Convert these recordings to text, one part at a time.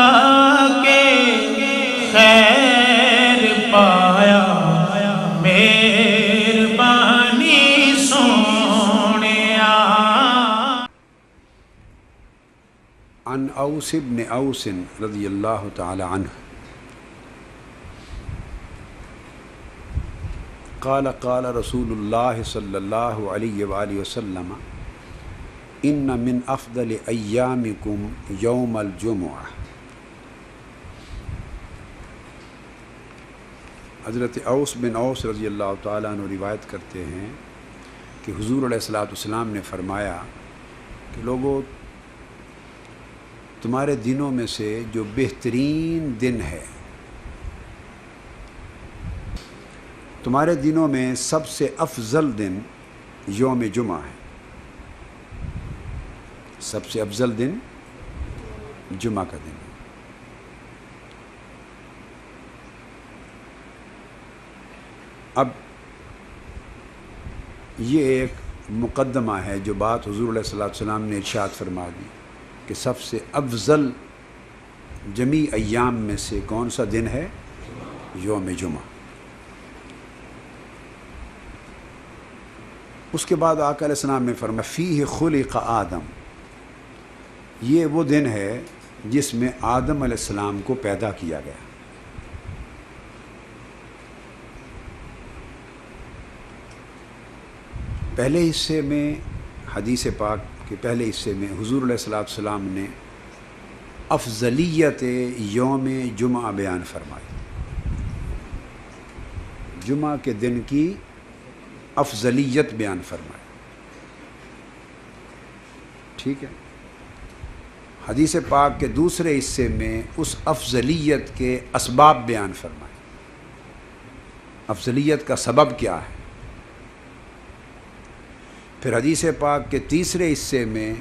اللہ کے خیر پایا مہربانی سونیا۔ عن اوس بن اوس رضی اللہ تعالی عنہ قال قال رسول اللہ صلی اللہ علیہ وآلہ وسلم ان من افضل ایامکم یوم الجمعہ۔ حضرت اوس بن اوس رضی اللہ تعالیٰ عنہ روایت کرتے ہیں کہ حضور علیہ الصلوۃ والسلام نے فرمایا کہ لوگوں، تمہارے دنوں میں سے جو بہترین دن ہے، تمہارے دنوں میں سب سے افضل دن یوم جمعہ ہے۔ سب سے افضل دن جمعہ کا دن ہے۔ اب یہ ایک مقدمہ ہے جو بات حضور علیہ الصلوۃ والسلام نے ارشاد فرما دی کہ سب سے افضل جمیع ایام میں سے کون سا دن ہے؟ یوم جمعہ۔ اس کے بعد آقا علیہ السلام نے فرمایا فیہ خلق آدم، یہ وہ دن ہے جس میں آدم علیہ السلام کو پیدا کیا گیا۔ پہلے حصے میں حدیث پاک کے پہلے حصے میں حضور علیہ الصلوۃ والسلام نے افضلیت یوم جمعہ بیان فرمائی، جمعہ کے دن کی افضلیت بیان فرمائی، ٹھیک ہے۔ حدیث پاک کے دوسرے حصے میں اس افضلیت کے اسباب بیان فرمائے، افضلیت کا سبب کیا ہے۔ پھر حدیث پاک کے تیسرے حصے میں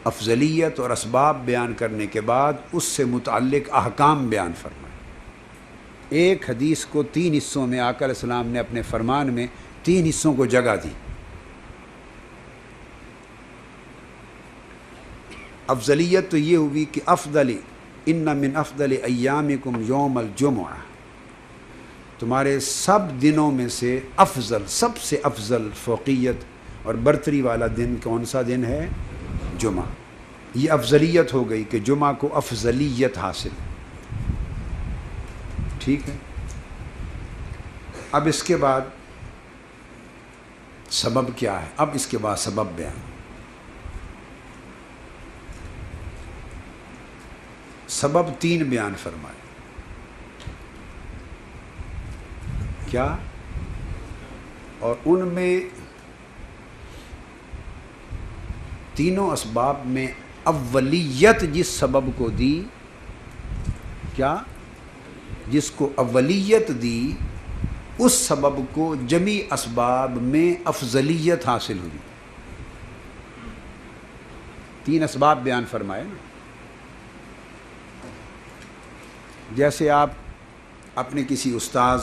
افضلیت اور اسباب بیان کرنے کے بعد اس سے متعلق احکام بیان فرمائے۔ ایک حدیث کو 3 حصوں میں آقا علیہ السلام نے اپنے فرمان میں 3 حصوں کو جگہ دی۔ افضلیت تو یہ ہوئی کہ ان من افضل ایامکم یوم الجمعہ، تمہارے سب دنوں میں سے افضل، سب سے افضل فوقیت اور برتری والا دن کون سا دن ہے؟ جمعہ۔ یہ افضلیت ہو گئی کہ جمعہ کو افضلیت حاصل، ٹھیک ہے۔ اب اس کے بعد سبب کیا ہے؟ اب اس کے بعد سبب بیان۔ سبب 3 بیان فرمائے، کیا؟ اور ان میں تینوں اسباب میں اولیت جس سبب کو دی، کیا؟ جس کو اولیت دی اس سبب کو جمیع اسباب میں افضلیت حاصل ہوئی۔ 3 اسباب بیان فرمائے نا۔ جیسے آپ اپنے کسی استاذ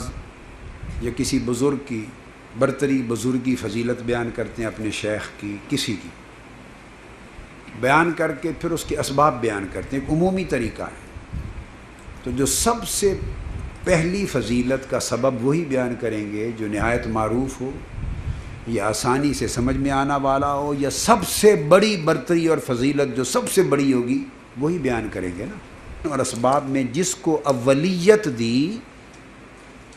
یا کسی بزرگ کی برتری، بزرگی، فضیلت بیان کرتے ہیں، اپنے شیخ کی، کسی کی بیان کر کے پھر اس کے اسباب بیان کرتے ہیں، ایک عمومی طریقہ ہے۔ تو جو سب سے پہلی فضیلت کا سبب وہی بیان کریں گے جو نہایت معروف ہو یا آسانی سے سمجھ میں آنا والا ہو، یا سب سے بڑی برتری اور فضیلت جو سب سے بڑی ہوگی وہی بیان کریں گے نا۔ اور اسباب میں جس کو اولیت دی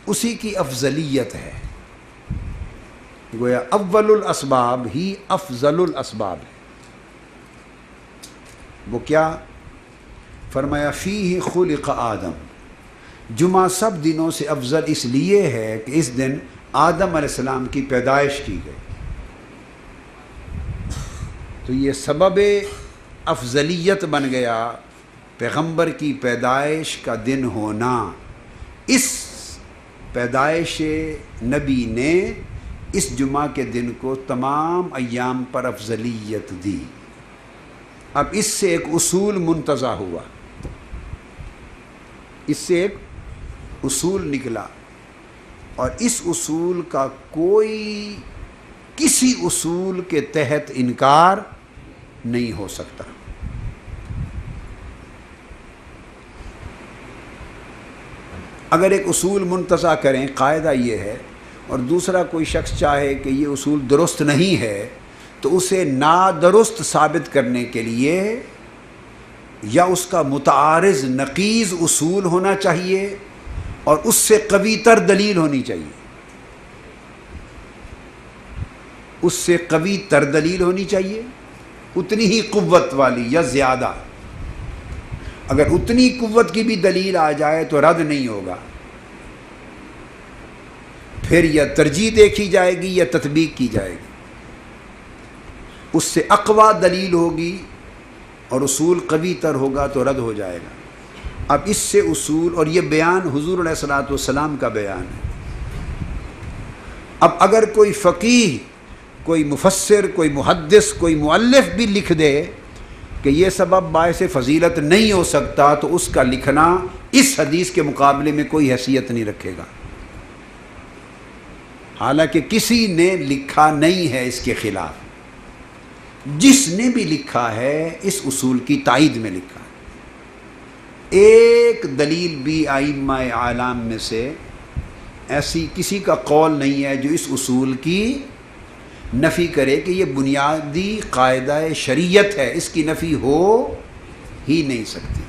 اسی کی افضلیت ہے، گویا اول الاسباب ہی افضل الاسباب ہے۔ وہ کیا فرمایا؟ فیہ خلق آدم، جمعہ سب دنوں سے افضل اس لیے ہے کہ اس دن آدم علیہ السلام کی پیدائش کی گئی۔ تو یہ سبب افضلیت بن گیا، پیغمبر کی پیدائش کا دن ہونا۔ اس پیدائش نبی نے اس جمعہ کے دن کو تمام ایام پر افضلیت دی۔ اب اس سے ایک اصول منتزع ہوا، اس سے ایک اصول نکلا، اور اس اصول کا کوئی کسی اصول کے تحت انکار نہیں ہو سکتا۔ اگر ایک اصول منتزع کریں، قاعدہ یہ ہے، اور دوسرا کوئی شخص چاہے کہ یہ اصول درست نہیں ہے، تو اسے نادرست ثابت کرنے کے لیے یا اس کا متعارض نقیض اصول ہونا چاہیے اور اس سے قوی تر دلیل ہونی چاہیے، اس سے قوی تر دلیل ہونی چاہیے، اتنی ہی قوت والی یا زیادہ۔ اگر اتنی قوت کی بھی دلیل آ جائے تو رد نہیں ہوگا، پھر یا ترجیح دیکھی جائے گی یا تطبیق کی جائے گی، اس سے اقوی دلیل ہوگی اور اصول قوی تر ہوگا تو رد ہو جائے گا۔ اب اس سے اصول، اور یہ بیان حضور علیہ الصلوۃ والسلام کا بیان ہے۔ اب اگر کوئی فقیہ، کوئی مفسر، کوئی محدث، کوئی مؤلف بھی لکھ دے کہ یہ سبب باعث فضیلت نہیں ہو سکتا، تو اس کا لکھنا اس حدیث کے مقابلے میں کوئی حیثیت نہیں رکھے گا، حالانکہ کسی نے لکھا نہیں ہے اس کے خلاف۔ جس نے بھی لکھا ہے اس اصول کی تائید میں لکھا ہے۔ ایک دلیل بھی ائمہ اعلام میں سے ایسی کسی کا قول نہیں ہے جو اس اصول کی نفی کرے کہ یہ بنیادی قاعدہ شریعت ہے، اس کی نفی ہو ہی نہیں سکتی۔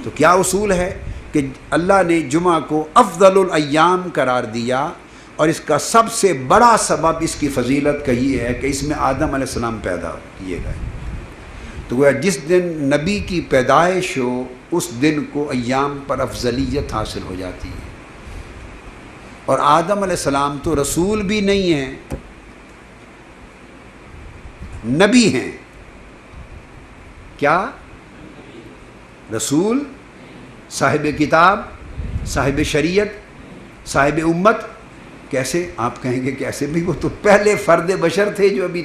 تو کیا اصول ہے کہ اللہ نے جمعہ کو افضل الایام قرار دیا، اور اس کا سب سے بڑا سبب اس کی فضیلت کا یہ ہے کہ اس میں آدم علیہ السلام پیدا کیے گئے۔ تو گویا جس دن نبی کی پیدائش ہو اس دن کو ایام پر افضلیت حاصل ہو جاتی ہے۔ اور آدم علیہ السلام تو رسول بھی نہیں ہیں، نبی ہیں۔ کیا رسول؟ صاحب کتاب، صاحب شریعت، صاحب امت؟ کیسے؟ آپ کہیں گے کیسے بھی، وہ تو پہلے فرد بشر تھے جو ابھی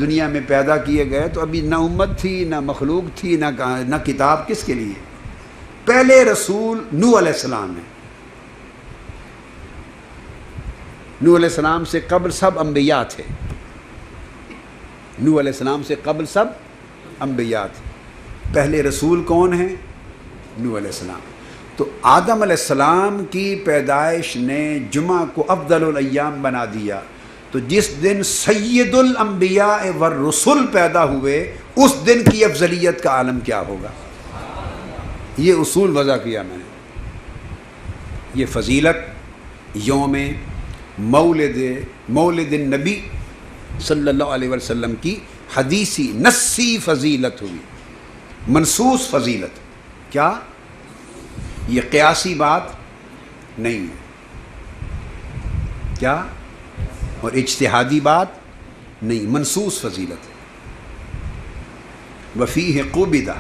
دنیا میں پیدا کیے گئے، تو ابھی نہ امت تھی، نہ مخلوق تھی، نہ کتاب، کس کے لیے؟ پہلے رسول نوح علیہ السلام ہیں۔ نوح علیہ السلام سے قبل سب انبیاء تھے، نوح علیہ السلام سے قبل سب انبیاء تھے۔ پہلے رسول کون ہیں؟ نوح علیہ السلام۔ تو آدم علیہ السلام کی پیدائش نے جمعہ کو افضل الایام بنا دیا، تو جس دن سید الانبیاء والرسل پیدا ہوئے اس دن کی افضلیت کا عالم کیا ہوگا؟ یہ اصول وضع کیا میں نے۔ یہ فضیلت یوم مولد النبی صلی اللہ علیہ وسلم کی حدیثی نصی فضیلت ہوئی، منصوص فضیلت۔ کیا یہ قیاسی بات نہیں ہے؟ کیا؟ اور اجتہادی بات نہیں، منصوص فضیلت ہے۔ وفیہ قبضہ۔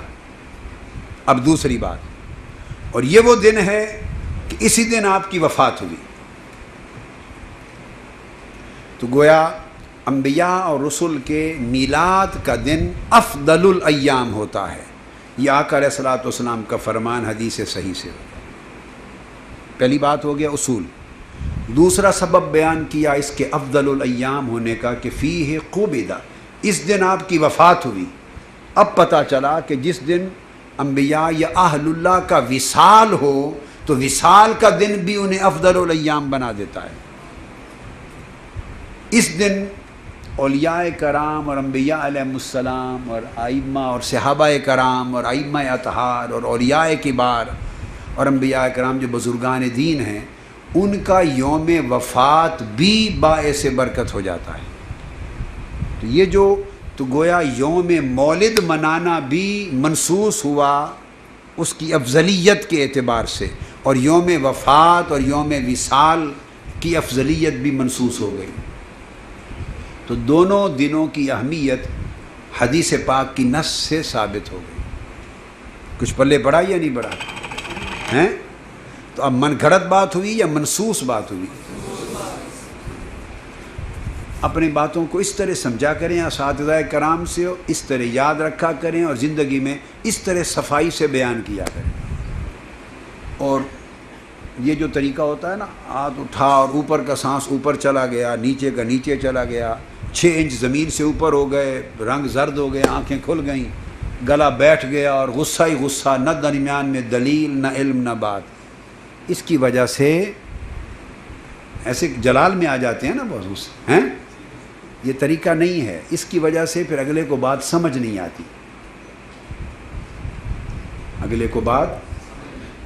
اب دوسری بات، اور یہ وہ دن ہے کہ اسی دن آپ کی وفات ہوئی۔ تو گویا انبیاء اور رسل کے میلاد کا دن افضل الایام ہوتا ہے۔ یہ آقا علیہ الصلوۃ والسلام کا فرمان حدیث صحیح سے ہوگا۔ پہلی بات ہو گیا اصول۔ دوسرا سبب بیان کیا اس کے افضل الایام ہونے کا کہ فیہ قبضہ، اس دن آپ کی وفات ہوئی۔ اب پتہ چلا کہ جس دن انبیاء یا اہل اللہ کا وصال ہو تو وصال کا دن بھی انہیں افضل الایام بنا دیتا ہے۔ اس دن اولیاء کرام اور انبیاء علیہ السلام اور ائمہ اور صحابہ کرام اور ائمہ اطہار اور اولیاء کبار اور انبیاء کرام جو بزرگان دین ہیں، ان کا یوم وفات بھی باعث برکت ہو جاتا ہے۔ تو یہ جو تو گویا یوم مولد منانا بھی منصوص ہوا اس کی افضلیت کے اعتبار سے، اور یوم وفات اور یوم وصال کی افضلیت بھی منصوص ہو گئی۔ تو دونوں دنوں کی اہمیت حدیث پاک کی نص سے ثابت ہو گئی۔ کچھ پلے پڑا یا نہیں پڑا ہیں؟ تو اب من گھڑت بات ہوئی یا منصوص بات ہوئی؟ اپنی باتوں کو اس طرح سمجھا کریں، اساتذہ کرام سے اس طرح یاد رکھا کریں، اور زندگی میں اس طرح صفائی سے بیان کیا کریں۔ اور یہ جو طریقہ ہوتا ہے نا، ہاتھ اٹھا اور اوپر کا سانس اوپر چلا گیا، نیچے کا نیچے چلا گیا، 6 انچ زمین سے اوپر ہو گئے، رنگ زرد ہو گئے، آنکھیں کھل گئیں، گلا بیٹھ گیا، اور غصہ ہی غصہ، نہ درمیان میں دلیل نہ علم نہ بات، اس کی وجہ سے ایسے جلال میں آ جاتے ہیں نا بہت ہیں، یہ طریقہ نہیں ہے، اس کی وجہ سے پھر اگلے کو بات سمجھ نہیں آتی، اگلے کو بات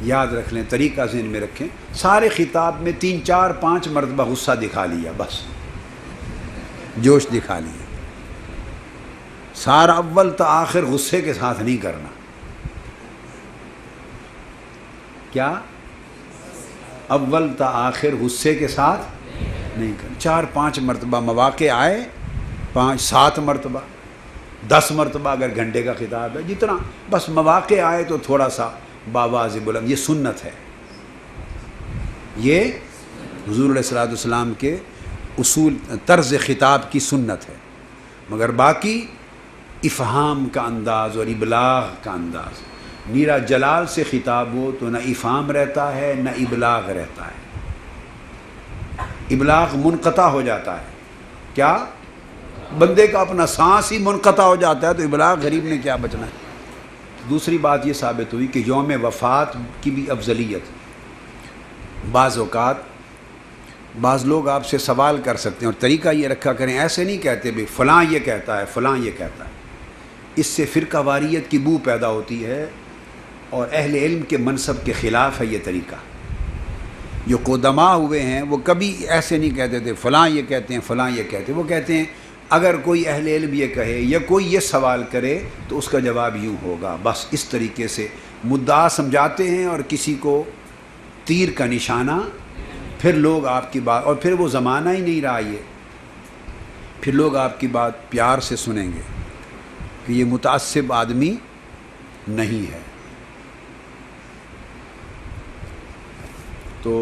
یاد رکھ لیں، طریقہ ذہن میں رکھیں. سارے خطاب میں 3 4 5 مرتبہ غصہ دکھا لیا، بس جوش دکھا لیا. سارا اول تا آخر غصے کے ساتھ نہیں کرنا. کیا اول تا آخر غصے کے ساتھ نہیں کرنا. 4 5 مرتبہ مواقع آئے، 5 7 مرتبہ 10 مرتبہ اگر گھنٹے کا خطاب ہے، جتنا بس مواقع آئے تو تھوڑا سا باواز بلند. یہ سنت ہے، یہ حضور علیہ الصلوۃ والسلام کے اصول طرز خطاب کی سنت ہے. مگر باقی افہام کا انداز اور ابلاغ کا انداز، نیرا جلال سے خطاب ہو تو نہ افہام رہتا ہے نہ ابلاغ رہتا ہے. ابلاغ منقطع ہو جاتا ہے. کیا بندے کا اپنا سانس ہی منقطع ہو جاتا ہے تو ابلاغ غریب نے کیا بچنا ہے. دوسری بات یہ ثابت ہوئی کہ یوم وفات کی بھی افضلیت. بعض اوقات بعض لوگ آپ سے سوال کر سکتے ہیں اور طریقہ یہ رکھا کریں، ایسے نہیں کہتے بھی فلاں یہ کہتا ہے فلاں یہ کہتا ہے. اس سے فرقہ واریت کی بو پیدا ہوتی ہے اور اہل علم کے منصب کے خلاف ہے یہ طریقہ. جو قدماء ہوئے ہیں وہ کبھی ایسے نہیں کہتے تھے فلاں یہ کہتے ہیں فلاں یہ کہتے ہیں. وہ کہتے ہیں اگر کوئی اہل علم یہ کہے یا کوئی یہ سوال کرے تو اس کا جواب یوں ہوگا. بس اس طریقے سے مدعا سمجھاتے ہیں اور کسی کو تیر کا نشانہ. پھر لوگ آپ کی بات، اور پھر وہ زمانہ ہی نہیں رہا یہ، پھر لوگ آپ کی بات پیار سے سنیں گے کہ یہ متعصب آدمی نہیں ہے. تو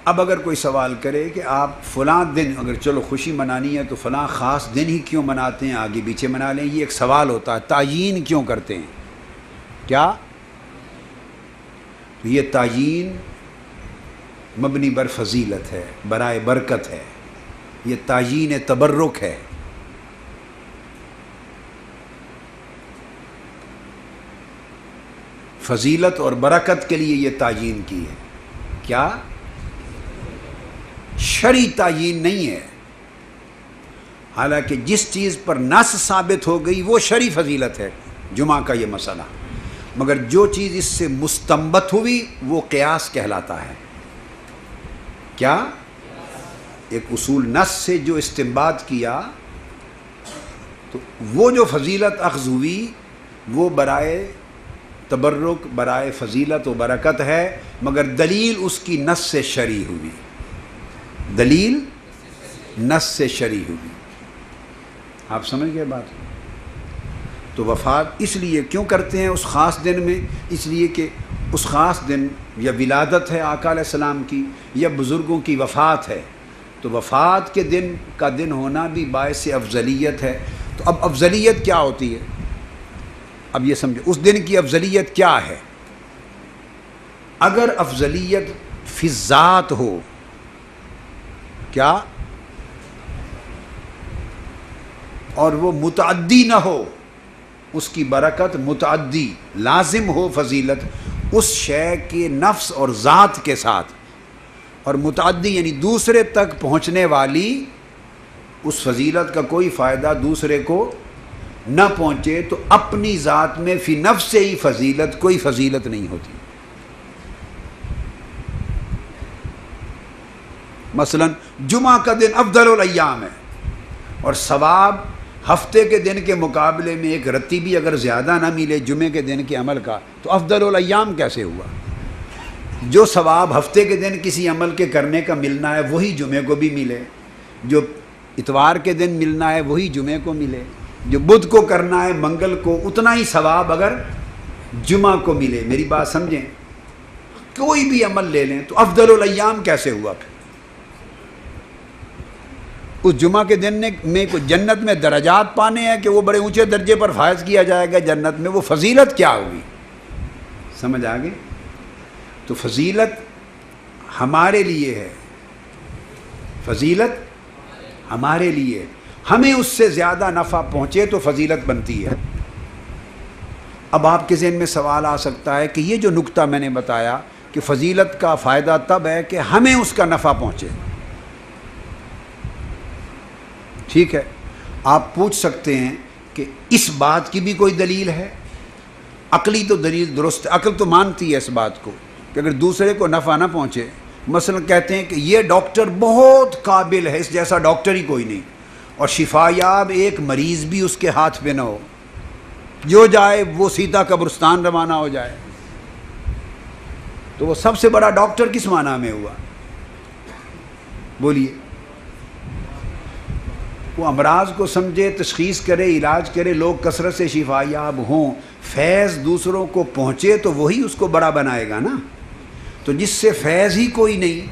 اب اگر کوئی سوال کرے کہ آپ فلاں دن، اگر چلو خوشی منانی ہے تو فلاں خاص دن ہی کیوں مناتے ہیں، آگے پیچھے منا لیں، یہ ایک سوال ہوتا ہے. تعیین کیوں کرتے ہیں؟ کیا تو یہ تعیین مبنی بر فضیلت ہے، برائے برکت ہے، یہ تعیین تبرک ہے. فضیلت اور برکت کے لیے یہ تعیین کی ہے. کیا شرعی تعیین نہیں ہے، حالانکہ جس چیز پر نص ثابت ہو گئی وہ شرعی فضیلت ہے، جمعہ کا یہ مسئلہ. مگر جو چیز اس سے مستنبت ہوئی وہ قیاس کہلاتا ہے. کیا ایک اصول نص سے جو استنباط کیا تو وہ جو فضیلت اخذ ہوئی وہ برائے تبرک، برائے فضیلت و برکت ہے، مگر دلیل اس کی نص سے شرعی ہوئی. دلیل نص سے شرعی ہوئی. آپ سمجھ گئے بات؟ تو وفات اس لیے کیوں کرتے ہیں اس خاص دن میں؟ اس لیے کہ اس خاص دن یا ولادت ہے آقا علیہ السلام کی یا بزرگوں کی وفات ہے، تو وفات کے دن کا دن ہونا بھی باعث افضلیت ہے. تو اب افضلیت کیا ہوتی ہے؟ اب یہ سمجھو اس دن کی افضلیت کیا ہے. اگر افضلیت فی الذات ہو، کیا، اور وہ متعدی نہ ہو، اس کی برکت متعدی لازم ہو فضیلت اس شے کے نفس اور ذات کے ساتھ، اور متعدی یعنی دوسرے تک پہنچنے والی، اس فضیلت کا کوئی فائدہ دوسرے کو نہ پہنچے، تو اپنی ذات میں فی نفس سے ہی فضیلت کوئی فضیلت نہیں ہوتی. مثلا جمعہ کا دن افضل الایام ہے اور ثواب ہفتے کے دن کے مقابلے میں ایک رتی بھی اگر زیادہ نہ ملے جمعے کے دن کے عمل کا تو افضل الایام کیسے ہوا؟ جو ثواب ہفتے کے دن کسی عمل کے کرنے کا ملنا ہے وہی جمعے کو بھی ملے، جو اتوار کے دن ملنا ہے وہی جمعے کو ملے، جو بدھ کو کرنا ہے منگل کو اتنا ہی ثواب اگر جمعہ کو ملے. میری بات سمجھیں، کوئی بھی عمل لے لیں تو افضل الایام کیسے ہوا؟ پھر اس جمعہ کے دن میں کوئی جنت میں درجات پانے ہیں کہ وہ بڑے اونچے درجے پر فائز کیا جائے گا جنت میں، وہ فضیلت کیا ہوگی؟ سمجھ آگے؟ تو فضیلت ہمارے لیے ہے، فضیلت ہمارے لیے، ہمیں اس سے زیادہ نفع پہنچے تو فضیلت بنتی ہے. اب آپ کے ذہن میں سوال آ سکتا ہے کہ یہ جو نکتہ میں نے بتایا کہ فضیلت کا فائدہ تب ہے کہ ہمیں اس کا نفع پہنچے. ٹھیک ہے، آپ پوچھ سکتے ہیں کہ اس بات کی بھی کوئی دلیل ہے؟ عقلی تو دلیل درست ہے، عقل تو مانتی ہے اس بات کو کہ اگر دوسرے کو نفع نہ پہنچے، مثلا کہتے ہیں کہ یہ ڈاکٹر بہت قابل ہے، اس جیسا ڈاکٹر ہی کوئی نہیں، اور شفا یاب ایک مریض بھی اس کے ہاتھ پہ نہ ہو، جو جائے وہ سیدھا قبرستان روانہ ہو جائے، تو وہ سب سے بڑا ڈاکٹر کس معنی میں ہوا؟ بولیے. وہ امراض کو سمجھے، تشخیص کرے، علاج کرے، لوگ کثرت سے شفا یاب ہوں، فیض دوسروں کو پہنچے تو وہی اس کو بڑا بنائے گا نا. تو جس سے فیض ہی کوئی نہیں،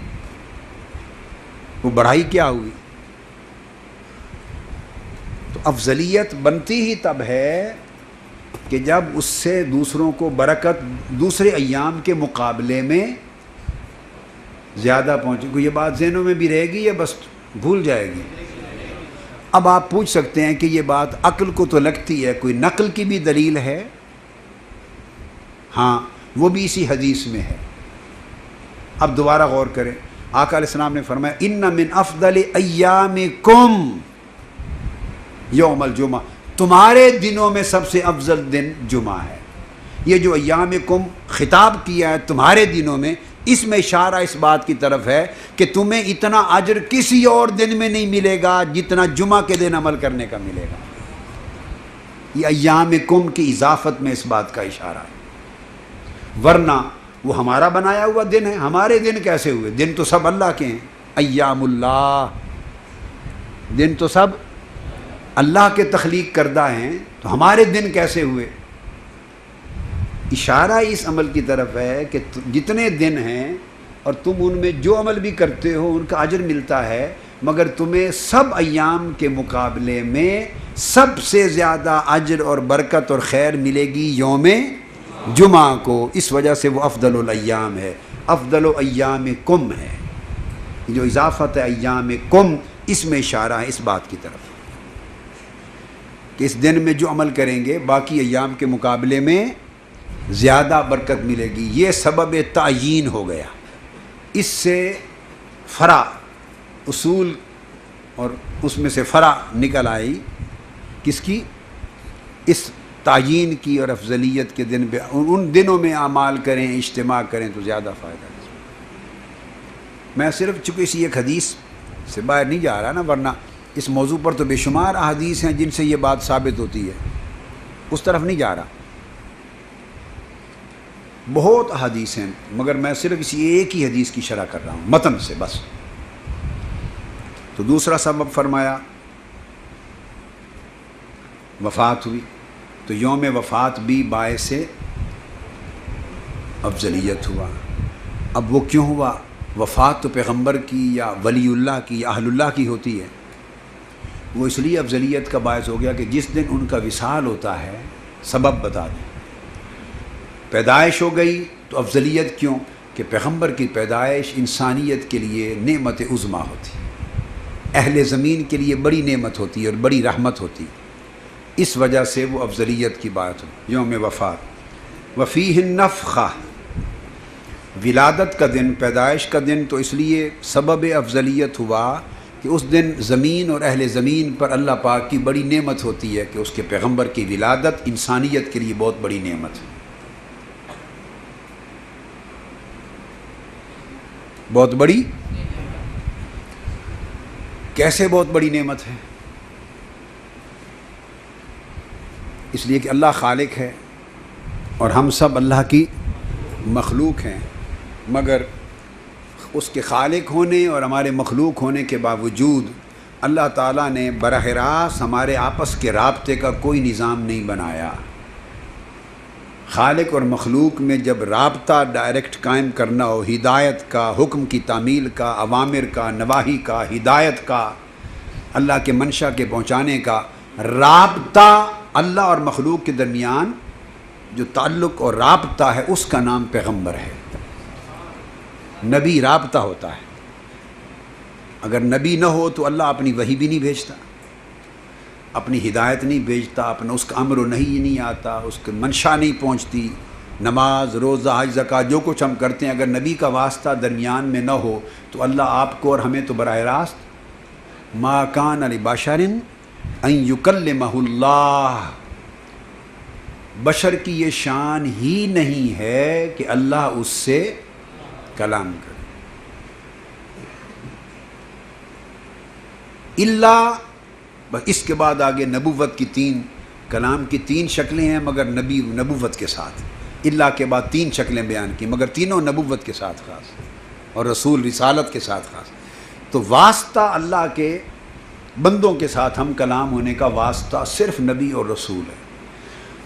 وہ بڑائی کیا ہوئی؟ تو افضلیت بنتی ہی تب ہے کہ جب اس سے دوسروں کو برکت دوسرے ایام کے مقابلے میں زیادہ پہنچے. کوئی یہ بات ذہنوں میں بھی رہے گی یا بس بھول جائے گی؟ اب آپ پوچھ سکتے ہیں کہ یہ بات عقل کو تو لگتی ہے، کوئی نقل کی بھی دلیل ہے؟ ہاں، وہ بھی اسی حدیث میں ہے. اب دوبارہ غور کریں، آقا علیہ السلام نے فرمایا ان من افضل ایامکم یوم الجمعہ، تمہارے دنوں میں سب سے افضل دن جمعہ ہے. یہ جو ایامکم خطاب کیا ہے تمہارے دنوں میں، اس میں اشارہ اس بات کی طرف ہے کہ تمہیں اتنا اجر کسی اور دن میں نہیں ملے گا جتنا جمعہ کے دن عمل کرنے کا ملے گا. یہ ایامکم کی اضافت میں اس بات کا اشارہ ہے، ورنہ وہ ہمارا بنایا ہوا دن ہے. ہمارے دن کیسے ہوئے؟ دن تو سب اللہ کے ہیں. ایام اللہ، دن تو سب اللہ کے تخلیق کردہ ہیں، تو ہمارے دن کیسے ہوئے؟ اشارہ اس عمل کی طرف ہے کہ جتنے دن ہیں اور تم ان میں جو عمل بھی کرتے ہو ان کا اجر ملتا ہے، مگر تمہیں سب ایام کے مقابلے میں سب سے زیادہ اجر اور برکت اور خیر ملے گی یوم جمعہ کو. اس وجہ سے وہ افضل الایام ہے، افضل ایامکم ہے. جو اضافت ہے ایامکم، اس میں اشارہ ہے اس بات کی طرف کہ اس دن میں جو عمل کریں گے باقی ایام کے مقابلے میں زیادہ برکت ملے گی. یہ سبب تعیین ہو گیا. اس سے فرع اصول اور اس میں سے فرع نکل آئی کس کی؟ اس تعیین کی اور افضلیت کے دن پہ ان دنوں میں اعمال کریں، اجتماع کریں تو زیادہ فائدہ ہے. میں صرف چونکہ اسی ایک حدیث سے باہر نہیں جا رہا نا، ورنہ اس موضوع پر تو بے شمار احادیث ہیں جن سے یہ بات ثابت ہوتی ہے، اس طرف نہیں جا رہا. بہت احادیث ہیں، مگر میں صرف اسی ایک ہی حدیث کی شرح کر رہا ہوں متن سے بس. تو دوسرا سبب فرمایا وفات ہوئی، تو یوم وفات بھی باعث افضلیت ہوا. اب وہ کیوں ہوا؟ وفات تو پیغمبر کی یا ولی اللہ کی یا اہل اللہ کی ہوتی ہے. وہ اس لیے افضلیت کا باعث ہو گیا کہ جس دن ان کا وصال ہوتا ہے، سبب بتا دیں. پیدائش ہو گئی تو افضلیت کیوں؟ کہ پیغمبر کی پیدائش انسانیت کے لیے نعمت عظمیٰ ہوتی، اہل زمین کے لیے بڑی نعمت ہوتی اور بڑی رحمت ہوتی. اس وجہ سے وہ افضلیت کی بات ہو. یوم وفات وفیہ النفخہ، ولادت کا دن، پیدائش کا دن تو اس لیے سبب افضلیت ہوا کہ اس دن زمین اور اہل زمین پر اللہ پاک کی بڑی نعمت ہوتی ہے کہ اس کے پیغمبر کی ولادت انسانیت کے لیے بہت بڑی نعمت ہے، بہت بڑی. کیسے بہت بڑی نعمت ہے؟ اس لیے کہ اللہ خالق ہے اور ہم سب اللہ کی مخلوق ہیں، مگر اس کے خالق ہونے اور ہمارے مخلوق ہونے کے باوجود اللہ تعالیٰ نے براہ راست ہمارے آپس کے رابطے کا کوئی نظام نہیں بنایا. خالق اور مخلوق میں جب رابطہ ڈائریکٹ قائم کرنا ہو، ہدایت کا، حکم کی تعمیل کا، اوامر کا، نواہی کا، ہدایت کا، اللہ کے منشا کے پہنچانے کا رابطہ، اللہ اور مخلوق کے درمیان جو تعلق اور رابطہ ہے اس کا نام پیغمبر ہے. نبی رابطہ ہوتا ہے. اگر نبی نہ ہو تو اللہ اپنی وحی بھی نہیں بھیجتا، اپنی ہدایت نہیں بھیجتا، اپنا اس کا امر و نہی نہیں آتا، اس کے منشا نہیں پہنچتی، نماز، روزہ، حج، زکوٰۃ، جو کچھ ہم کرتے ہیں اگر نبی کا واسطہ درمیان میں نہ ہو تو اللہ آپ کو اور ہمیں تو براہ راست ما کان لبشر ان یکلمہ اللہ، بشر کی یہ شان ہی نہیں ہے کہ اللہ اس سے کلام کرے، اللہ بس۔ اس کے بعد آگے نبوت کی کلام کی 3 شکلیں ہیں، مگر نبی نبوت کے ساتھ، اللہ کے بعد 3 شکلیں بیان کی، مگر تینوں نبوت کے ساتھ خاص اور رسول رسالت کے ساتھ خاص۔ تو واسطہ اللہ کے بندوں کے ساتھ ہم کلام ہونے کا واسطہ صرف نبی اور رسول ہے۔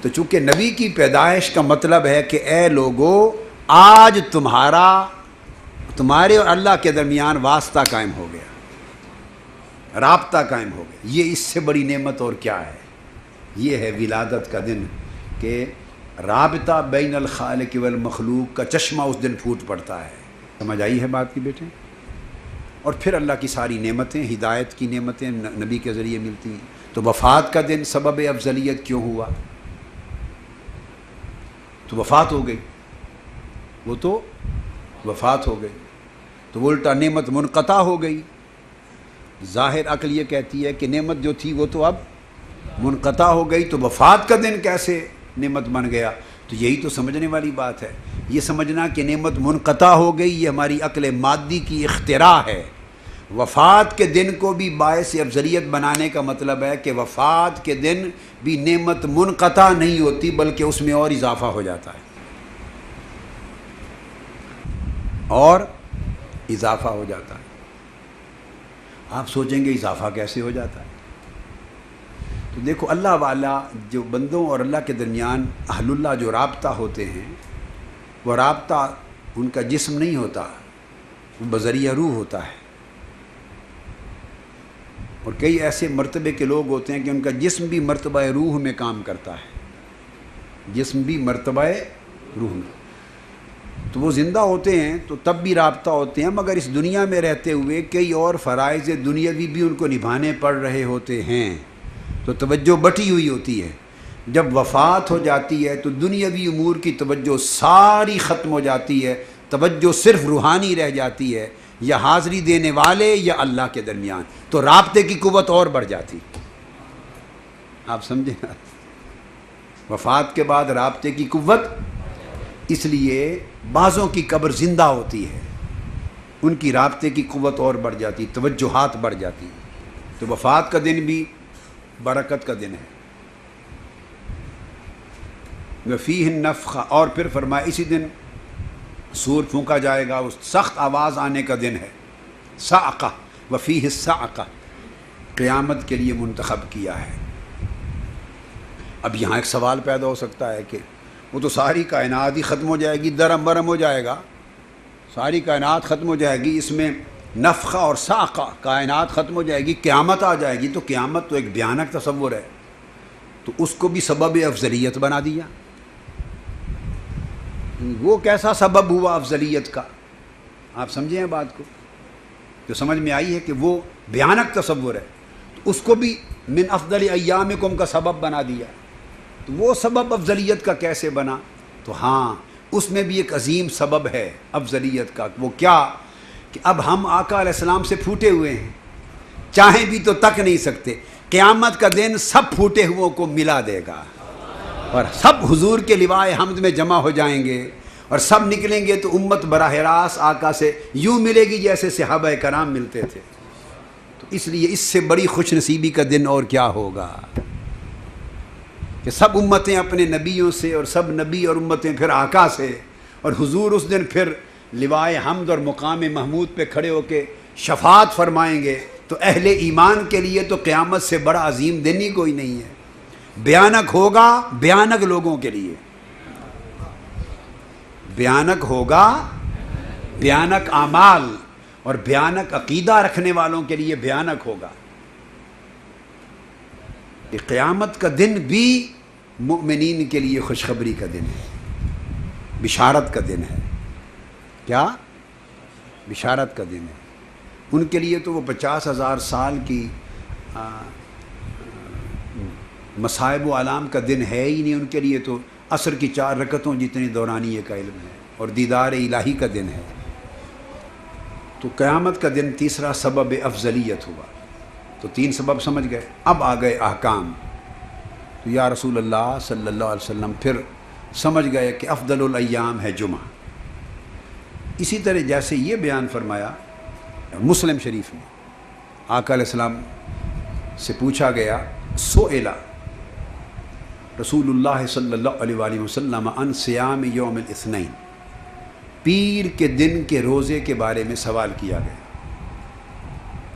تو چونکہ نبی کی پیدائش کا مطلب ہے کہ اے لوگو آج تمہارے اور اللہ کے درمیان واسطہ قائم ہو گیا، رابطہ قائم ہو گیا۔ یہ اس سے بڑی نعمت اور کیا ہے؟ یہ ہے ولادت کا دن کہ رابطہ بین الخالق والمخلوق کا چشمہ اس دن پھوٹ پڑتا ہے۔ سمجھ آئی ہے بات کی بیٹے؟ اور پھر اللہ کی ساری نعمتیں، ہدایت کی نعمتیں نبی کے ذریعے ملتی ہیں۔ تو وفات کا دن سبب افضلیت کیوں ہوا؟ تو وفات ہو گئی، وہ تو وفات ہو گئی، تو وہ الٹا نعمت منقطع ہو گئی۔ ظاہر عقل یہ کہتی ہے کہ نعمت جو تھی وہ تو اب منقطع ہو گئی، تو وفات کا دن کیسے نعمت بن گیا؟ تو یہی تو سمجھنے والی بات ہے۔ یہ سمجھنا کہ نعمت منقطع ہو گئی یہ ہماری عقل مادی کی اختراع ہے۔ وفات کے دن کو بھی باعث افضلیت بنانے کا مطلب ہے کہ وفات کے دن بھی نعمت منقطع نہیں ہوتی بلکہ اس میں اور اضافہ ہو جاتا ہے، اور اضافہ ہو جاتا ہے۔ آپ سوچیں گے اضافہ کیسے ہو جاتا ہے؟ تو دیکھو اللہ والا جو بندوں اور اللہ کے درمیان اہل اللہ جو رابطہ ہوتے ہیں، وہ رابطہ ان کا جسم نہیں ہوتا، وہ بذریعہ روح ہوتا ہے۔ اور کئی ایسے مرتبے کے لوگ ہوتے ہیں کہ ان کا جسم بھی مرتبہ روح میں کام کرتا ہے، جسم بھی مرتبہ روح میں، تو وہ زندہ ہوتے ہیں تو تب بھی رابطہ ہوتے ہیں، مگر اس دنیا میں رہتے ہوئے کئی اور فرائض دنیاوی بھی ان کو نبھانے پڑ رہے ہوتے ہیں، تو توجہ بٹی ہوئی ہوتی ہے۔ جب وفات ہو جاتی ہے تو دنیاوی امور کی توجہ ساری ختم ہو جاتی ہے، توجہ صرف روحانی رہ جاتی ہے، یا حاضری دینے والے یا اللہ کے درمیان، تو رابطے کی قوت اور بڑھ جاتی۔ آپ سمجھیں نا؟ وفات کے بعد رابطے کی قوت، اس لیے بعضوں کی قبر زندہ ہوتی ہے، ان کی رابطے کی قوت اور بڑھ جاتی، توجہات بڑھ جاتی۔ تو وفات کا دن بھی برکت کا دن ہے۔ وفیہ النفخہ، اور پھر فرمایا اسی دن سور پھونکا جائے گا، اس سخت آواز آنے کا دن ہے، صعقہ، وفیہ الصعقہ، قیامت کے لیے منتخب کیا ہے۔ اب یہاں ایک سوال پیدا ہو سکتا ہے کہ وہ تو ساری کائنات ہی ختم ہو جائے گی، درم برم ہو جائے گا، ساری کائنات ختم ہو جائے گی، اس میں نفخہ اور صعقہ، کائنات ختم ہو جائے گی، قیامت آ جائے گی، تو قیامت تو ایک بھیانک تصور ہے، تو اس کو بھی سبب افضلیت بنا دیا۔ وہ کیسا سبب ہوا افضلیت کا؟ آپ سمجھیں ہیں بات کو؟ جو سمجھ میں آئی ہے کہ وہ بھیانک تصور ہے، تو اس کو بھی من افضل ایامکم کا سبب بنا دیا۔ تو وہ سبب افضلیت کا کیسے بنا؟ تو ہاں، اس میں بھی ایک عظیم سبب ہے افضلیت کا۔ وہ کیا؟ کہ اب ہم آقا علیہ السلام سے پھوٹے ہوئے ہیں، چاہیں بھی تو تک نہیں سکتے۔ قیامت کا دن سب پھوٹے ہوئوں کو ملا دے گا، اور سب حضور کے لوائے حمد میں جمع ہو جائیں گے، اور سب نکلیں گے تو امت براہ راست آقا سے یوں ملے گی جیسے صحابہ کرام ملتے تھے۔ تو اس لیے اس سے بڑی خوش نصیبی کا دن اور کیا ہوگا کہ سب امتیں اپنے نبیوں سے، اور سب نبی اور امتیں پھر آقا سے، اور حضور اس دن پھر لوائے حمد اور مقام محمود پہ کھڑے ہو کے شفاعت فرمائیں گے۔ تو اہل ایمان کے لیے تو قیامت سے بڑا عظیم دن ہی کوئی نہیں ہے۔ بھیانک ہوگا بھیانک لوگوں کے لیے، بھیانک ہوگا بھیانک اعمال اور بھیانک عقیدہ رکھنے والوں کے لیے بھیانک ہوگا۔ کہ قیامت کا دن بھی مؤمنین کے لیے خوشخبری کا دن ہے، بشارت کا دن ہے۔ کیا؟ بشارت کا دن ہے۔ ان کے لیے تو وہ 50,000 سال کی مصائب و آلام کا دن ہے ہی نہیں، ان کے لیے تو عصر کی 4 رکعتوں جتنی دورانیے کا علم ہے اور دیدار الہی کا دن ہے، تو قیامت کا دن تیسرا سبب افضلیت ہوا۔ تو 3 سبب سمجھ گئے، اب آ گئے احکام۔ تو یا رسول اللہ صلی اللہ علیہ وسلم پھر سمجھ گئے کہ افضل الایام ہے جمعہ۔ اسی طرح جیسے یہ بیان فرمایا مسلم شریف میں، آقا علیہ السلام سے پوچھا گیا، سئل رسول اللہ صلی اللہ علیہ وآلہ وسلم عن صیام یوم الاثنین، پیر کے دن کے روزے کے بارے میں سوال کیا گیا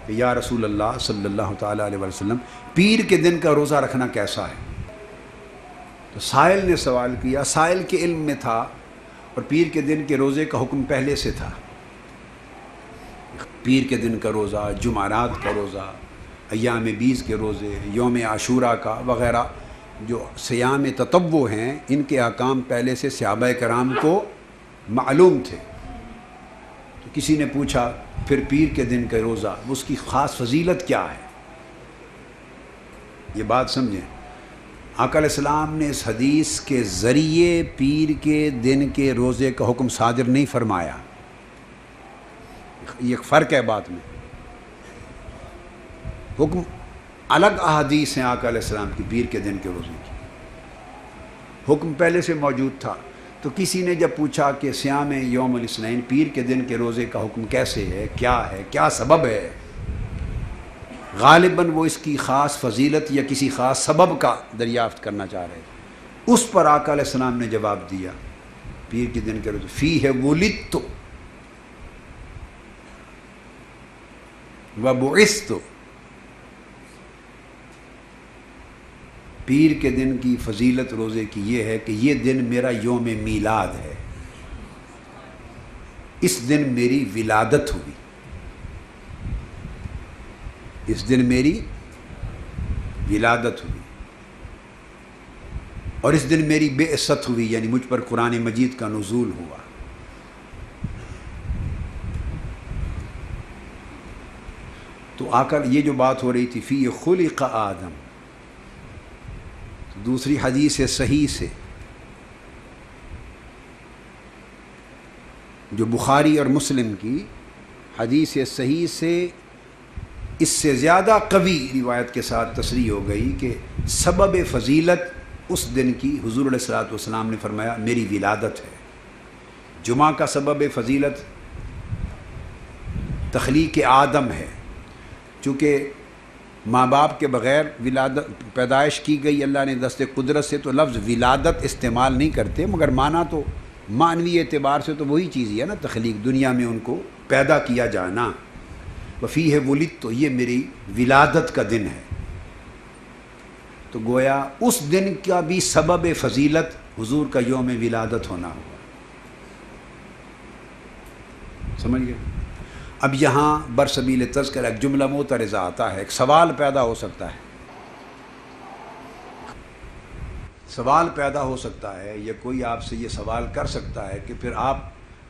کہ یا رسول اللہ صلی اللہ تعالیٰ علیہ وسلم، پیر کے دن کا روزہ رکھنا کیسا ہے؟ تو سائل نے سوال کیا، سائل کے علم میں تھا اور پیر کے دن کے روزے کا حکم پہلے سے تھا۔ پیر کے دن کا روزہ، جمعرات کا روزہ، ایام بیس کے روزے، یوم عاشوراء کا وغیرہ جو صیام تطوع ہیں، ان کے احکام پہلے سے صحابہ کرام کو معلوم تھے۔ تو کسی نے پوچھا پھر پیر کے دن کا روزہ، اس کی خاص فضیلت کیا ہے؟ یہ بات سمجھیں، آقا علیہ السلام نے اس حدیث کے ذریعے پیر کے دن کے روزے کا حکم صادر نہیں فرمایا۔ یہ فرق ہے بات میں، حکم الگ احادیث ہیں آقا علیہ السلام کی پیر کے دن کے روزے کی، حکم پہلے سے موجود تھا۔ تو کسی نے جب پوچھا کہ صیام یوم الاثنین، پیر کے دن کے روزے کا حکم کیسے ہے، کیا سبب ہے، غالباً وہ اس کی خاص فضیلت یا کسی خاص سبب کا دریافت کرنا چاہ رہے تھے۔ اس پر آقا علیہ السلام نے جواب دیا، پیر کے دن کے روزے فیہ ولدت وبعثت، پیر کے دن کی فضیلت روزے کی یہ ہے کہ یہ دن میرا یوم میلاد ہے، اس دن میری ولادت ہوئی، اس دن میری ولادت ہوئی، اور اس دن میری بعثت ہوئی، یعنی مجھ پر قرآن مجید کا نزول ہوا۔ تو آ کر یہ جو بات ہو رہی تھی فی خلق آدم، دوسری حدیث صحیح سے جو بخاری اور مسلم کی حدیث صحیح سے اس سے زیادہ قوی روایت کے ساتھ تصریح ہو گئی کہ سبب فضیلت اس دن کی حضور علیہ الصلوۃ والسلام نے فرمایا میری ولادت ہے۔ جمعہ کا سبب فضیلت تخلیق آدم ہے، چونکہ ماں باپ کے بغیر ولادت پیدائش کی گئی اللہ نے دست قدرت سے، تو لفظ ولادت استعمال نہیں کرتے، مگر معنی تو معنوی اعتبار سے تو وہی چیز ہی ہے نا، تخلیق، دنیا میں ان کو پیدا کیا جانا۔ وفیہ ولدت، تو یہ میری ولادت کا دن ہے۔ تو گویا اس دن کا بھی سبب فضیلت حضور کا یوم ولادت ہونا ہوا، سمجھ گئے؟ اب یہاں برسبیل تذکرہ ایک جملہ معترضہ آتا ہے، ایک سوال پیدا ہو سکتا ہے، سوال پیدا ہو سکتا ہے، یا کوئی آپ سے یہ سوال کر سکتا ہے کہ پھر آپ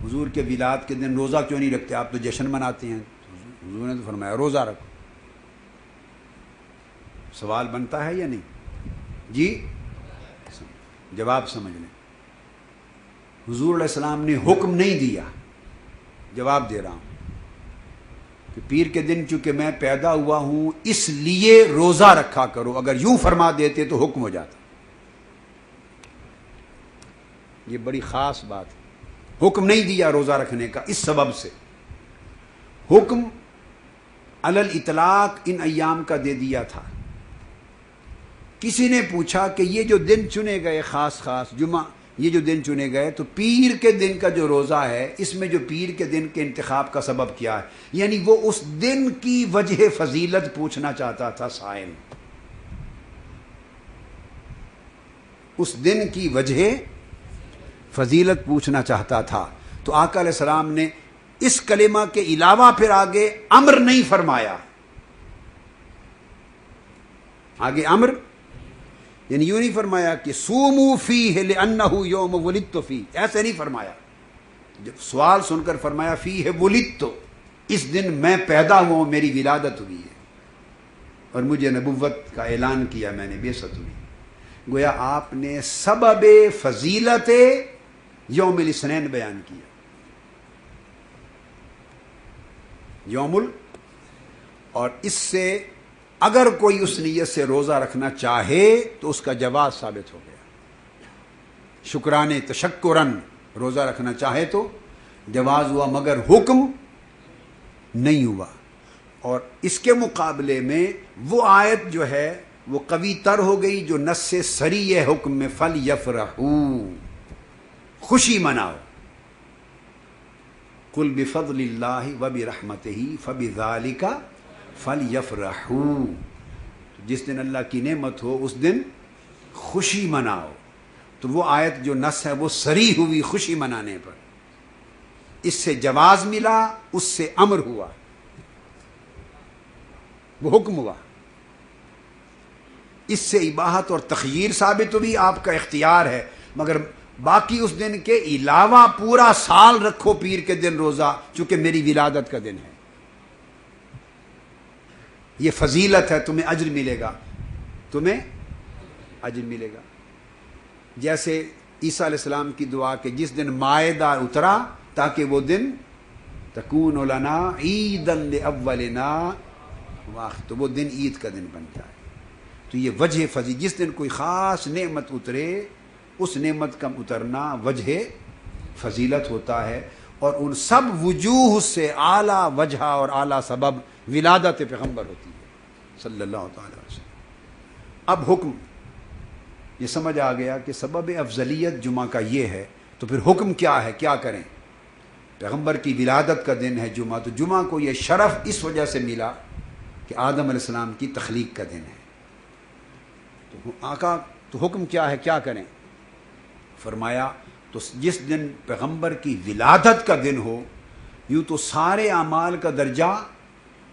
حضور کے ولادت کے دن روزہ کیوں نہیں رکھتے؟ آپ تو جشن مناتے ہیں، حضور نے تو فرمایا روزہ رکھو۔ سوال بنتا ہے یا نہیں؟ جی جواب سمجھ لیں، حضور علیہ السلام نے حکم نہیں دیا، جواب دے رہا ہوں کہ پیر کے دن چونکہ میں پیدا ہوا ہوں اس لیے روزہ رکھا کرو، اگر یوں فرما دیتے تو حکم ہو جاتا۔ یہ بڑی خاص بات ہے، حکم نہیں دیا روزہ رکھنے کا، اس سبب سے حکم علی الاطلاق ان ایام کا دے دیا تھا۔ کسی نے پوچھا کہ یہ جو دن چنے گئے خاص جمعہ، یہ جو دن چنے گئے، تو پیر کے دن کا جو روزہ ہے اس میں جو پیر کے دن کے انتخاب کا سبب کیا ہے؟ یعنی وہ اس دن کی وجہ فضیلت پوچھنا چاہتا تھا سائل، اس دن کی وجہ فضیلت پوچھنا چاہتا تھا۔ تو آقا علیہ السلام نے اس کلمہ کے علاوہ پھر آگے امر نہیں فرمایا، آگے امر یعنی یوں نہیں فرمایا کہ سومو فیہ لأنہ یوم ولدت فیہ، ایسے نہیں فرمایا۔ جب سوال سن کر فرمایا فیہ ولدت، اس دن میں پیدا ہوا ہوں، میری ولادت ہوئی ہے اور مجھے نبوت کا اعلان کیا، میں نے بعثت ہوئی۔ گویا آپ نے سبب فضیلت یوم الاثنین بیان کیا. اور اس سے اگر کوئی اس نیت سے روزہ رکھنا چاہے تو اس کا جواز ثابت ہو گیا. شکرانے تشکرن روزہ رکھنا چاہے تو جواز ہوا، مگر حکم نہیں ہوا. اور اس کے مقابلے میں وہ آیت جو ہے وہ قوی تر ہو گئی جو نص سے سری ہے حکم میں، فَلْيَفْرَحُوا، خوشی مناؤ. قُلْ بِفَضْلِ اللَّهِ وَبِرَحْمَتِهِ فَبِذَلِكَ فَلْيَفْرَحُوا. جس دن اللہ کی نعمت ہو اس دن خوشی مناؤ. تو وہ آیت جو نص ہے وہ سری ہوئی خوشی منانے پر، اس سے جواز ملا، اس سے امر ہوا، وہ حکم ہوا. اس سے اباحت اور تخییر ثابت ہوئی، آپ کا اختیار ہے، مگر باقی اس دن کے علاوہ پورا سال رکھو پیر کے دن روزہ، چونکہ میری ولادت کا دن ہے، یہ فضیلت ہے، تمہیں اجر ملے گا، تمہیں اجر ملے گا. جیسے عیسیٰ علیہ السلام کی دعا کہ جس دن مائدہ اترا تاکہ وہ دن تکون لنا عیدا لاولنا واخر، تو وہ دن عید کا دن بن جائے. تو یہ وجہ فضیلت، جس دن کوئی خاص نعمت اترے اس نعمت کا اترنا وجہ فضیلت ہوتا ہے. اور ان سب وجوہ سے اعلیٰ وجہ اور اعلیٰ سبب ولادت پیغمبر ہوتی ہے صلی اللہ تعالی وسلم. اب حکم یہ سمجھ آ گیا کہ سبب افضلیت جمعہ کا یہ ہے، تو پھر حکم کیا ہے، کیا کریں؟ پیغمبر کی ولادت کا دن ہے جمعہ، تو جمعہ کو یہ شرف اس وجہ سے ملا کہ آدم علیہ السلام کی تخلیق کا دن ہے. تو آقا تو حکم کیا ہے، کیا کریں؟ فرمایا تو جس دن پیغمبر کی ولادت کا دن ہو، یوں تو سارے اعمال کا درجہ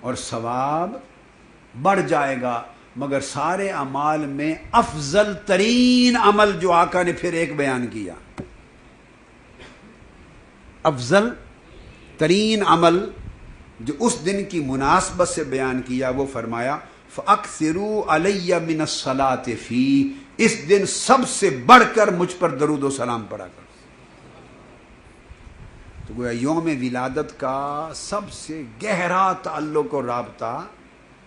اور ثواب بڑھ جائے گا، مگر سارے اعمال میں افضل ترین عمل جو آقا نے پھر ایک بیان کیا، افضل ترین عمل جو اس دن کی مناسبت سے بیان کیا، وہ فرمایا فَأَكْثِرُوا عَلَيَّ مِنَ الصَّلَاةِ فِيهِ، اس دن سب سے بڑھ کر مجھ پر درود و سلام پڑھا کر. تو گویا یوم ولادت کا سب سے گہرا تعلق اور رابطہ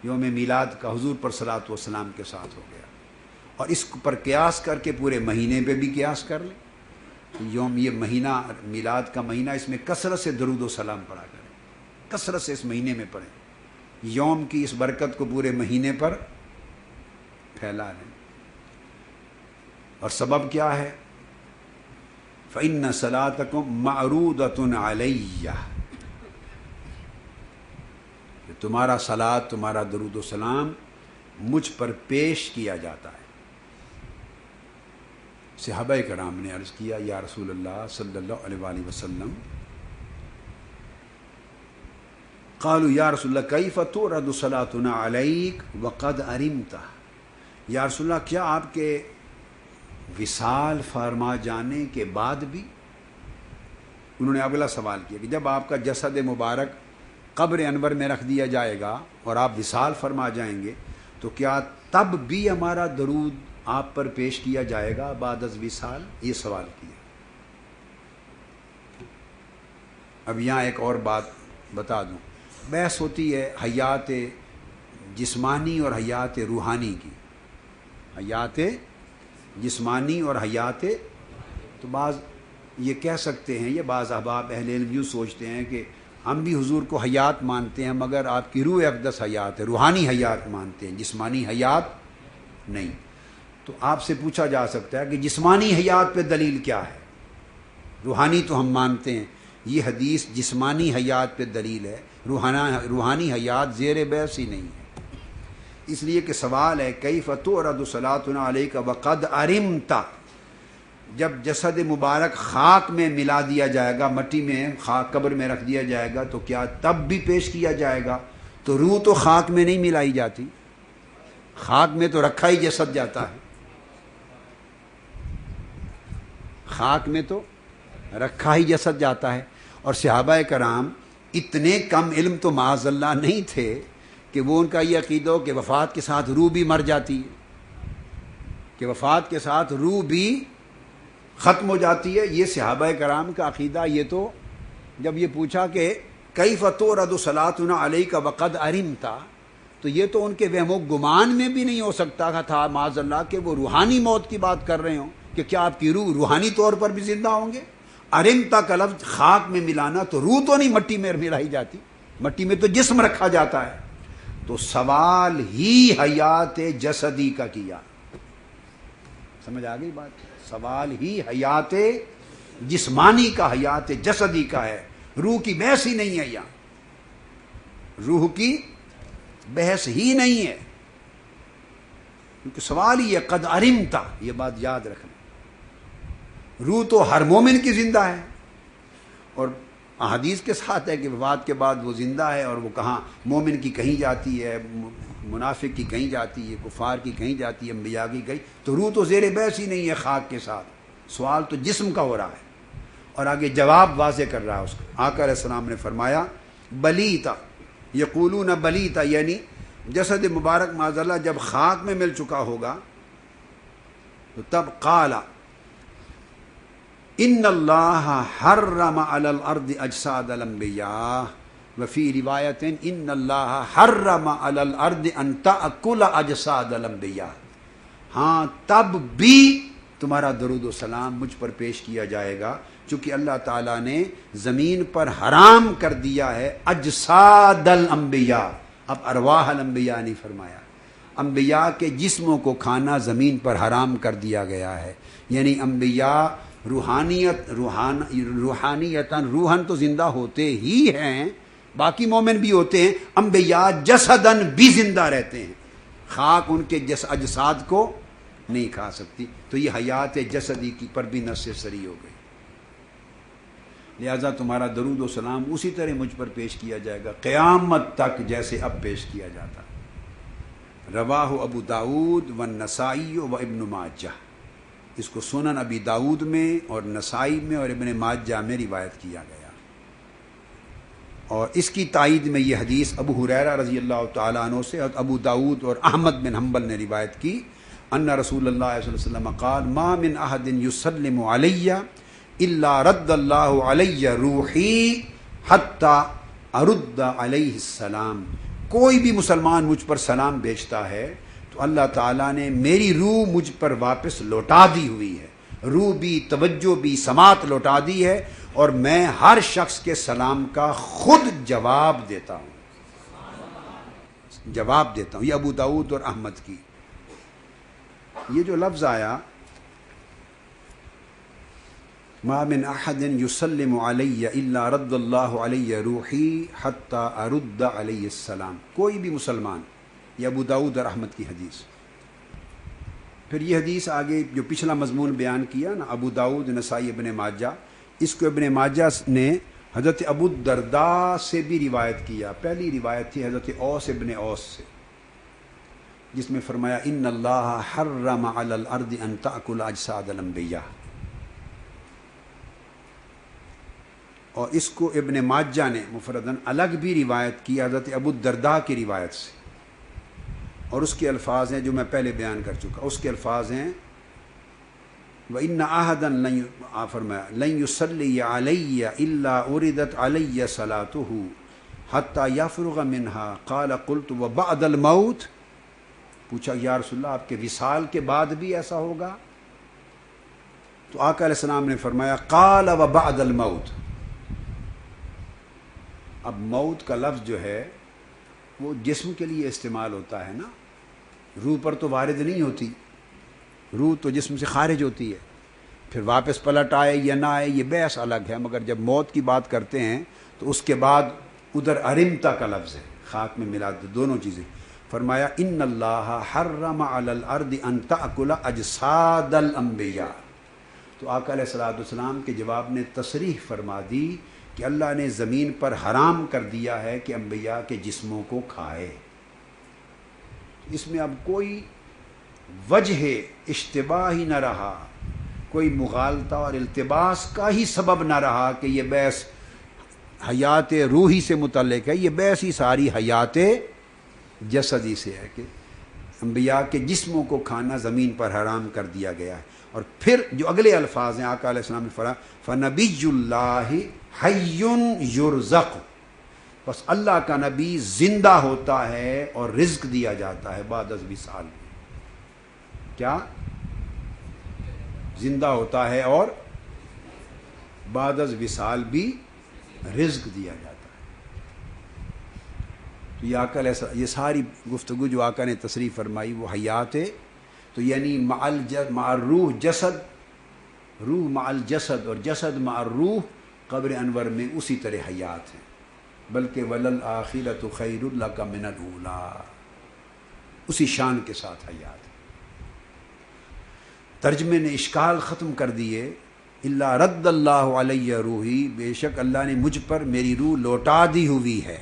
یوم میلاد کا حضور پر صلوات و سلام کے ساتھ ہو گیا. اور اس پر قیاس کر کے پورے مہینے پہ بھی قیاس کر لیں. یوم یہ مہینہ میلاد کا مہینہ، اس میں کثرت سے درود و سلام پڑھا کریں، کثرت سے اس مہینے میں پڑھیں، یوم کی اس برکت کو پورے مہینے پر پھیلا لیں. اور سبب کیا ہے؟ فَإِنَّ صَلَاتَكُمْ مَعْرُودَةٌ عَلَيَّ، کہ تمہارا صلات، تمہارا درود و سلام مجھ پر پیش کیا جاتا ہے. صحابہ کرام نے عرض کیا یا رسول اللہ صلی اللہ علیہ وآلہ وسلم، قالوا یا رسول اللہ کیف تورد صلاتنا علیک وقد ارمت، یا رسول اللہ کیا آپ کے وصال فرما جانے کے بعد بھی؟ انہوں نے اگلا سوال کیا کہ جب آپ کا جسد مبارک قبر انور میں رکھ دیا جائے گا اور آپ وصال فرما جائیں گے تو کیا تب بھی ہمارا درود آپ پر پیش کیا جائے گا بعد از وصال؟ یہ سوال کیا. اب یہاں ایک اور بات بتا دوں، بحث ہوتی ہے حیات جسمانی اور حیات روحانی کی، حیات جسمانی اور حیات، تو بعض یہ کہہ سکتے ہیں، یہ بعض احباب اہل علم یوں سوچتے ہیں کہ ہم بھی حضور کو حیات مانتے ہیں مگر آپ کی روح اقدس حیات ہے، روحانی حیات مانتے ہیں، جسمانی حیات نہیں. تو آپ سے پوچھا جا سکتا ہے کہ جسمانی حیات پہ دلیل کیا ہے؟ روحانی تو ہم مانتے ہیں، یہ حدیث جسمانی حیات پہ دلیل ہے، روحانی حیات زیر بحث ہی نہیں ہے. اس لیے کہ سوال ہے کیف تورد صلاتنا علیک وقد ارمت، جب جسد مبارک خاک میں ملا دیا جائے گا، مٹی میں خاک قبر میں رکھ دیا جائے گا تو کیا تب بھی پیش کیا جائے گا؟ تو روح تو خاک میں نہیں ملائی جاتی، خاک میں تو رکھا ہی جسد جاتا ہے، خاک میں تو رکھا ہی جسد جاتا ہے. اور صحابہ کرام اتنے کم علم تو معاذ اللہ نہیں تھے کہ وہ ان کا یہ عقیدہ ہو کہ وفات کے ساتھ روح بھی مر جاتی ہے. کہ وفات کے ساتھ روح بھی ختم ہو جاتی ہے. یہ صحابہ کرام کا عقیدہ. یہ تو جب یہ پوچھا کہ کیف تورد صلاتنا علیک وقد ارمت، تو یہ تو ان کے وہم و گمان میں بھی نہیں ہو سکتا تھا معاذ اللہ کہ وہ روحانی موت کی بات کر رہے ہوں، کہ کیا آپ کی روح روحانی طور پر بھی زندہ ہوں گے. ارمتا کا لفظ خاک میں ملانا، تو روح تو نہیں مٹی میں ملائی جاتی، مٹی میں تو جسم رکھا جاتا ہے. تو سوال ہی حیات جسدی کا کیا. سمجھ آ گئی بات؟ سوال ہی حیات جسمانی کا، حیات جسدی کا ہے. روح کی بحث ہی نہیں ہے یہاں، روح کی بحث ہی نہیں ہے، کیونکہ سوال ہی ہے قد ارمتا. یہ بات یاد رکھنا. روح تو ہر مومن کی زندہ ہے، اور احادیث کے ساتھ ہے کہ وفات کے بعد وہ زندہ ہے. اور وہ کہاں مومن کی کہیں جاتی ہے، منافق کی کہیں جاتی ہے، کفار کی کہیں جاتی ہے، انبیاء کی کہیں. تو روح تو زیر بحث ہی نہیں ہے خاک کے ساتھ. سوال تو جسم کا ہو رہا ہے، اور آگے جواب واضح کر رہا ہے اس کا. آقا علیہ السلام نے فرمایا بلیتا یقولون بلیتا، یعنی جسد مبارک معاذ اللہ جب خاک میں مل چکا ہوگا تو تب قال ان اللہ حرم علی الارض اجساد الانبیاء وفی روایت ان اللہ حرم علی الارض ان تأکل اجساد الانبیاء. ہاں تب بھی تمہارا درود و سلام مجھ پر پیش کیا جائے گا، چونکہ اللہ تعالیٰ نے زمین پر حرام کر دیا ہے اجساد الانبیاء. اب ارواح الانبیاء نہیں فرمایا. انبیاء کے جسموں کو کھانا زمین پر حرام کر دیا گیا ہے. یعنی انبیاء روحانیتاً روحاً تو زندہ ہوتے ہی ہیں، باقی مومن بھی ہوتے ہیں. انبیاء جسداً بھی زندہ رہتے ہیں، خاک ان کے اجساد کو نہیں کھا سکتی. تو یہ حیات جسدی کی پر بھی نص سری ہو گئی. لہذا تمہارا درود و سلام اسی طرح مجھ پر پیش کیا جائے گا قیامت تک جیسے اب پیش کیا جاتا. رواہ ابو داود والنسائی و ابن ماجہ. اس کو سنن ابی داود میں اور نسائی میں اور ابن ماجہ میں روایت کیا گیا. اور اس کی تائید میں یہ حدیث ابو ہریرہ رضی اللہ تعالیٰ عنہ سے اور ابو داود اور احمد بن حنبل نے روایت کی ان رسول اللہ صلی اللہ علیہ وسلم قال ما من احد یسلم علی الا رد اللہ علی روحی حتی ارد علیہ السلام. کوئی بھی مسلمان مجھ پر سلام بھیجتا ہے تو اللہ تعالیٰ نے میری روح مجھ پر واپس لوٹا دی ہوئی ہے. روح بھی، توجہ بھی، سماعت لوٹا دی ہے، اور میں ہر شخص کے سلام کا خود جواب دیتا ہوں. جواب دیتا ہوں. یہ ابو داود اور احمد کی. یہ جو لفظ آیا ما من احد یسلم علی الا رد اللہ علی روحی حتی ارد علیہ السلام. کوئی بھی مسلمان. یہ ابو داود اور احمد کی حدیث. پھر یہ حدیث آگے جو پچھلا مضمون بیان کیا نا، ابو داود، نسائی، ابن ماجہ، اس کو ابن ماجہ نے حضرت ابو الدرداء سے بھی روایت کیا. پہلی روایت تھی حضرت اوس ابن اوس سے، جس میں فرمایا ان اللہ حرم علی الارض ان تأکل اجساد الانبیاء. اور اس کو ابن ماجہ نے مفردن الگ بھی روایت کی حضرت ابو الدرداء کی روایت سے، اور اس کے الفاظ ہیں جو میں پہلے بیان کر چکا. اس کے الفاظ ہیں وَإِنَّ أَحَدًا فرمایا لَن يُصَلِّيَ عَلَيَّ إِلَّا أُرِدَتْ عَلَيَّ صَلَاتُهُ حَتَّى يَفْرُغَ مِنْهَا قَالَ قُلْتُ وَبَعْدَ الْمَوْتِ. پوچھا یا رسول اللہ آپ کے وصال کے بعد بھی ایسا ہوگا؟ تو آقا علیہ السلام نے فرمایا قَالَ وَبَعْدَ الْمَوْتِ. اب موت کا لفظ جو ہے وہ جسم کے لیے استعمال ہوتا ہے نا، روح پر تو وارد نہیں ہوتی. روح تو جسم سے خارج ہوتی ہے، پھر واپس پلٹ آئے یا نہ آئے یہ بحث الگ ہے. مگر جب موت کی بات کرتے ہیں تو اس کے بعد ادھر ارمتا کا لفظ ہے، خاک میں ملا دونوں چیزیں. فرمایا ان اللہ حرم علی الارض ان تأکل اجساد الانبیاء. تو آقا علیہ الصلوۃ والسلام کے جواب نے تصریح فرما دی کہ اللہ نے زمین پر حرام کر دیا ہے کہ انبیاء کے جسموں کو کھائے. اس میں اب کوئی وجہ اشتباہ ہی نہ رہا، کوئی مغالطہ اور التباس کا ہی سبب نہ رہا کہ یہ بحث حیات روحی سے متعلق ہے. یہ بحث ہی ساری حیات جسدی سے ہے کہ انبیاء کے جسموں کو کھانا زمین پر حرام کر دیا گیا ہے. اور پھر جو اگلے الفاظ ہیں آقا علیہ السلام نے فرمایا فنبی اللہ حی یرزق، بس اللہ کا نبی زندہ ہوتا ہے اور رزق دیا جاتا ہے بعد از وصال. کیا زندہ ہوتا ہے اور بعد از وصال بھی رزق دیا جاتا ہے. تو یہ آقا یہ ساری گفتگو جو آقا نے تصریح فرمائی وہ حیات ہے. تو یعنی مع الروح جسد، روح مع الجسد اور جسد مع الروح قبر انور میں اسی طرح حیات ہیں. بلکہ وللآخرۃ خیر لک من الاولی، اسی شان کے ساتھ حیات. ترجمے نے اشکال ختم کر دیے. الا رد اللہ علیہ روحی، بے شک اللہ نے مجھ پر میری روح لوٹا دی ہوئی ہے.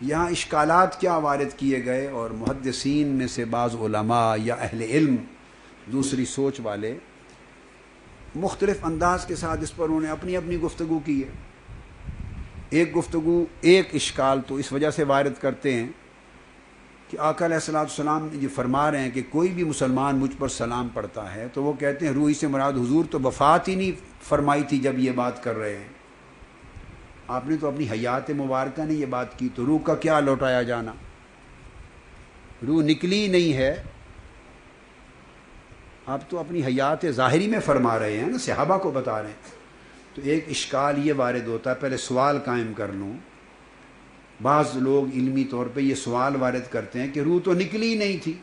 یہاں اشکالات کیا وارد کیے گئے، اور محدثین میں سے بعض علماء یا اہل علم دوسری سوچ والے مختلف انداز کے ساتھ اس پر انہوں نے اپنی اپنی گفتگو کی ہے. ایک اشکال تو اس وجہ سے وارد کرتے ہیں کہ آقا علیہ السلام یہ فرما رہے ہیں کہ کوئی بھی مسلمان مجھ پر سلام پڑھتا ہے تو وہ کہتے ہیں روحی سے مراد حضور تو وفات ہی نہیں فرمائی تھی جب یہ بات کر رہے ہیں، آپ نے تو اپنی حیات مبارکہ نے یہ بات کی، تو روح کا کیا لوٹایا جانا، روح نکلی نہیں ہے. آپ تو اپنی حیات ظاہری میں فرما رہے ہیں نا، صحابہ کو بتا رہے ہیں. تو ایک اشکال یہ وارد ہوتا ہے، پہلے سوال قائم کر لوں. بعض لوگ علمی طور پہ یہ سوال وارد کرتے ہیں کہ روح تو نکلی نہیں تھی،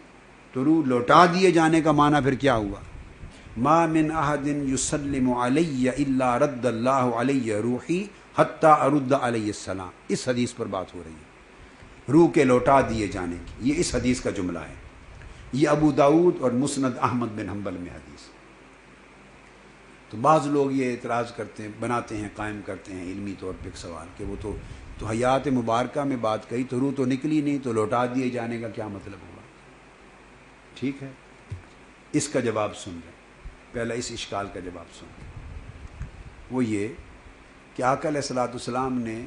تو روح لوٹا دیے جانے کا معنی پھر کیا ہوا؟ ما من احد یسلم علی الا رد اللہ علیہ روحی حتی ارد علیہ السلام. اس حدیث پر بات ہو رہی ہے، روح کے لوٹا دیے جانے کی. یہ اس حدیث کا جملہ ہے. یہ ابو داؤد اور مسند احمد بن حنبل میں حدیث. تو بعض لوگ یہ اعتراض کرتے ہیں، بناتے ہیں، قائم کرتے ہیں علمی طور پہ ایک سوال کہ وہ تو حیات مبارکہ میں بات کہی تو روح تو نکلی نہیں، تو لوٹا دیے جانے کا کیا مطلب ہوا؟ ٹھیک ہے، اس کا جواب سن لیں. پہلا اس اشکال کا جواب سن لیں. وہ یہ کہ آقا علیہ السلام نے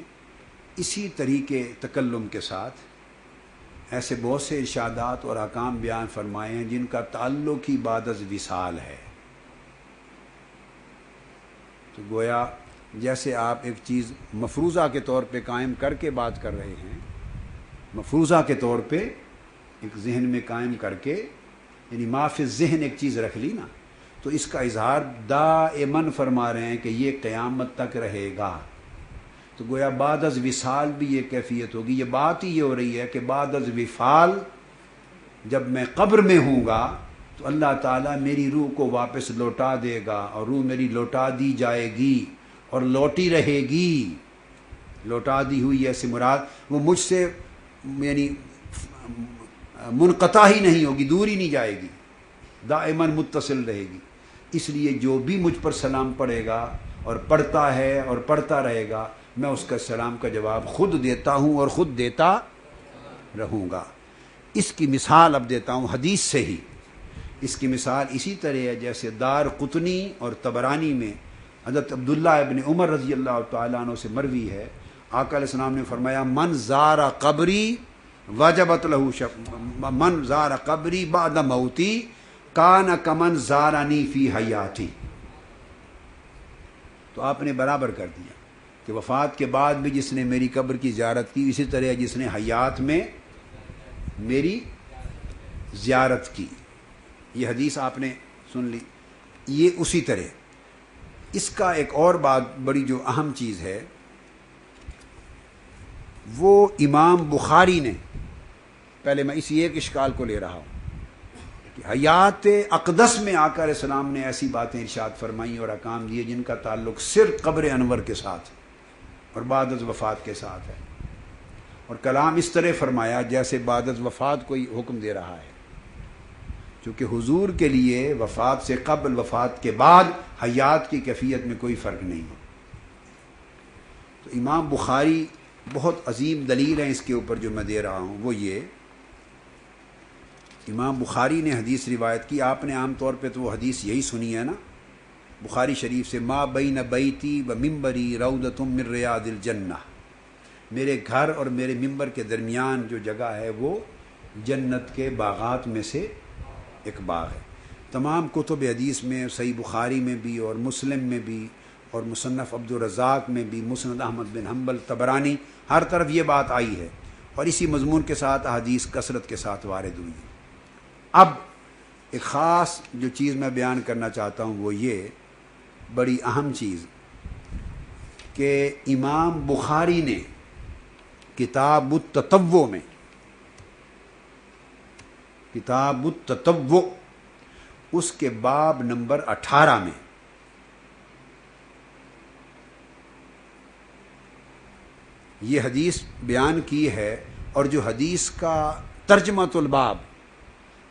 اسی طریقے تکلم کے ساتھ ایسے بہت سے ارشادات اور احکام بیان فرمائے ہیں جن کا تعلق ہی بعد از وصال ہے. تو گویا جیسے آپ ایک چیز مفروضہ کے طور پہ قائم کر کے بات کر رہے ہیں، مفروضہ کے طور پہ ایک ذہن میں قائم کر کے، یعنی ما فی الذہن ایک چیز رکھ لی نا، تو اس کا اظہار دائماً فرما رہے ہیں کہ یہ قیامت تک رہے گا. تو گویا بعد از وصال بھی یہ کیفیت ہوگی. یہ بات ہی یہ ہو رہی ہے کہ بعد از وصال جب میں قبر میں ہوں گا تو اللہ تعالیٰ میری روح کو واپس لوٹا دے گا، اور روح میری لوٹا دی جائے گی اور لوٹی رہے گی. لوٹا دی ہوئی ایسے مراد وہ مجھ سے یعنی منقطع ہی نہیں ہوگی، دور ہی نہیں جائے گی، دائماً متصل رہے گی. اس لیے جو بھی مجھ پر سلام پڑھے گا اور پڑھتا ہے اور پڑھتا رہے گا، میں اس کا سلام کا جواب خود دیتا ہوں اور خود دیتا رہوں گا. اس کی مثال اب دیتا ہوں حدیث سے ہی. اس کی مثال اسی طرح ہے جیسے دار قطنی اور طبرانی میں حضرت عبداللہ ابن عمر رضی اللہ تعالیٰ عنہ سے مروی ہے، آقا علیہ السلام نے فرمایا من زار قبری وجبت لہ من زار قبری بعد موتی کان کمن زارانی فی حیاتی. تو آپ نے برابر کر دیا کہ وفات کے بعد بھی جس نے میری قبر کی زیارت کی، اسی طرح جس نے حیات میں میری زیارت کی. یہ حدیث آپ نے سن لی. یہ اسی طرح اس کا ایک اور بات بڑی جو اہم چیز ہے، وہ امام بخاری نے، پہلے میں اسی ایک اشکال کو لے رہا ہوں کہ حیات اقدس میں آقا علیہ السلام نے ایسی باتیں ارشاد فرمائی اور احکام دیے جن کا تعلق صرف قبر انور کے ساتھ اور بعد از وفات کے ساتھ ہے، اور کلام اس طرح فرمایا جیسے بعد از وفات کوئی حکم دے رہا ہے، کیونکہ حضور کے لیے وفات سے قبل وفات کے بعد حیات کی کیفیت میں کوئی فرق نہیں ہے. تو امام بخاری بہت عظیم دلیل ہے اس کے اوپر جو میں دے رہا ہوں. وہ یہ امام بخاری نے حدیث روایت کی. آپ نے عام طور پہ تو وہ حدیث یہی سنی ہے نا بخاری شریف سے، ما بین بیتی و ممبری روضۃ من ریاض الجنہ، میرے گھر اور میرے ممبر کے درمیان جو جگہ ہے وہ جنت کے باغات میں سے ایک باغ ہے۔ تمام کتب حدیث میں، صحیح بخاری میں بھی اور مسلم میں بھی اور مصنف عبد الرزاق میں بھی، مسند احمد بن حنبل، طبرانی، ہر طرف یہ بات آئی ہے اور اسی مضمون کے ساتھ احادیث کثرت کے ساتھ وارد ہوئی ہے۔ اب ایک خاص جو چیز میں بیان کرنا چاہتا ہوں وہ یہ بڑی اہم چیز کہ امام بخاری نے کتاب التتوع میں، کتاب التتوع اس کے باب نمبر 18 میں یہ حدیث بیان کی ہے، اور جو حدیث کا ترجمۃ الباب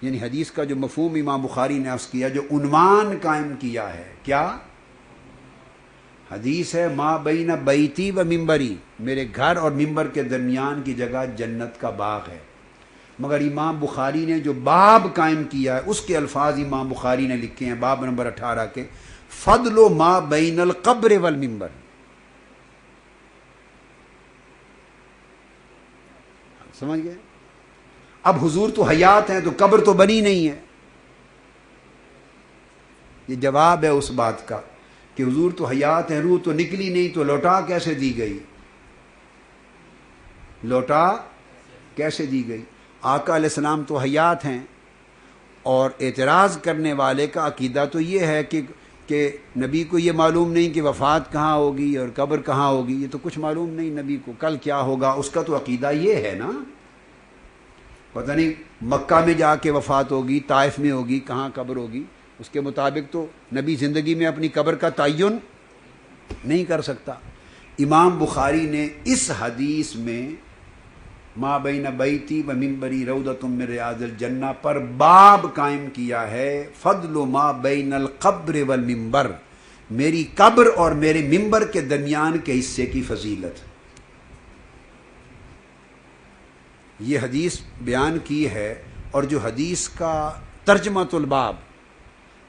یعنی حدیث کا جو مفہوم امام بخاری نے عرض کیا، جو عنوان قائم کیا ہے، کیا حدیث ہے؟ ما بین بیتی و ممبری، میرے گھر اور ممبر کے درمیان کی جگہ جنت کا باغ ہے۔ مگر امام بخاری نے جو باب قائم کیا ہے اس کے الفاظ امام بخاری نے لکھے ہیں باب نمبر 18 کے، فضل ما بین القبر والممبر۔ سمجھ گئے؟ اب حضور تو حیات ہیں تو قبر تو بنی نہیں ہے۔ یہ جواب ہے اس بات کا کہ حضور تو حیات ہیں، روح تو نکلی نہیں، تو لوٹا کیسے دی گئی؟ لوٹا کیسے دی گئی؟ آقا علیہ السلام تو حیات ہیں، اور اعتراض کرنے والے کا عقیدہ تو یہ ہے کہ نبی کو یہ معلوم نہیں کہ وفات کہاں ہوگی اور قبر کہاں ہوگی، یہ تو کچھ معلوم نہیں نبی کو، کل کیا ہوگا، اس کا تو عقیدہ یہ ہے نا۔ پتہ نہیں مکہ میں جا کے وفات ہوگی، طائف میں ہوگی، کہاں قبر ہوگی، اس کے مطابق تو نبی زندگی میں اپنی قبر کا تعین نہیں کر سکتا۔ امام بخاری نے اس حدیث میں ما بین بیتی و ممبری روضۃ من ریاض الجنہ پر باب قائم کیا ہے، فضل ما بین القبر والممبر، میری قبر اور میرے ممبر کے درمیان کے حصے کی فضیلت۔ یہ حدیث بیان کی ہے، اور جو حدیث کا ترجمۃ الباب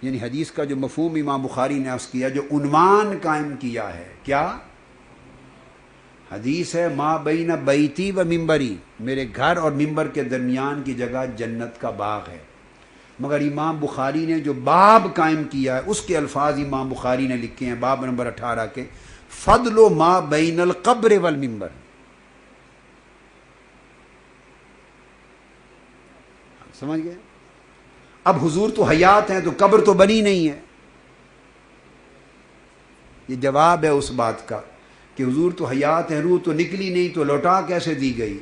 یعنی حدیث کا جو مفہوم امام بخاری نے عرض کیا، جو عنوان قائم کیا ہے، کیا حدیث ہے؟ ما بین بیتی و ممبری، میرے گھر اور ممبر کے درمیان کی جگہ جنت کا باغ ہے۔ مگر امام بخاری نے جو باب قائم کیا ہے اس کے الفاظ امام بخاری نے لکھے ہیں باب نمبر 18 کے، فضل ما بین القبر والممبر۔ سمجھ گئے؟ اب حضور تو حیات ہیں تو قبر تو بنی نہیں ہے۔ یہ جواب ہے اس بات کا کہ حضور تو حیات ہیں، روح تو نکلی نہیں، تو لوٹا کیسے دی گئی؟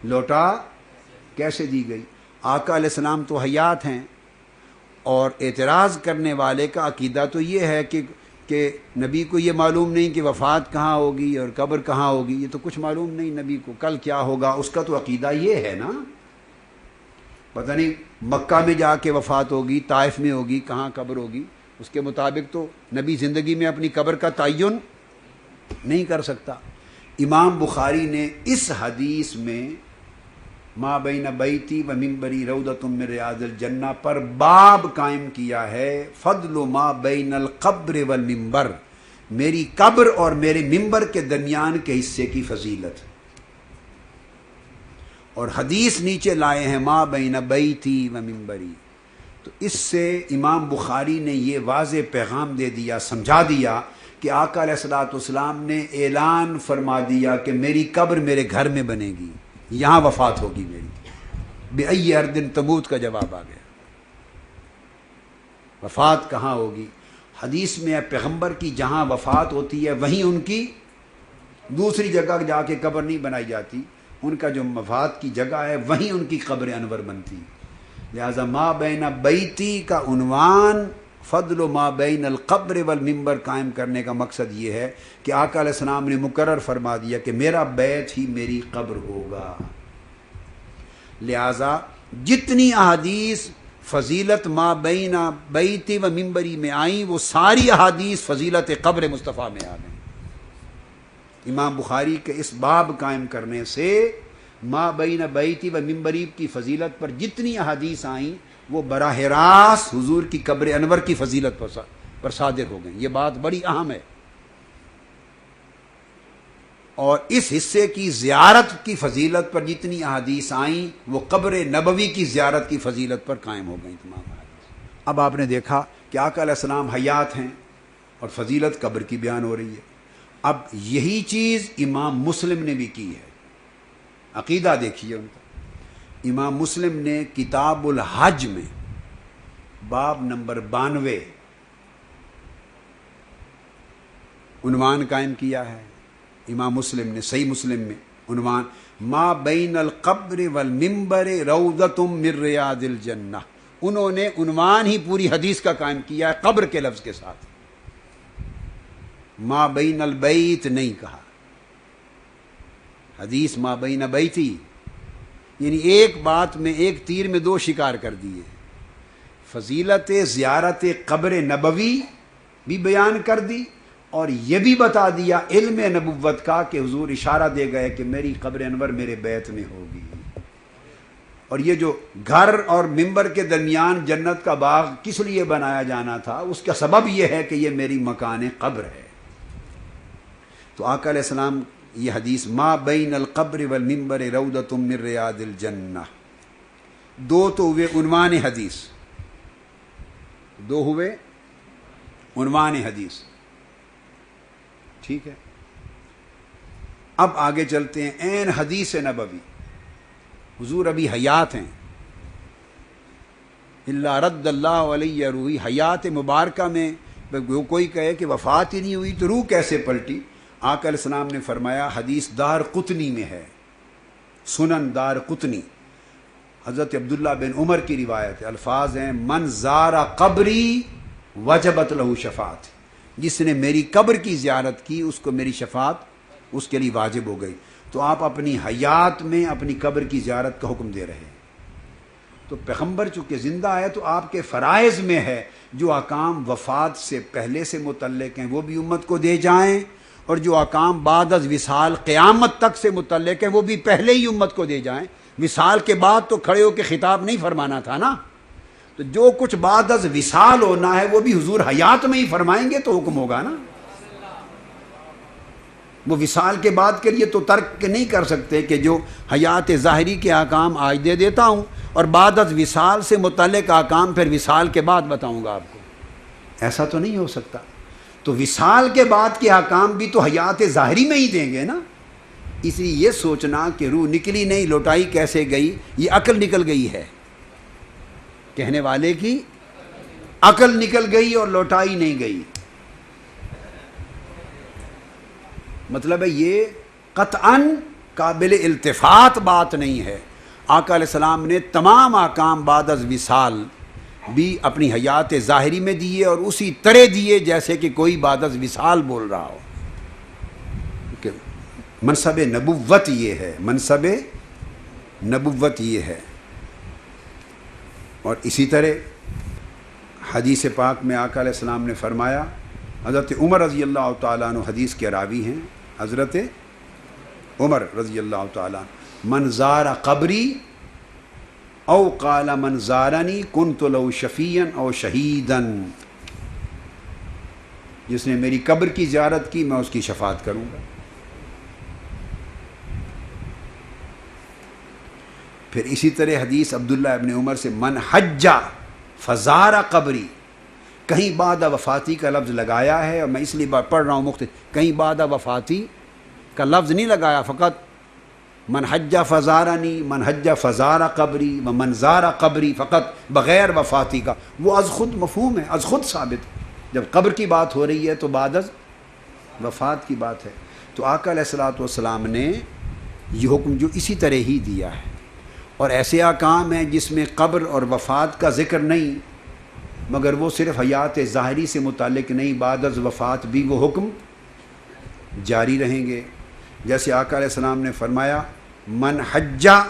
لوٹا کیسے دی گئی؟ آقا علیہ السلام تو حیات ہیں، اور اعتراض کرنے والے کا عقیدہ تو یہ ہے کہ نبی کو یہ معلوم نہیں کہ وفات کہاں ہوگی اور قبر کہاں ہوگی، یہ تو کچھ معلوم نہیں نبی کو، کل کیا ہوگا، اس کا تو عقیدہ یہ ہے نا۔ پتہ نہیں مکہ میں جا کے وفات ہوگی، طائف میں ہوگی، کہاں قبر ہوگی، اس کے مطابق تو نبی زندگی میں اپنی قبر کا تعین نہیں کر سکتا۔ امام بخاری نے اس حدیث میں ما بین بیتی و ممبری روضۃ من ریاض الجنہ پر باب قائم کیا ہے، فضل ما بین القبر والممبر، میری قبر اور میرے ممبر کے درمیان کے حصے کی فضیلت۔ اور حدیث نیچے لائے ہیں ما بین بیتی و ممبری، تو اس سے امام بخاری نے یہ واضح پیغام دے دیا، سمجھا دیا کہ آقا علیہ الصلوۃ والسلام نے اعلان فرما دیا کہ میری قبر میرے گھر میں بنے گی، یہاں وفات ہوگی میری۔ بِأَيِّ أَرْضٍ تَمُوتُ کا جواب آ گیا۔ وفات کہاں ہوگی؟ حدیث میں ہے پیغمبر کی جہاں وفات ہوتی ہے وہیں ان کی دوسری جگہ جا کے قبر نہیں بنائی جاتی، ان کا جو وفات کی جگہ ہے وہیں ان کی قبر انور بنتی۔ لہذا ما بین بیتی کا عنوان فضل ما بین القبر والممبر قائم کرنے کا مقصد یہ ہے کہ آقا علیہ السلام نے مقرر فرما دیا کہ میرا بیت ہی میری قبر ہوگا۔ لہذا جتنی احادیث فضیلت ما بین بیتی و ممبری میں آئیں وہ ساری احادیث فضیلت قبر مصطفیٰ میں آ گئیں۔ امام بخاری کے اس باب قائم کرنے سے ما بین بیتی و ممبری کی فضیلت پر جتنی احادیث آئیں وہ براہ راست حضور کی قبر انور کی فضیلت پر صادر ہو گئیں۔ یہ بات بڑی اہم ہے۔ اور اس حصے کی زیارت کی فضیلت پر جتنی احادیث آئیں وہ قبر نبوی کی زیارت کی فضیلت پر قائم ہو گئیں تمام احادیث۔ اب آپ نے دیکھا کہ آقا علیہ السلام حیات ہیں اور فضیلت قبر کی بیان ہو رہی ہے۔ اب یہی چیز امام مسلم نے بھی کی ہے، عقیدہ دیکھیے ان کا۔ امام مسلم نے کتاب الحج میں باب نمبر 92 عنوان قائم کیا ہے۔ امام مسلم نے صحیح مسلم میں عنوان ما بین القبر والمنبر روضۃ من ریاض الجنہ، انہوں نے عنوان ہی پوری حدیث کا قائم کیا ہے قبر کے لفظ کے ساتھ، ما بین البیت نہیں کہا، حدیث ما بین بیتی، یعنی ایک بات میں ایک تیر میں دو شکار کر دیے، فضیلت زیارت قبر نبوی بھی بیان کر دی اور یہ بھی بتا دیا علم نبوت کا کہ حضور اشارہ دے گئے کہ میری قبر انور میرے بیت میں ہوگی، اور یہ جو گھر اور منبر کے درمیان جنت کا باغ کس لیے بنایا جانا تھا، اس کا سبب یہ ہے کہ یہ میری مکان قبر ہے۔ تو آقا علیہ السلام یہ حدیث ما بین القبر والمنبر روضۃ من ریاض الجنہ، دو تو ہوئے عنوان حدیث، دو ہوئے عنوان حدیث، ٹھیک ہے۔ اب آگے چلتے ہیں عین حدیث نبوی، حضور ابھی حیات ہیں، اللہ رد اللہ علیہ روحی، حیات مبارکہ میں کوئی کہے کہ وفات ہی نہیں ہوئی تو روح کیسے پلٹی؟ آقا علیہ السلام نے فرمایا، حدیث دار قطنی میں ہے، سنن دار قطنی، حضرت عبداللہ بن عمر کی روایت ہے، الفاظ ہیں من زار قبری وجبت لہو شفاعت، جس نے میری قبر کی زیارت کی اس کو میری شفاعت اس کے لیے واجب ہو گئی۔ تو آپ اپنی حیات میں اپنی قبر کی زیارت کا حکم دے رہے ہیں۔ تو پیغمبر چونکہ زندہ ہے تو آپ کے فرائض میں ہے جو احکام وفات سے پہلے سے متعلق ہیں وہ بھی امت کو دے جائیں، اور جو احکام بعد از وصال قیامت تک سے متعلق ہیں وہ بھی پہلے ہی امت کو دے جائیں۔ وصال کے بعد تو کھڑے ہو کے خطاب نہیں فرمانا تھا نا، تو جو کچھ بعد از وصال ہونا ہے وہ بھی حضور حیات میں ہی فرمائیں گے تو حکم ہوگا نا۔ وہ وصال کے بعد کے لیے تو ترک نہیں کر سکتے کہ جو حیات ظاہری کے احکام آج دے دیتا ہوں اور بعد از وصال سے متعلق احکام پھر وصال کے بعد بتاؤں گا آپ کو، ایسا تو نہیں ہو سکتا۔ تو وصال کے بعد کے احکام بھی تو حیات ظاہری میں ہی دیں گے نا۔ اس لیے یہ سوچنا کہ روح نکلی نہیں لوٹائی کیسے گئی، یہ عقل نکل گئی ہے، کہنے والے کی عقل نکل گئی اور لوٹائی نہیں گئی۔ مطلب ہے یہ قطعاً قابل التفات بات نہیں ہے۔ آقا علیہ السلام نے تمام احکام بعد از وصال بھی اپنی حیات ظاہری میں دیے اور اسی طرح دیے جیسے کہ کوئی بعد از وصال بول رہا ہو۔ کہ منصب نبوت یہ ہے، منصب نبوت یہ ہے۔ اور اسی طرح حدیث پاک میں آقا علیہ السلام نے فرمایا، حضرت عمر رضی اللہ تعالیٰ عنہ حدیث کے راوی ہیں، حضرت عمر رضی اللہ تعالیٰ عنہ، من زار قبری او قال من زارنی کنت لو شفیعا او شہیدا، جس نے میری قبر کی زیارت کی میں اس کی شفاعت کروں گا۔ پھر اسی طرح حدیث عبداللہ ابن عمر سے من حج فزار قبری، کہیں بعد وفاتی کا لفظ لگایا ہے، اور میں اس لیے پڑھ رہا ہوں مختلف، کہیں بعد وفاتی کا لفظ نہیں لگایا، فقط من حج فزارنی، من حج فزار قبری، من زار قبری، فقط بغیر وفاتی کا، وہ از خود مفہوم ہے، از خود ثابت۔ جب قبر کی بات ہو رہی ہے تو بعد از وفات کی بات ہے۔ تو آقا علیہ الصلوۃ والسلام نے یہ حکم جو اسی طرح ہی دیا ہے، اور ایسے احکام ہیں جس میں قبر اور وفات کا ذکر نہیں، مگر وہ صرف حیات ظاہری سے متعلق نہیں، بعد از وفات بھی وہ حکم جاری رہیں گے۔ جیسے آقا علیہ السلام نے فرمایا من حجہ،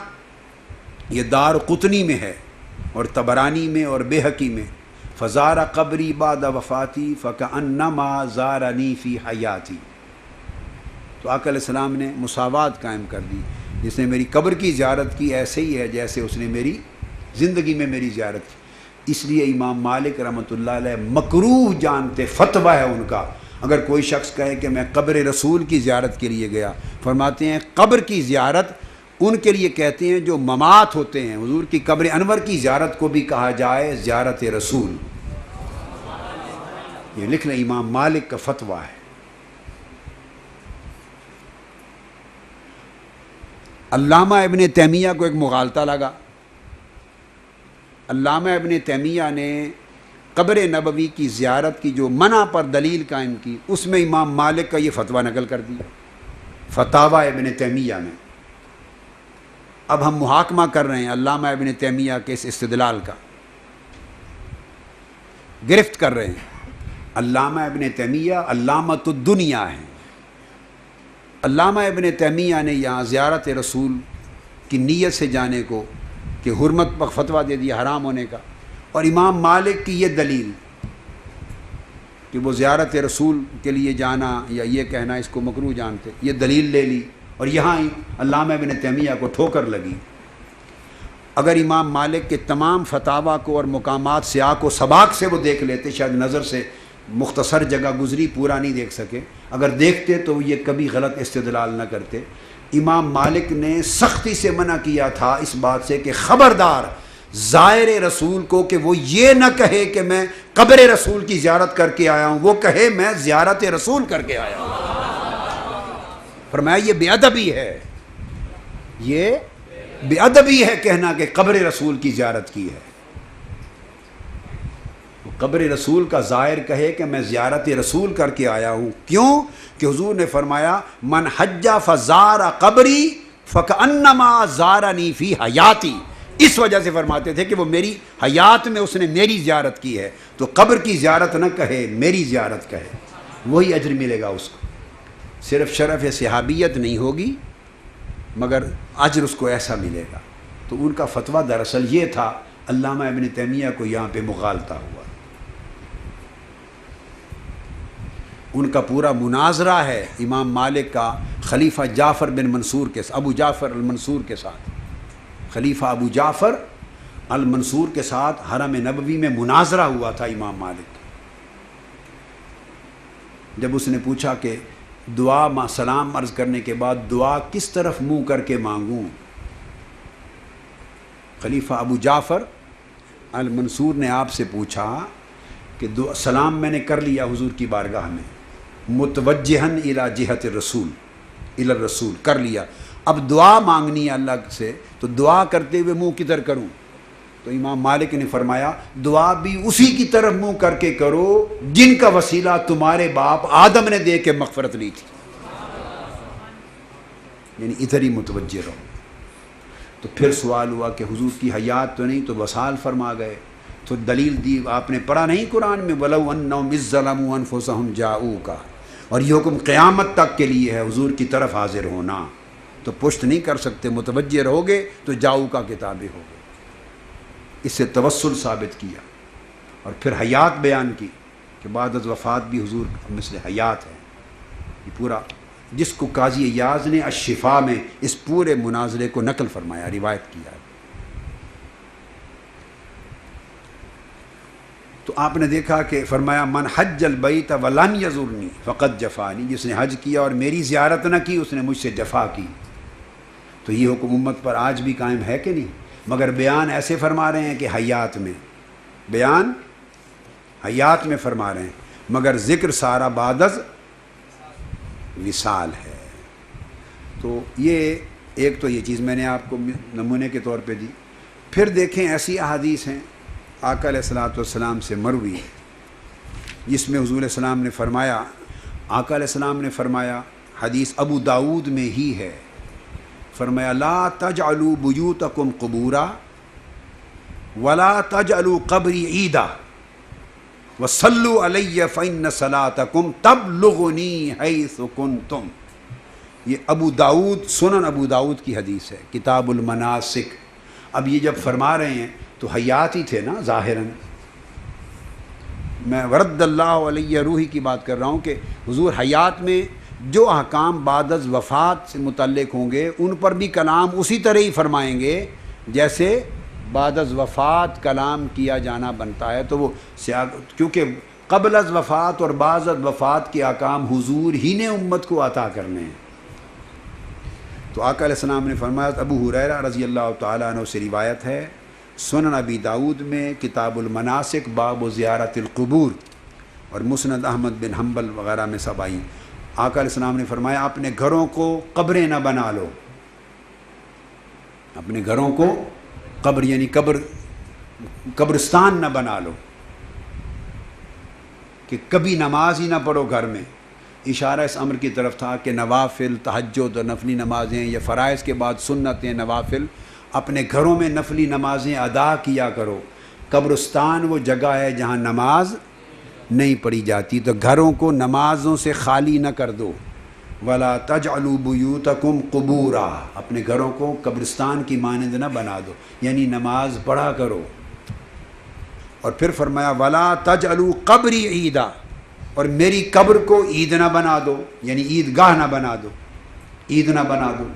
یہ دار قطنی میں ہے اور طبرانی میں اور بیہقی میں، فزار قبری بعد وفاتی فکأنما زارنی فی حیاتی، تو آقا علیہ السلام نے مساوات قائم کر دی، جس نے میری قبر کی زیارت کی ایسے ہی ہے جیسے اس نے میری زندگی میں میری زیارت کی۔ اس لیے امام مالک رحمۃ اللہ علیہ مکروہ جانتے، فتویٰ ہے ان کا، اگر کوئی شخص کہے کہ میں قبر رسول کی زیارت کے لیے گیا، فرماتے ہیں قبر کی زیارت ان کے لیے کہتے ہیں جو ممات ہوتے ہیں۔ حضور کی قبر انور کی زیارت کو بھی کہا جائے زیارت رسول۔ یہ لکھ لیں، امام مالک کا فتویٰ ہے۔ علامہ ابن تیمیہ کو ایک مغالطہ لگا۔ علامہ ابن تیمیہ نے قبر نبوی کی زیارت کی جو منع پر دلیل قائم کی، اس میں امام مالک کا یہ فتویٰ نقل کر دیا فتاوی ابن تیمیہ میں۔ اب ہم محاکمہ کر رہے ہیں علامہ ابن تیمیہ کے اس استدلال کا، گرفت کر رہے ہیں۔ علامہ ابن تیمیہ علامۃ الدنیا ہیں۔ علامہ ابن تیمیہ نے یہاں زیارت رسول کی نیت سے جانے کو کہ حرمت پر فتویٰ دے دیا حرام ہونے کا، اور امام مالک کی یہ دلیل کہ وہ زیارت رسول کے لیے جانا یا یہ کہنا اس کو مکروہ جانتے، یہ دلیل لے لی، اور یہاں علامہ ابن تیمیہ کو ٹھوکر لگی۔ اگر امام مالک کے تمام فتاویٰ کو اور مقامات سیاق و سباق سے وہ دیکھ لیتے، شاید نظر سے مختصر جگہ گزری پورا نہیں دیکھ سکے، اگر دیکھتے تو یہ کبھی غلط استدلال نہ کرتے۔ امام مالک نے سختی سے منع کیا تھا اس بات سے کہ خبردار زائر رسول کو کہ وہ یہ نہ کہے کہ میں قبر رسول کی زیارت کر کے آیا ہوں، وہ کہے میں زیارت رسول کر کے آیا ہوں۔ فرمایا یہ بے ادبی ہے، یہ بے ادبی ہے کہنا کہ قبر رسول کی زیارت کی ہے۔ قبر رسول کا زائر کہے کہ میں زیارت رسول کر کے آیا ہوں، کیوں کہ حضور نے فرمایا من حج فزار قبری فکأنما زارنی فی حیاتی، اس وجہ سے فرماتے تھے کہ وہ میری حیات میں اس نے میری زیارت کی ہے، تو قبر کی زیارت نہ کہے، میری زیارت کہے، وہی اجر ملے گا اس کو۔ صرف شرف صحابیت نہیں ہوگی مگر اجر اس کو ایسا ملے گا۔ تو ان کا فتویٰ دراصل یہ تھا، علامہ ابن تیمیہ کو یہاں پہ مغالطہ ہوا۔ ان کا پورا مناظرہ ہے امام مالک کا خلیفہ جعفر بن منصور کے ابو جعفر المنصور کے ساتھ، خلیفہ ابو جعفر المنصور کے ساتھ حرم نبوی میں مناظرہ ہوا تھا امام مالک۔ جب اس نے پوچھا کہ دعا سلام عرض کرنے کے بعد دعا کس طرف منہ کر کے مانگوں، خلیفہ ابو جعفر المنصور نے آپ سے پوچھا کہ سلام میں نے کر لیا حضور کی بارگاہ میں، متوجہن الی جہت الرسول، الی الرسول کر لیا، اب دعا مانگنی ہے اللہ سے، تو دعا کرتے ہوئے منہ کدھر کروں؟ تو امام مالک نے فرمایا دعا بھی اسی کی طرف منہ کر کے کرو جن کا وسیلہ تمہارے باپ آدم نے دے کے مغفرت لی تھی، یعنی ادھر ہی متوجہ رہو۔ تو پھر سوال ہوا کہ حضور کی حیات تو نہیں، تو وصال فرما گئے، تو دلیل دی، آپ نے پڑھا نہیں قرآن میں وَلَوْ أَنَّهُمْ إِذ ظَّلَمُوا أَنفُسَهُمْ جَاءُوكَ، اور یہ حکم قیامت تک کے لیے ہے حضور کی طرف حاضر ہونا، تو پشت نہیں کر سکتے، متوجہ رہو گے تو جاؤ کا کتابیں ہوگے۔ اس سے توسل ثابت کیا، اور پھر حیات بیان کی کہ بعد از وفات بھی حضور مثل حیات ہے۔ یہ پورا جس کو قاضی ایاز نے الشفا میں اس پورے مناظرے کو نقل فرمایا، روایت کیا۔ تو آپ نے دیکھا کہ فرمایا من حج البیت ولم یزرنی فقد جفانی، جس نے حج کیا اور میری زیارت نہ کی اس نے مجھ سے جفا کی۔ تو یہ حکم امت پر آج بھی قائم ہے کہ نہیں؟ مگر بیان ایسے فرما رہے ہیں کہ حیات میں، بیان حیات میں فرما رہے ہیں، مگر ذکر سارا بعد از وصال ہے۔ تو یہ ایک تو یہ چیز میں نے آپ کو نمونے کے طور پہ دی۔ پھر دیکھیں ایسی احادیث ہیں آقا علیہ الصلوۃ والسلام سے مروی جس میں حضور علیہ السلام نے فرمایا، آقا علیہ السلام نے فرمایا، حدیث ابو داود میں ہی ہے، فرمایا لا تجعلوا بیوتکم قبورا ولا تجعلوا قبری عیدا وصلوا علی فإن صلاتکم تبلغنی حیث کنتم۔ یہ ابو داود، سنن ابو داود کی حدیث ہے، کتاب المناسک۔ اب یہ جب فرما رہے ہیں تو حیات ہی تھے نا ظاہراً، میں ورد اللہ علیہ روحی کی بات کر رہا ہوں کہ حضور حیات میں جو احکام بعد از وفات سے متعلق ہوں گے ان پر بھی کلام اسی طرح ہی فرمائیں گے جیسے بعد از وفات کلام کیا جانا بنتا ہے۔ تو وہ کیونکہ قبل از وفات اور بعد از وفات کے احکام حضور ہی نے امت کو عطا کرنے ہیں۔ تو آقا علیہ السلام نے فرمایا، ابو ہریرہ رضی اللہ تعالیٰ عنہ سے روایت ہے، سنن ابی داؤد میں کتاب المناسک باب و زیارت القبور، اور مسند احمد بن حنبل وغیرہ میں سب آئی۔ آقا علیہ السلام نے فرمایا، اپنے گھروں کو قبریں نہ بنا لو، اپنے گھروں کو قبر یعنی قبرستان نہ بنا لو، کہ کبھی نماز ہی نہ پڑھو گھر میں۔ اشارہ اس امر کی طرف تھا کہ نوافل، تہجد اور نفلی نمازیں یا فرائض کے بعد سنتیں، نوافل اپنے گھروں میں نفلی نمازیں ادا کیا کرو۔ قبرستان وہ جگہ ہے جہاں نماز نہیں پڑھی جاتی، تو گھروں کو نمازوں سے خالی نہ کر دو۔ وَلَا تَجْعَلُوا بُيُوتَكُمْ قُبُورًا، اپنے گھروں کو قبرستان کی مانند نہ بنا دو، یعنی نماز پڑھا کرو۔ اور پھر فرمایا وَلَا تَجْعَلُوا قَبْرِي عِيدًا، اور میری قبر کو عید نہ بنا دو، یعنی عید گاہ نہ بنا دو، عید نہ بنا دو۔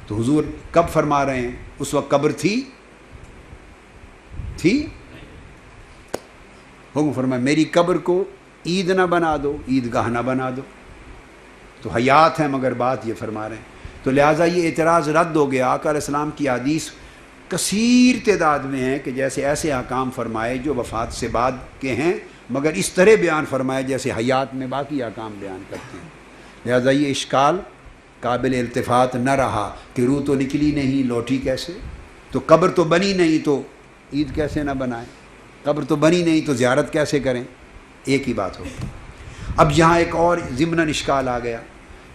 تو حضور کب فرما رہے ہیں؟ اس وقت قبر تھی؟ حکم فرمایا میری قبر کو عید نہ بنا دو، عید گاہ نہ بنا دو۔ تو حیات ہیں مگر بات یہ فرما رہے ہیں، تو لہٰذا یہ اعتراض رد ہو گیا۔ آقا علیہ السلام کی حدیث کثیر تعداد میں ہیں کہ جیسے ایسے احکام فرمائے جو وفات سے بعد کے ہیں، مگر اس طرح بیان فرمائے جیسے حیات میں باقی احکام بیان کرتے ہیں۔ لہٰذا یہ اشکال قابل التفات نہ رہا کہ روح تو نکلی نہیں، لوٹی کیسے؟ تو قبر تو بنی نہیں تو عید کیسے نہ بنائیں؟ قبر تو بنی نہیں تو زیارت کیسے کریں؟ ایک ہی بات ہوگی۔ اب یہاں ایک اور ضمناً اشکال آ گیا،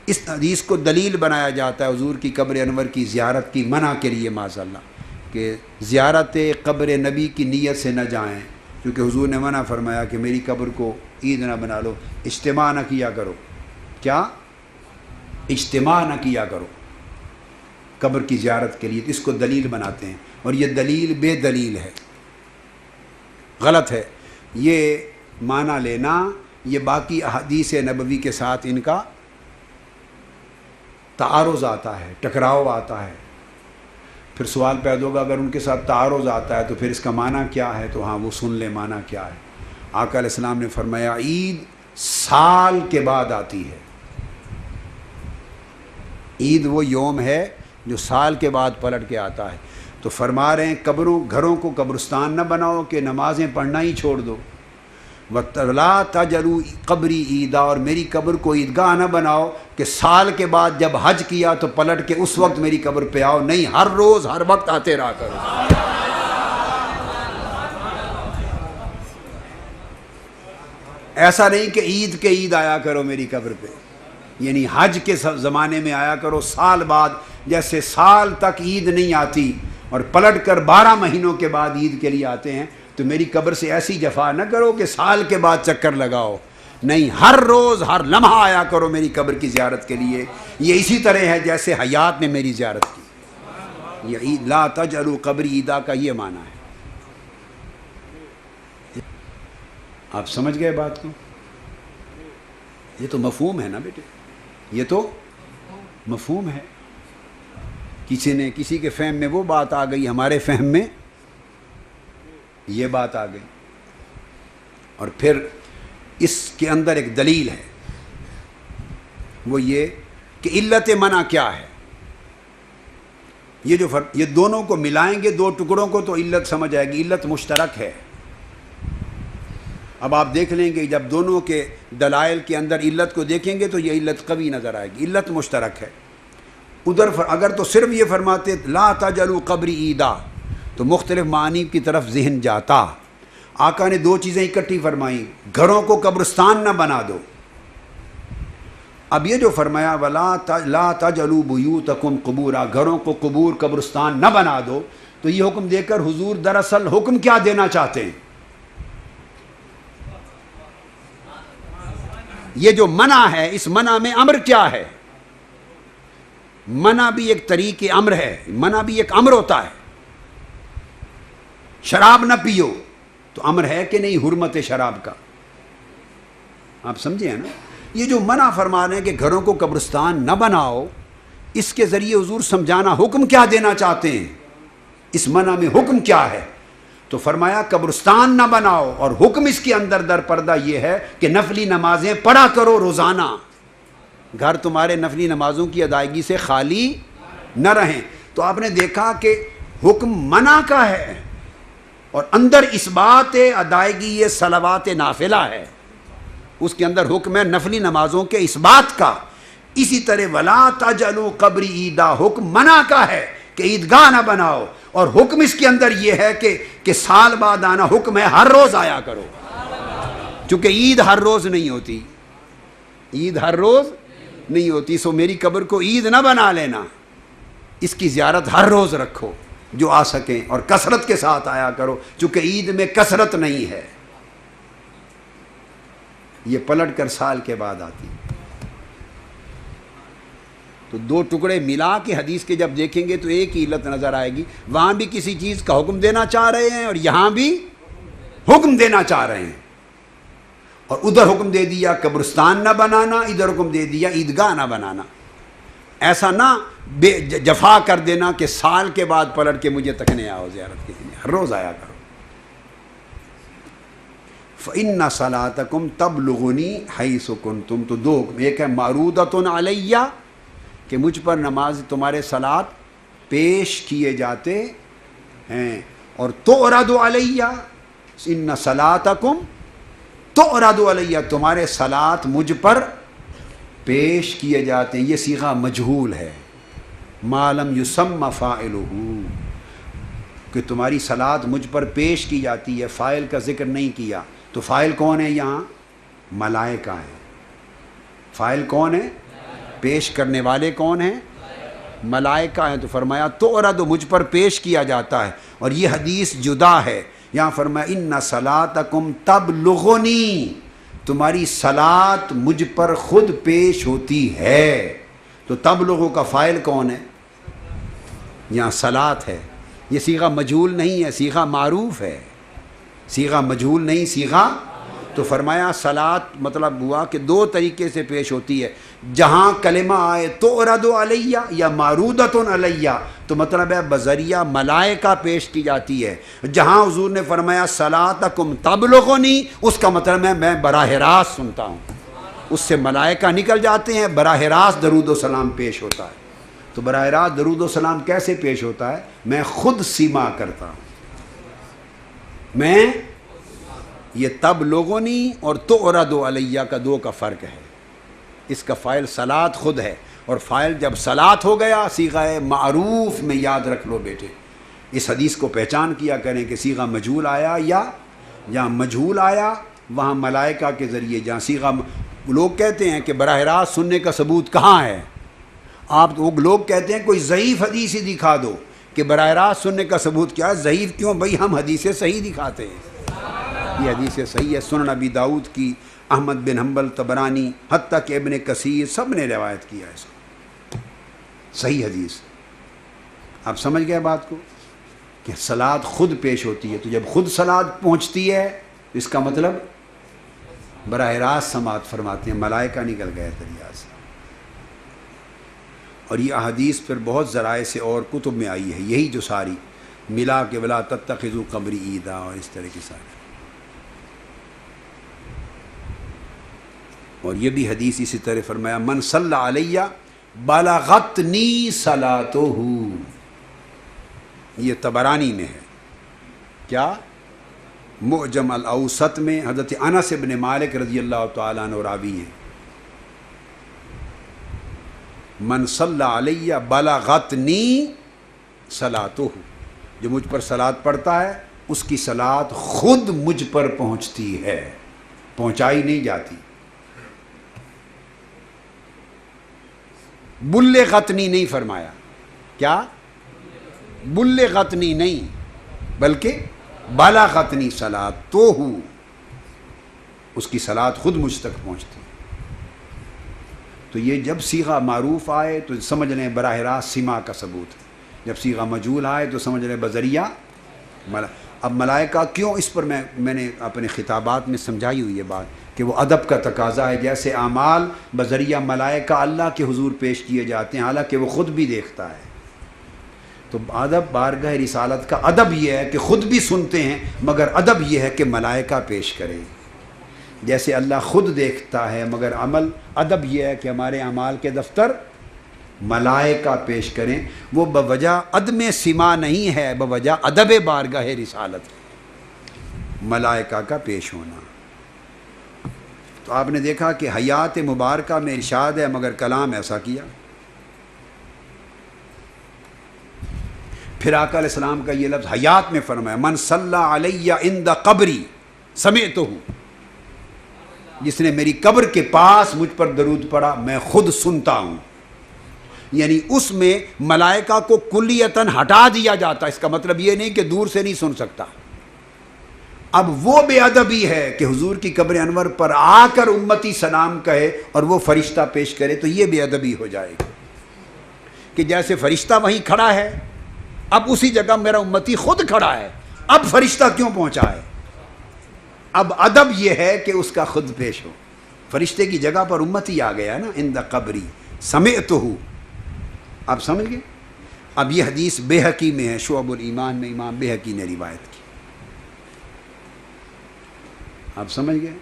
اس حدیث کو دلیل بنایا جاتا ہے حضور کی قبر انور کی زیارت کی منع کے لیے، معاذ اللہ، کہ زیارت قبر نبی کی نیت سے نہ جائیں، کیونکہ حضور نے منع فرمایا کہ میری قبر کو عید نہ بنا لو، اجتماع نہ کیا کرو۔ کیا؟ اجتماع نہ کیا کرو قبر کی زیارت کے لیے، اس کو دلیل بناتے ہیں، اور یہ دلیل بے دلیل ہے، غلط ہے۔ یہ معنی لینا، یہ باقی احادیث نبوی کے ساتھ ان کا تعارض آتا ہے، ٹکراؤ آتا ہے۔ پھر سوال پیدا ہوگا اگر ان کے ساتھ تعارض آتا ہے تو پھر اس کا معنی کیا ہے؟ تو ہاں وہ سن لیں معنی کیا ہے۔ آقا علیہ السلام نے فرمایا عید سال کے بعد آتی ہے، عید وہ یوم ہے جو سال کے بعد پلٹ کے آتا ہے۔ تو فرما رہے ہیں گھروں کو قبرستان نہ بناؤ کہ نمازیں پڑھنا ہی چھوڑ دو۔ وَلَا تَجْعَلُوا قَبْرِي عِيدًا، اور میری قبر کو عیدگاہ نہ بناؤ کہ سال کے بعد جب حج کیا تو پلٹ کے اس وقت میری قبر پہ آؤ، نہیں ہر روز ہر وقت آتے رہا کرو۔ ایسا نہیں کہ عید کے عید آیا کرو میری قبر پہ، یعنی حج کے زمانے میں آیا کرو سال بعد، جیسے سال تک عید نہیں آتی اور پلٹ کر 12 مہینوں کے بعد عید کے لیے آتے ہیں، تو میری قبر سے ایسی جفا نہ کرو کہ سال کے بعد چکر لگاؤ، نہیں ہر روز ہر لمحہ آیا کرو میری قبر کی زیارت کے لیے۔ یہ اسی طرح ہے جیسے حیات نے میری زیارت کی۔ یہ عید لا تجعلوا قبری عیدا کا یہ معنی ہے۔ آپ سمجھ گئے بات کو؟ یہ تو مفہوم ہے نا بیٹے، یہ تو مفہوم ہے۔ کسی کے فہم میں وہ بات آ گئی، ہمارے فہم میں یہ بات آ گئی، اور پھر اس کے اندر ایک دلیل ہے، وہ یہ کہ علت منع کیا ہے۔ یہ دونوں کو ملائیں گے، دو ٹکڑوں کو، تو علت سمجھ آئے گی، علت مشترک ہے۔ اب آپ دیکھ لیں گے جب دونوں کے دلائل کے اندر علت کو دیکھیں گے تو یہ علت قوی نظر آئے گی، علت مشترک ہے۔ ادھر اگر تو صرف یہ فرماتے لا تجعلوا قبری عیدا تو مختلف معانی کی طرف ذہن جاتا۔ آقا نے دو چیزیں اکٹھی فرمائیں، گھروں کو قبرستان نہ بنا دو۔ اب یہ جو فرمایا لا تجعلوا بیوتکم قبورا، گھروں کو قبور قبرستان نہ بنا دو، تو یہ حکم دے کر حضور دراصل حکم کیا دینا چاہتے ہیں؟ یہ جو منع ہے، اس منع میں امر کیا ہے؟ منع بھی ایک طریق امر ہے، منع بھی ایک امر ہوتا ہے۔ شراب نہ پیو تو امر ہے کہ نہیں حرمت شراب کا؟ آپ سمجھے ہیں نا؟ یہ جو منع فرما رہے ہیں کہ گھروں کو قبرستان نہ بناؤ، اس کے ذریعے حضور سمجھانا حکم کیا دینا چاہتے ہیں، اس منع میں حکم کیا ہے؟ تو فرمایا قبرستان نہ بناؤ، اور حکم اس کے اندر در پردہ یہ ہے کہ نفلی نمازیں پڑھا کرو روزانہ، گھر تمہارے نفلی نمازوں کی ادائیگی سے خالی نہ رہیں۔ تو آپ نے دیکھا کہ حکم منع کا ہے اور اندر اس بات ادائیگی یہ صلوات نافلہ ہے، اس کے اندر حکم ہے نفلی نمازوں کے اس بات کا۔ اسی طرح ولا تجعلوا قبری عیدا، حکم منع کا ہے کہ عیدگاہ نہ بناؤ، اور حکم اس کے اندر یہ ہے کہ سال بعد آنا، حکم ہے ہر روز آیا کرو، چونکہ عید ہر روز نہیں ہوتی، عید ہر روز نہیں ہوتی، سو میری قبر کو عید نہ بنا لینا، اس کی زیارت ہر روز رکھو جو آ سکیں، اور کثرت کے ساتھ آیا کرو، چونکہ عید میں کثرت نہیں ہے، یہ پلٹ کر سال کے بعد آتی۔ تو دو ٹکڑے ملا کے حدیث کے جب دیکھیں گے تو ایک ہی علت نظر آئے گی، وہاں بھی کسی چیز کا حکم دینا چاہ رہے ہیں اور یہاں بھی حکم دینا چاہ رہے ہیں، اور ادھر حکم دے دیا قبرستان نہ بنانا، ادھر حکم دے دیا عیدگاہ نہ بنانا۔ ایسا نہ جفا کر دینا کہ سال کے بعد پلٹ کے مجھے تکنے آؤ زیارت کے لیے، ہر روز آیا کرو۔ فَإِنَّ صَلَاتَكُمْ تَبْلُغُنِي حَيْثُ كُنْتُمْ، تو دو حکم، ایک ہے مَعْرُودَةٌ عَلَيَّ کہ مجھ پر نماز تمہارے صلات پیش کیے جاتے ہیں، اور تُعْرَضُ عَلَيَّ، إِنَّ صَلَاتَكُمْ تُعْرَضُ عَلَيَّ، تمہارے صلات مجھ پر پیش کیے جاتے ہیں۔ یہ صیغہ مجہول ہے، ما لم یسم فاعلہ، کہ تمہاری صلات مجھ پر پیش کی جاتی ہے، فاعل کا ذکر نہیں کیا، تو فاعل کون ہے یہاں؟ ملائکہ ہے۔ فاعل کون ہے؟ پیش کرنے والے کون ہیں؟ ملائکہ ہیں۔ تو فرمایا تُعْرَضُ، مجھ پر پیش کیا جاتا ہے، اور یہ حدیث جدا ہے، یہاں فرمایا اِنَّ صَلَاتَكُمْ تَبْلُغُنِي، تمہاری صلات مجھ پر خود پیش ہوتی ہے۔ تو تبلغ کا فاعل کون ہے؟ یہاں صلات ہے، یہ صیغہ مجہول نہیں ہے، صیغہ معروف ہے، صیغہ مجہول نہیں، صیغہ۔ تو فرمایا صلات مطلب ہوا کہ دو طریقے سے پیش ہوتی ہے، جہاں کلمہ آئے تُعْرَضُ عَلَيَّ یا مَعْرُودَةٌ عَلَيَّ تو مطلب ہے بذریعہ ملائکہ پیش کی جاتی ہے، جہاں حضور نے فرمایا صلاتکم تبلغنی، اس کا مطلب ہے میں براہ راست سنتا ہوں، اس سے ملائکہ نکل جاتے ہیں، براہ راست درود و سلام پیش ہوتا ہے۔ تو براہ راست درود و سلام کیسے پیش ہوتا ہے؟ میں خود سیما کرتا ہوں، میں، یہ تبلغنی اور تُعْرَضُ عَلَيَّ کا دو کا فرق ہے، اس کا فاعل صلات خود ہے، اور فاعل جب صلات ہو گیا صیغہ معروف میں یاد رکھ لو بیٹے، اس حدیث کو پہچان کیا کریں کہ صیغہ مجہول آیا یا جہاں مجہول آیا وہاں ملائکہ کے ذریعے، جہاں صیغہ لوگ کہتے ہیں کہ براہ راست سننے کا ثبوت کہاں ہے، آپ لوگ کہتے ہیں کوئی ضعیف حدیث ہی دکھا دو کہ براہ راست سننے کا ثبوت کیا ہے، ضعیف کیوں بھائی، ہم حدیث صحیح دکھاتے ہیں، یہ حدیث صحیح ہے، سنن ابی داؤد کی، احمد بن حنبل، طبرانی، حتیٰ کہ ابن کثیر سب نے روایت کیا ہے، صحیح حدیث۔ آپ سمجھ گئے بات کو کہ صلات خود پیش ہوتی ہے، تو جب خود صلات پہنچتی ہے اس کا مطلب براہ راست سماعت فرماتے ہیں، ملائکہ نکل گئے دریا سے۔ اور یہ احادیث پھر بہت ذرائع سے اور کتب میں آئی ہے، یہی جو ساری ملا کے ولا تتخذوا قبری عیدا اور اس طرح کی ساری، اور یہ بھی حدیث اسی طرح فرمایا من صلی علیہ بلغتنی صلاتہ، یہ طبرانی میں ہے، کیا؟ معجم الاوسط میں حضرت انس بن مالک رضی اللہ تعالیٰ عنہ راوی ہیں، من صلی علیہ بلغتنی صلاتہ، جو مجھ پر صلات پڑھتا ہے اس کی صلات خود مجھ پر پہنچتی ہے، پہنچائی نہیں جاتی۔ بلغتنی نہیں فرمایا، کیا؟ بلغتنی نہیں بلکہ بلغتنی صلاتہ، اس کی صلات خود مجھ تک پہنچتی۔ تو یہ جب صیغہ معروف آئے تو سمجھ لیں براہ راست سما کا ثبوت ہے، جب صیغہ مجہول آئے تو سمجھ لیں بذریعہ اب ملائکہ کیوں، اس پر میں نے اپنے خطابات میں سمجھائی ہوئی یہ بات کہ وہ ادب کا تقاضا ہے، جیسے اعمال بذریعہ ملائکہ اللہ کے حضور پیش کیے جاتے ہیں حالانکہ وہ خود بھی دیکھتا ہے، تو ادب بارگاہ رسالت کا ادب یہ ہے کہ خود بھی سنتے ہیں، مگر ادب یہ ہے کہ ملائکہ پیش کریں. جیسے اللہ خود دیکھتا ہے مگر ادب یہ ہے کہ ہمارے اعمال کے دفتر ملائکہ پیش کریں. وہ بوجہ عدم سما نہیں ہے، بوجہ ادب بارگاہ رسالت، ملائکہ کا پیش ہونا. تو آپ نے دیکھا کہ حیات مبارکہ میں ارشاد ہے مگر کلام ایسا کیا. پھر آقا علیہ السلام کا یہ لفظ حیات میں فرمایا، من صلی علی عند قبری سمعتہ، جس نے میری قبر کے پاس مجھ پر درود پڑھا میں خود سنتا ہوں. یعنی اس میں ملائکہ کو کلیتاً ہٹا دیا جاتا. اس کا مطلب یہ نہیں کہ دور سے نہیں سن سکتا. اب وہ بے ادبی ہے کہ حضور کی قبر انور پر آ کر امتی سلام کہے اور وہ فرشتہ پیش کرے، تو یہ بے ادبی ہو جائے گی کہ جیسے فرشتہ وہیں کھڑا ہے، اب اسی جگہ میرا امتی خود کھڑا ہے، اب فرشتہ کیوں پہنچا ہے؟ اب ادب یہ ہے کہ اس کا خود پیش ہو. فرشتے کی جگہ پر امتی آ گیا نا، عند قبری سمعتہ. آپ سمجھ گئے؟ اب یہ حدیث بیہقی میں ہے، شعب الایمان میں امام بیہقی نے روایت کی. آپ سمجھ گئے؟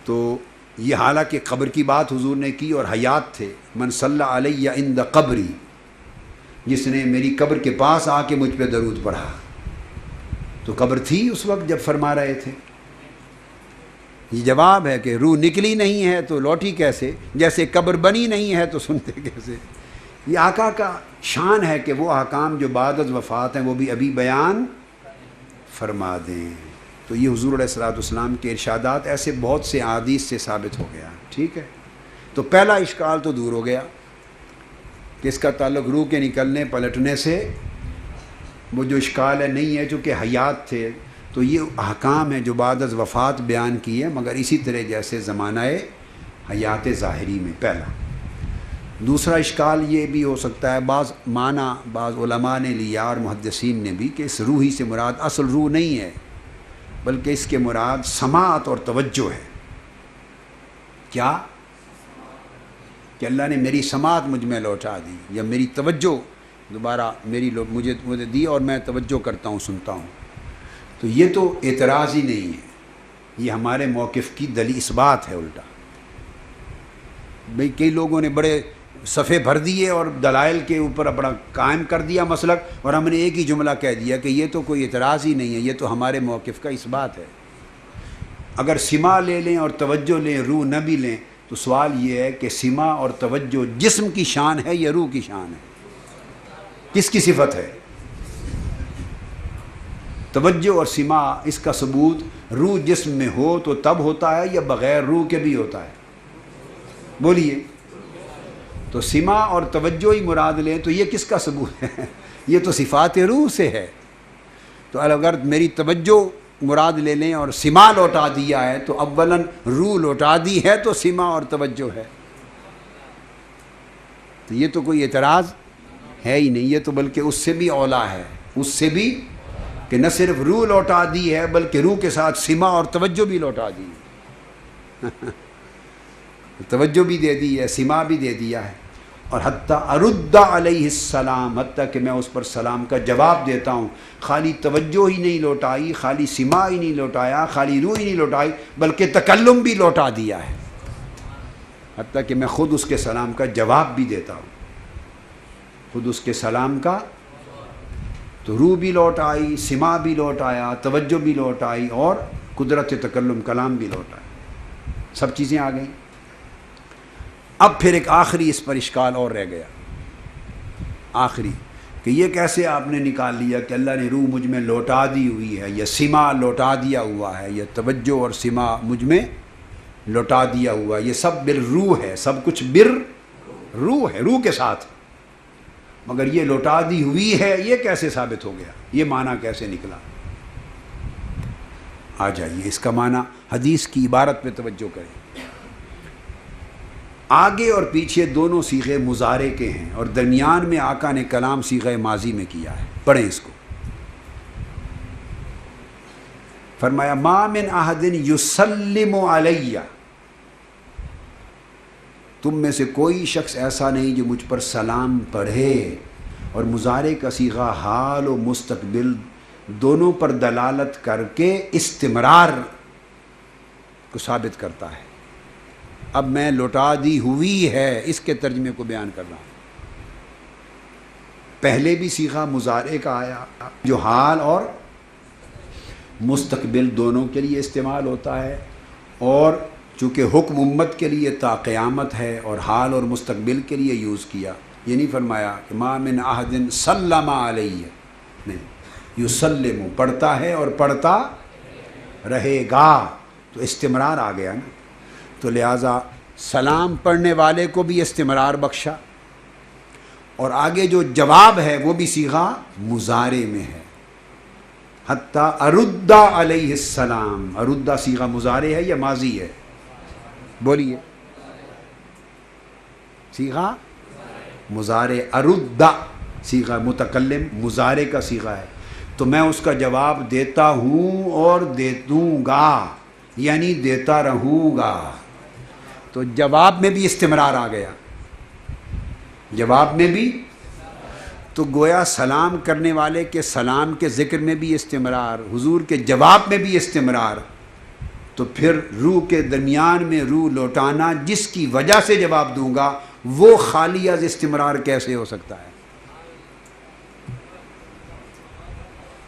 تو یہ حالانکہ قبر کی بات حضور نے کی اور حیات تھے. من صلی علی عند قبری، جس نے میری قبر کے پاس آ کے مجھ پہ درود پڑھا. تو قبر تھی اس وقت جب فرما رہے تھے. یہ جواب ہے کہ روح نکلی نہیں ہے تو لوٹی کیسے، جیسے قبر بنی نہیں ہے تو سنتے کیسے. یہ آقا کا شان ہے کہ وہ احکام جو بعد از وفات ہیں وہ بھی ابھی بیان فرما دیں. تو یہ حضور علیہ الصلوۃ والسلام کے ارشادات ایسے بہت سے احادیث سے ثابت ہو گیا. ٹھیک ہے، تو پہلا اشکال تو دور ہو گیا کہ اس کا تعلق روح کے نکلنے پلٹنے سے. وہ جو اشکال ہے نہیں ہے، چونکہ حیات تھے تو یہ احکام ہیں جو بعد از وفات بیان کیے، مگر اسی طرح جیسے زمانہ حیات ظاہری میں. پہلا. دوسرا اشکال یہ بھی ہو سکتا ہے، بعض معنی بعض علماء نے لیا اور محدثین نے بھی، کہ اس روحی سے مراد اصل روح نہیں ہے بلکہ اس کے مراد سماعت اور توجہ ہے. کیا؟ کہ اللہ نے میری سماعت مجھ میں لوٹا دی، یا میری توجہ دوبارہ مجھے دی اور میں توجہ کرتا ہوں، سنتا ہوں. تو یہ تو اعتراض ہی نہیں ہے، یہ ہمارے موقف کی اس بات ہے. الٹا بھئی کئی لوگوں نے بڑے صفحے بھر دیے اور دلائل کے اوپر اپنا قائم کر دیا مسلک، اور ہم نے ایک ہی جملہ کہہ دیا کہ یہ تو کوئی اعتراض ہی نہیں ہے، یہ تو ہمارے موقف کا اس بات ہے. اگر سما لے لیں اور توجہ لیں، روح نہ بھی لیں، تو سوال یہ ہے کہ سما اور توجہ جسم کی شان ہے یا روح کی شان ہے؟ کس کی صفت ہے؟ توجہ اور سما، اس کا ثبوت روح جسم میں ہو تو تب ہوتا ہے یا بغیر روح کے بھی ہوتا ہے؟ بولیے. تو سما اور توجہ ہی مراد لیں تو یہ کس کا ثبوت ہے؟ یہ تو صفات روح سے ہے. تو اگر میری توجہ مراد لے لیں اور سما لوٹا دیا ہے تو اولاً روح لوٹا دی ہے تو سما اور توجہ ہے. تو یہ تو کوئی اعتراض ہے ہی نہیں، یہ تو بلکہ اس سے بھی اولا ہے، اس سے بھی کہ نہ صرف روح لوٹا دی ہے بلکہ روح کے ساتھ سما اور توجہ بھی لوٹا دی ہے. توجہ بھی دے دی ہے، سما بھی دے دیا ہے. اور حتیٰ ارد علیہ السلام، حتیٰ کہ میں اس پر سلام کا جواب دیتا ہوں. خالی توجہ ہی نہیں لوٹائی، خالی سما ہی نہیں لوٹایا، خالی روح ہی نہیں لوٹائی، بلکہ تکلم بھی لوٹا دیا ہے. حتیٰ کہ میں خود اس کے سلام کا جواب بھی دیتا ہوں، خود اس کے سلام کا. تو روح بھی لوٹ آئی، سما بھی لوٹ آیا، توجہ بھی لوٹ آئی، اور قدرت تکلم کلام بھی لوٹ آئی. سب چیزیں آ گئیں. اب پھر ایک آخری اس پر اشکال اور رہ گیا، آخری، کہ یہ کیسے آپ نے نکال لیا کہ اللہ نے روح مجھ میں لوٹا دی ہوئی ہے، یا سما لوٹا دیا ہوا ہے، یا توجہ اور سما مجھ میں لوٹا دیا ہوا ہے. یہ سب بر روح ہے، سب کچھ بر روح ہے، روح کے ساتھ. مگر یہ لوٹا دی ہوئی ہے، یہ کیسے ثابت ہو گیا؟ یہ معنی کیسے نکلا؟ آ جائیے اس کا معنی، حدیث کی عبارت پہ توجہ کریں. آگے اور پیچھے دونوں صیغے مضارع کے ہیں، اور درمیان میں آقا نے کلام صیغہ ماضی میں کیا ہے. پڑھیں اس کو. فرمایا ما من احد یسلم علی، تم میں سے کوئی شخص ایسا نہیں جو مجھ پر سلام پڑھے. اور مضارع کا صیغہ حال و مستقبل دونوں پر دلالت کر کے استمرار کو ثابت کرتا ہے۔ اب میں لوٹا دی ہوئی ہے اس کے ترجمے کو بیان کر رہا ہوں۔ پہلے بھی صیغہ مضارع کا آیا جو حال اور مستقبل دونوں کے لیے استعمال ہوتا ہے، اور چونکہ حکم امت کے لیے تا قیامت ہے اور حال اور مستقبل کے لیے یوز کیا۔ یہ نہیں فرمایا کہ ما من احد سلم علیہ، نہیں، یسلم پڑھتا ہے اور پڑھتا رہے گا، تو استمرار آ گیا نا۔ تو لہٰذا سلام پڑھنے والے کو بھی استمرار بخشا، اور آگے جو جواب ہے وہ بھی صیغہ مضارع میں ہے، حتیٰ ارد علیہ السلام۔ ارد صیغہ مضارع ہے یا ماضی ہے؟ بولیے، صیغہ مضارع، ارد صیغہ متکلم مضارع کا صیغہ ہے، تو میں اس کا جواب دیتا ہوں اور دے دوں گا، یعنی دیتا رہوں گا۔ تو جواب میں بھی استمرار آ گیا، جواب میں بھی، تو گویا سلام کرنے والے کے سلام کے ذکر میں بھی استمرار، حضور کے جواب میں بھی استمرار، تو پھر روح کے درمیان میں روح لوٹانا جس کی وجہ سے جواب دوں گا وہ خالی از استمرار کیسے ہو سکتا ہے؟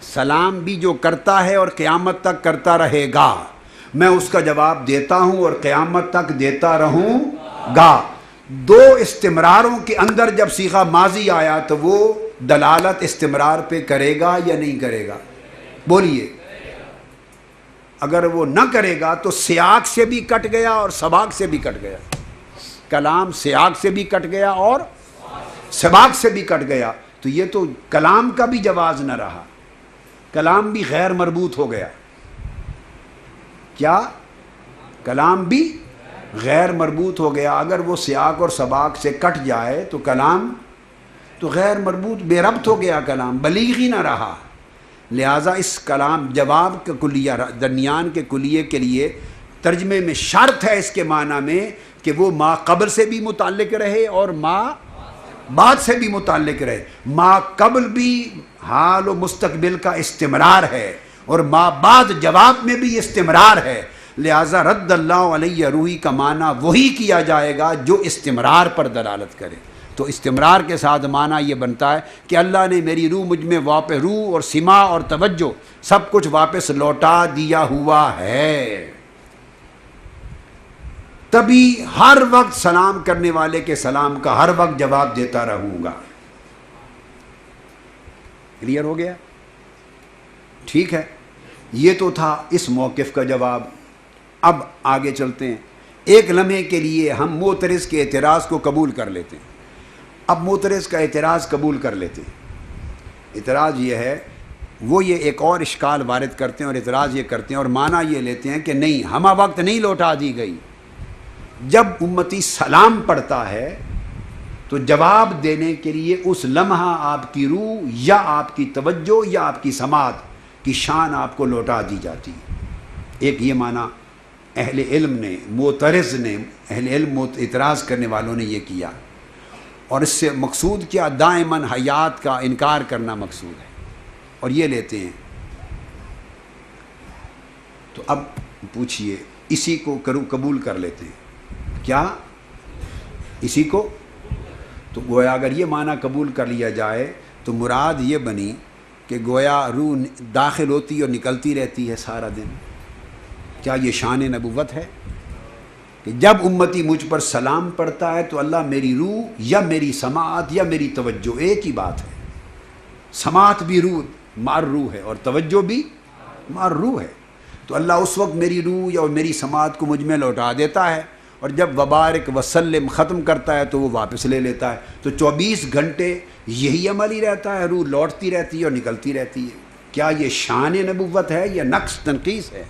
سلام بھی جو کرتا ہے اور قیامت تک کرتا رہے گا، میں اس کا جواب دیتا ہوں اور قیامت تک دیتا رہوں گا۔ دو استمراروں کے اندر جب صیغہ ماضی آیا تو وہ دلالت استمرار پہ کرے گا یا نہیں کرے گا؟ بولیے، اگر وہ نہ کرے گا تو سیاق سے بھی کٹ گیا اور سباق سے بھی کٹ گیا، کلام سیاق سے بھی کٹ گیا اور سباق سے بھی کٹ گیا، تو یہ تو کلام کا بھی جواز نہ رہا، کلام بھی غیر مربوط ہو گیا۔ کیا؟ کلام بھی غیر مربوط ہو گیا۔ اگر وہ سیاق اور سباق سے کٹ جائے تو کلام تو غیر مربوط، بے ربط ہو گیا، کلام بلیغ ہی نہ رہا۔ لہٰذا اس کلام جواب کے کلیہ درمیان کے کلیے کے لیے ترجمے میں شرط ہے اس کے معنی میں کہ وہ ما قبل سے بھی متعلق رہے اور ما بعد سے بھی متعلق رہے۔ ما قبل بھی حال و مستقبل کا استمرار ہے اور ما بعد جواب میں بھی استمرار ہے، لہٰذا رد اللہ علیہ روحی کا معنی وہی کیا جائے گا جو استمرار پر دلالت کرے۔ تو استمرار کے ساتھ معنی یہ بنتا ہے کہ اللہ نے میری روح مجھ میں واپس، روح اور سما اور توجہ سب کچھ واپس لوٹا دیا ہوا ہے، تبھی ہر وقت سلام کرنے والے کے سلام کا ہر وقت جواب دیتا رہوں گا۔ کلیئر ہو گیا؟ ٹھیک ہے، یہ تو تھا اس موقف کا جواب۔ اب آگے چلتے ہیں، ایک لمحے کے لیے ہم معترض کے اعتراض کو قبول کر لیتے ہیں۔ اب معترض کا اعتراض قبول کر لیتے ہیں۔ اعتراض یہ ہے، وہ یہ ایک اور اشکال وارد کرتے ہیں اور اعتراض یہ کرتے ہیں اور معنی یہ لیتے ہیں کہ نہیں، ہمہ وقت نہیں لوٹا دی گئی۔ جب امتی سلام پڑھتا ہے تو جواب دینے کے لیے اس لمحہ آپ کی روح یا آپ کی توجہ یا آپ کی سماعت کی شان آپ کو لوٹا دی جاتی ہے۔ ایک یہ معنی اہل علم نے، معترض نے، اہل علم اعتراض کرنے والوں نے یہ کیا، اور اس سے مقصود کیا؟ دائماً حیات کا انکار کرنا مقصود ہے، اور یہ لیتے ہیں۔ تو اب پوچھئے، اسی کو قبول کر لیتے ہیں کیا؟ اسی کو تو گویا اگر یہ معنی قبول کر لیا جائے تو مراد یہ بنی کہ گویا روح داخل ہوتی اور نکلتی رہتی ہے سارا دن۔ کیا یہ شان نبوت ہے کہ جب امتی مجھ پر سلام پڑھتا ہے تو اللہ میری روح یا میری سماعت یا میری توجہ، ایک ہی بات ہے، سماعت بھی روح مار روح ہے اور توجہ بھی مار روح ہے، تو اللہ اس وقت میری روح یا میری سماعت کو مجھ میں لوٹا دیتا ہے، اور جب وبارک وسلم ختم کرتا ہے تو وہ واپس لے لیتا ہے۔ تو 24 گھنٹے یہی عمل ہی رہتا ہے، روح لوٹتی رہتی ہے اور نکلتی رہتی ہے۔ کیا یہ شان نبوت ہے یا نقص تنقیص ہے؟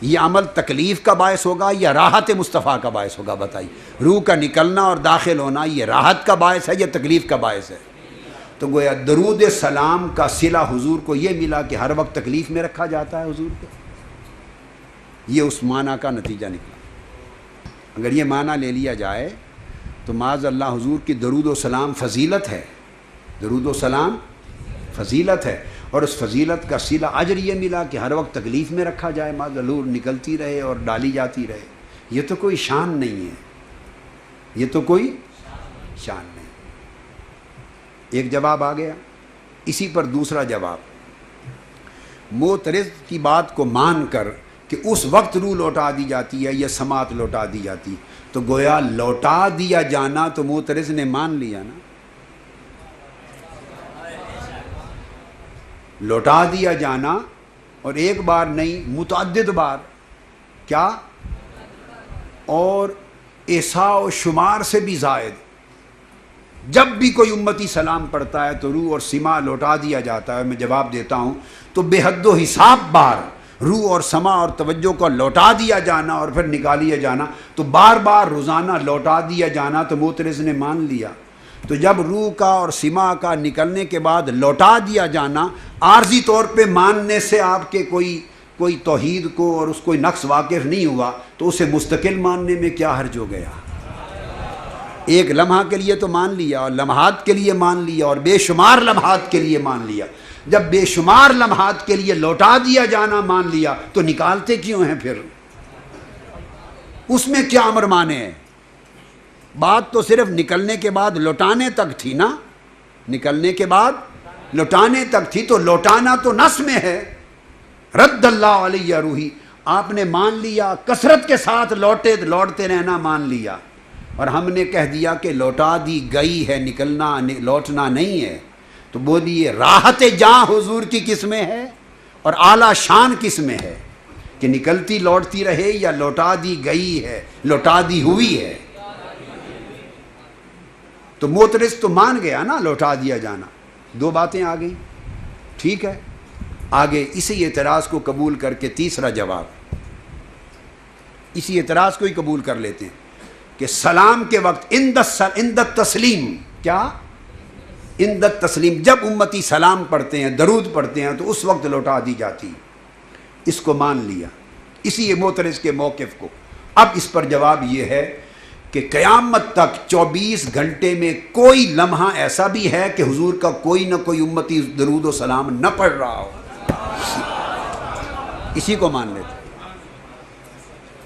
یہ عمل تکلیف کا باعث ہوگا یا راحت مصطفیٰ کا باعث ہوگا؟ بتائیے، روح کا نکلنا اور داخل ہونا یہ راحت کا باعث ہے یا تکلیف کا باعث ہے؟ تو گویا درود سلام کا صلہ حضور کو یہ ملا کہ ہر وقت تکلیف میں رکھا جاتا ہے حضور کو، یہ اس معنی کا نتیجہ نکلا۔ اگر یہ معنی لے لیا جائے تو معاذ اللہ حضور کی درود و سلام فضیلت ہے، درود و سلام فضیلت ہے، اور اس فضیلت کا صلہ اجر یہ ملا کہ ہر وقت تکلیف میں رکھا جائے، معذور نکلتی رہے اور ڈالی جاتی رہے، یہ تو کوئی شان نہیں ہے، یہ تو کوئی شان نہیں۔ ایک جواب آ گیا، اسی پر دوسرا جواب، معترض کی بات کو مان کر کہ اس وقت روح لوٹا دی جاتی ہے یا سماعت لوٹا دی جاتی، تو گویا لوٹا دیا جانا تو معترض نے مان لیا نا، لوٹا دیا جانا، اور ایک بار نہیں متعدد بار، کیا، اور احصاء و شمار سے بھی زائد، جب بھی کوئی امتی سلام پڑھتا ہے تو روح اور سما لوٹا دیا جاتا ہے۔ میں جواب دیتا ہوں، تو بے حد و حساب بار روح اور سما اور توجہ کو لوٹا دیا جانا اور پھر نکالیا جانا، تو بار بار روزانہ لوٹا دیا جانا تو معترض نے مان لیا۔ تو جب روح کا اور سما کا نکلنے کے بعد لوٹا دیا جانا عارضی طور پہ ماننے سے آپ کے کوئی توحید کو اور اس کوئی نقص واقف نہیں ہوا، تو اسے مستقل ماننے میں کیا حرج ہو گیا؟ ایک لمحہ کے لیے تو مان لیا، اور لمحات کے لیے مان لیا، اور بے شمار لمحات کے لیے مان لیا۔ جب بے شمار لمحات کے لیے لوٹا دیا جانا مان لیا تو نکالتے کیوں ہیں پھر؟ اس میں کیا امر مانے ہے؟ بات تو صرف نکلنے کے بعد لوٹانے تک تھی نا، نکلنے کے بعد لوٹانے تک تھی، تو لوٹانا تو نس میں ہے، رد اللہ علیہ روحی، آپ نے مان لیا، کثرت کے ساتھ لوٹتے رہنا مان لیا، اور ہم نے کہہ دیا کہ لوٹا دی گئی ہے، نکلنا لوٹنا نہیں ہے۔ تو بولیے راحت جاں حضور کی کس میں ہے اور اعلیٰ شان کس میں ہے، کہ نکلتی لوٹتی رہے یا لوٹا دی گئی ہے، لوٹا دی ہوئی ہے؟ تو معترض تو مان گیا نا لوٹا دیا جانا، دو باتیں آ گئیں، ٹھیک ہے۔ آگے اسی اعتراض کو قبول کر کے تیسرا جواب، اسی اعتراض کو ہی قبول کر لیتے ہیں کہ سلام کے وقت عند تسلیم، کیا عند تسلیم، جب امتی سلام پڑھتے ہیں، درود پڑھتے ہیں، تو اس وقت لوٹا دی جاتی، اس کو مان لیا، اسی معترض کے موقف کو۔ اب اس پر جواب یہ ہے کہ قیامت تک 24 گھنٹے میں کوئی لمحہ ایسا بھی ہے کہ حضور کا کوئی نہ کوئی امتی درود و سلام نہ پڑھ رہا ہو، اسی کو مان لیتے۔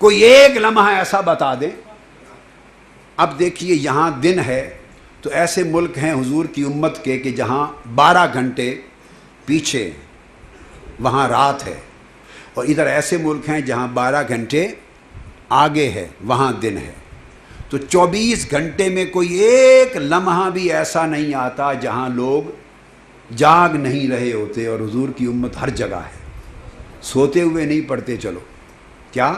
کوئی ایک لمحہ ایسا بتا دیں۔ اب دیکھیے یہاں دن ہے تو ایسے ملک ہیں حضور کی امت کے کہ جہاں 12 گھنٹے پیچھے وہاں رات ہے، اور ادھر ایسے ملک ہیں جہاں 12 گھنٹے آگے ہے، وہاں دن ہے۔ تو 24 گھنٹے میں کوئی ایک لمحہ بھی ایسا نہیں آتا جہاں لوگ جاگ نہیں رہے ہوتے، اور حضور کی امت ہر جگہ ہے، سوتے ہوئے نہیں پڑھتے، چلو کیا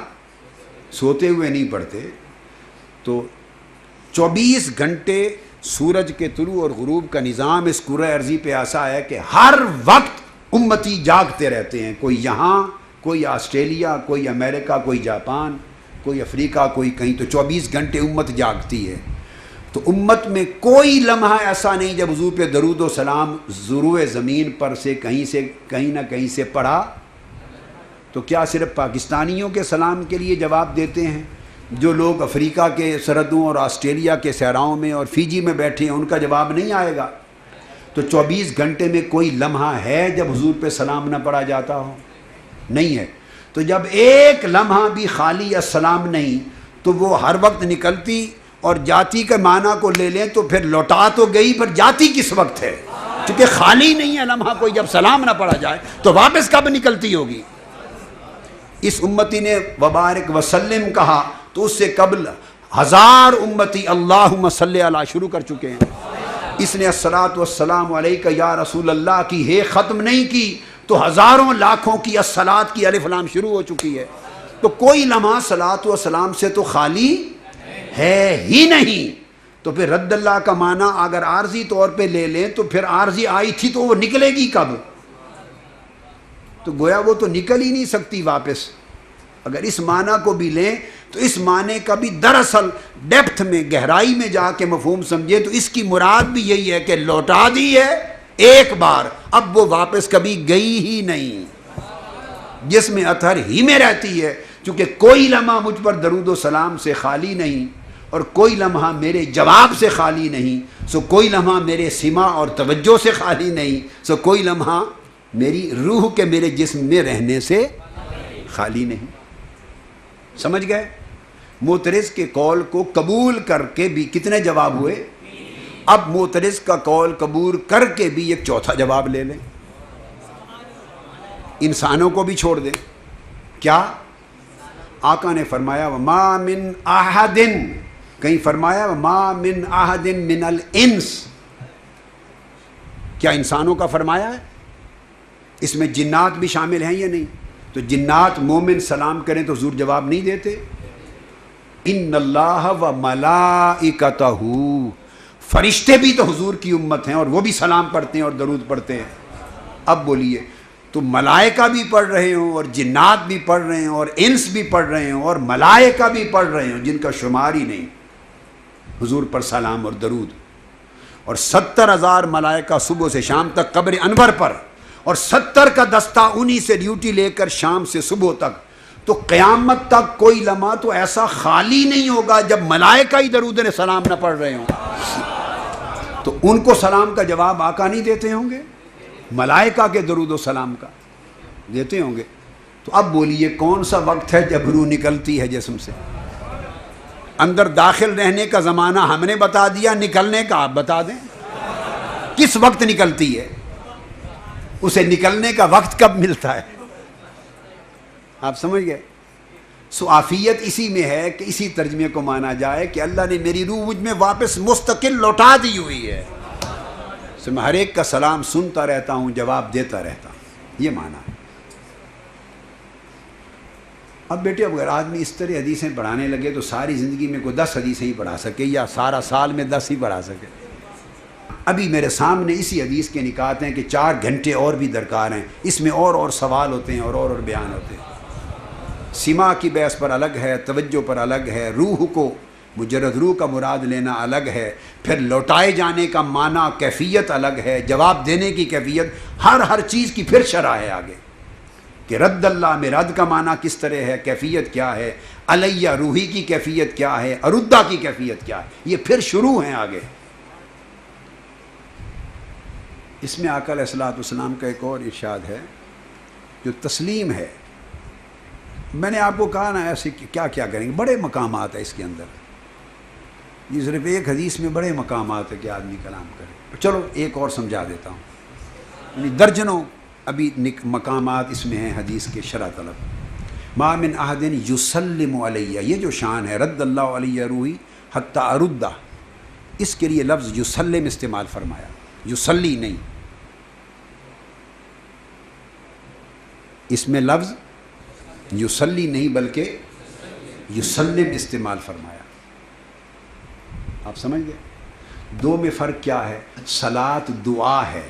سوتے ہوئے نہیں پڑھتے، تو 24 گھنٹے سورج کے طلوع اور غروب کا نظام اس کرۂ ارضی پہ ایسا ہے کہ ہر وقت امتی جاگتے رہتے ہیں، کوئی یہاں، کوئی آسٹریلیا، کوئی امریکہ، کوئی جاپان، کوئی افریقہ، کوئی کہیں، تو 24 گھنٹے امت جاگتی ہے۔ تو امت میں کوئی لمحہ ایسا نہیں جب حضور پہ درود و سلام ضروع زمین پر سے کہیں نہ کہیں سے پڑھا۔ تو کیا صرف پاکستانیوں کے سلام کے لیے جواب دیتے ہیں؟ جو لوگ افریقہ کے سرحدوں اور آسٹریلیا کے صحراؤں میں اور فیجی میں بیٹھے ہیں ان کا جواب نہیں آئے گا؟ تو 24 گھنٹے میں کوئی لمحہ ہے جب حضور پہ سلام نہ پڑھا جاتا ہو؟ نہیں ہے۔ تو جب ایک لمحہ بھی خالی السلام نہیں، تو وہ ہر وقت نکلتی اور جاتی کے معنی کو لے لیں تو پھر لوٹا تو گئی، پر جاتی کس وقت ہے؟ چونکہ خالی نہیں ہے لمحہ کوئی، جب سلام نہ پڑھا جائے تو واپس کب نکلتی ہوگی؟ اس امتی نے وبارک وسلم کہا تو اس سے قبل 1000 امتی اللہم صلی علی شروع کر چکے ہیں۔ اس نے الصلاۃ والسلام علیکہ یا رسول اللہ کی ہے ختم نہیں کی تو ہزاروں لاکھوں کی الصلاۃ کی الف لام شروع ہو چکی ہے۔ تو کوئی لمحہ صلاۃ و سلام سے تو خالی ہے ہی نہیں۔ تو پھر رد اللہ کا معنی اگر عارضی طور پہ لے لیں تو پھر عارضی آئی تھی تو وہ نکلے گی کب؟ تو گویا وہ تو نکل ہی نہیں سکتی واپس۔ اگر اس معنی کو بھی لیں تو اس معنی کا بھی دراصل ڈیپتھ میں، گہرائی میں جا کے مفہوم سمجھے تو اس کی مراد بھی یہی ہے کہ لوٹا دی ہے ایک بار، اب وہ واپس کبھی گئی ہی نہیں، جس میں اثر ہی میں رہتی ہے، چونکہ کوئی لمحہ مجھ پر درود و سلام سے خالی نہیں، اور کوئی لمحہ میرے جواب سے خالی نہیں، سو کوئی لمحہ میرے سماع اور توجہ سے خالی نہیں، سو کوئی لمحہ میری روح کے میرے جسم میں رہنے سے خالی نہیں۔ سمجھ گئے؟ معترض کے قول کو قبول کر کے بھی کتنے جواب ہوئے؟ اب معترض کا قول قبول کر کے بھی ایک چوتھا جواب لے لیں، انسانوں کو بھی چھوڑ دیں۔ کیا؟ آقا نے فرمایا وما من احد، کہیں فرمایا وما من احد من الانس، کیا انسانوں کا فرمایا ہے؟ اس میں جنات بھی شامل ہیں یا نہیں؟ تو جنات مومن سلام کریں تو حضور جواب نہیں دیتے؟ ان اللہ و ملائکتہ، فرشتے بھی تو حضور کی امت ہیں اور وہ بھی سلام پڑھتے ہیں اور درود پڑھتے ہیں۔ اب بولیے، تو ملائکہ بھی پڑھ رہے ہوں اور جنات بھی پڑھ رہے ہوں اور انس بھی پڑھ رہے ہوں اور ملائکہ بھی پڑھ رہے ہوں جن کا شمار ہی نہیں حضور پر سلام اور درود، اور 70,000 ملائکہ صبح سے شام تک قبر انور پر، اور 70 کا دستہ انہی سے ڈیوٹی لے کر شام سے صبح تک، تو قیامت تک کوئی لمحہ تو ایسا خالی نہیں ہوگا جب ملائکہ ہی درود سلام نہ پڑھ رہے ہوں۔ تو ان کو سلام کا جواب آقا نہیں دیتے ہوں گے؟ ملائکہ کے درود و سلام کا دیتے ہوں گے۔ تو اب بولیے کون سا وقت ہے جب روح نکلتی ہے جسم سے؟ اندر داخل رہنے کا زمانہ ہم نے بتا دیا، نکلنے کا آپ بتا دیں کس وقت نکلتی ہے، اسے نکلنے کا وقت کب ملتا ہے؟ آپ سمجھ گئے؟ سو عافیت اسی میں ہے کہ اسی ترجمے کو مانا جائے کہ اللہ نے میری روح مجھ میں واپس مستقل لوٹا دی ہوئی ہے، سو میں ہر ایک کا سلام سنتا رہتا ہوں، جواب دیتا رہتا ہوں، یہ مانا ہے۔ اب بیٹے اگر آدمی اس طرح حدیثیں پڑھانے لگے تو ساری زندگی میں کوئی 10 حدیثیں ہی پڑھا سکے یا سارا سال میں 10 ہی پڑھا سکے۔ ابھی میرے سامنے اسی حدیث کے نکات ہیں کہ 4 گھنٹے اور بھی درکار ہیں، اس میں اور سوال ہوتے ہیں اور بیان ہوتے ہیں۔ سماع کی بحث پر الگ ہے، توجہ پر الگ ہے، روح کو مجرد روح کا مراد لینا الگ ہے، پھر لوٹائے جانے کا معنی کیفیت الگ ہے، جواب دینے کی کیفیت، ہر چیز کی پھر شرح ہے آگے کہ رد اللہ میں رد کا معنی کس طرح ہے، کیفیت کیا ہے، علیہ روحی کی کیفیت کیا ہے، اردہ کی کیفیت کیا ہے، یہ پھر شروع ہیں آگے۔ اس میں آقا علیہ الصلوۃ والسلام کا ایک اور ارشاد ہے جو تسلیم ہے۔ میں نے آپ کو کہا نا ایسے کیا کریں گے، بڑے مقامات ہیں اس کے اندر، یہ صرف ایک حدیث میں بڑے مقامات ہے کہ آدمی کلام کرے۔ چلو ایک اور سمجھا دیتا ہوں، یعنی درجنوں ابھی مقامات اس میں ہیں حدیث کے شرح طلب۔ ما من احد یسلم علیہ، یہ جو شان ہے رد اللہ علیہ روحی حتی اردہ، اس کے لیے لفظ یسلم استعمال فرمایا، یسلی نہیں، اس میں لفظ یسلی نہیں بلکہ یسلم استعمال فرمایا۔ آپ سمجھ گئے؟ دو میں فرق کیا ہے؟ صلاۃ دعا ہے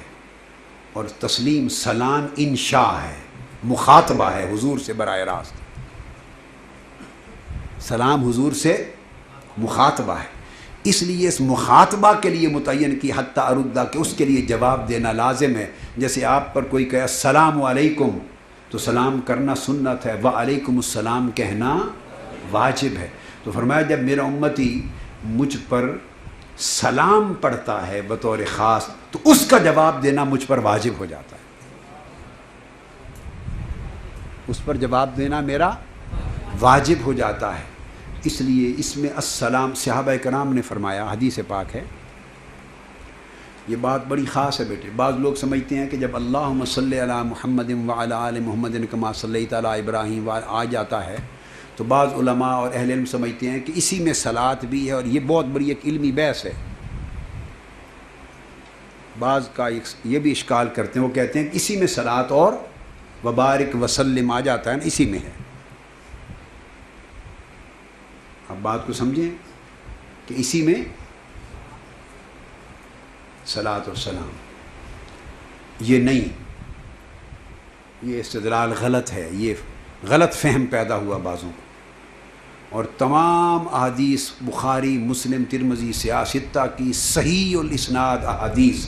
اور تسلیم سلام انشاء ہے، مخاطبہ ہے حضور سے براہ راست، سلام حضور سے مخاطبہ ہے، اس لیے اس مخاطبہ کے لیے متعین کی حتی اردہ کہ اس کے لیے جواب دینا لازم ہے۔ جیسے آپ پر کوئی کہے السلام علیکم تو سلام کرنا سنت ہے، وعلیکم السلام کہنا واجب ہے۔ تو فرمایا جب میرا امتی مجھ پر سلام پڑھتا ہے بطور خاص تو اس کا جواب دینا مجھ پر واجب ہو جاتا ہے، اس پر جواب دینا میرا واجب ہو جاتا ہے۔ اس لیے اس میں السلام، صحابہ کرام نے فرمایا، حدیث پاک ہے، یہ بات بڑی خاص ہے بیٹے۔ بعض لوگ سمجھتے ہیں کہ جب اللہم صلی علی محمد وعلی آل محمد کما صلیت علی ابراہیم آ جاتا ہے تو بعض علماء اور اہل علم سمجھتے ہیں کہ اسی میں صلاۃ بھی ہے، اور یہ بہت بڑی ایک علمی بحث ہے۔ بعض کا یہ بھی اشکال کرتے ہیں، وہ کہتے ہیں کہ اسی میں صلاۃ اور وبارک وسلم آ جاتا ہے نا، اسی میں ہے۔ اب بات کو سمجھیں کہ اسی میں صلاۃ و سلام، یہ نہیں، یہ استدلال غلط ہے، یہ غلط فہم پیدا ہوا بعضوں کو، اور تمام احادیث بخاری مسلم ترمذی سیاستہ کی صحیح الاسناد احادیث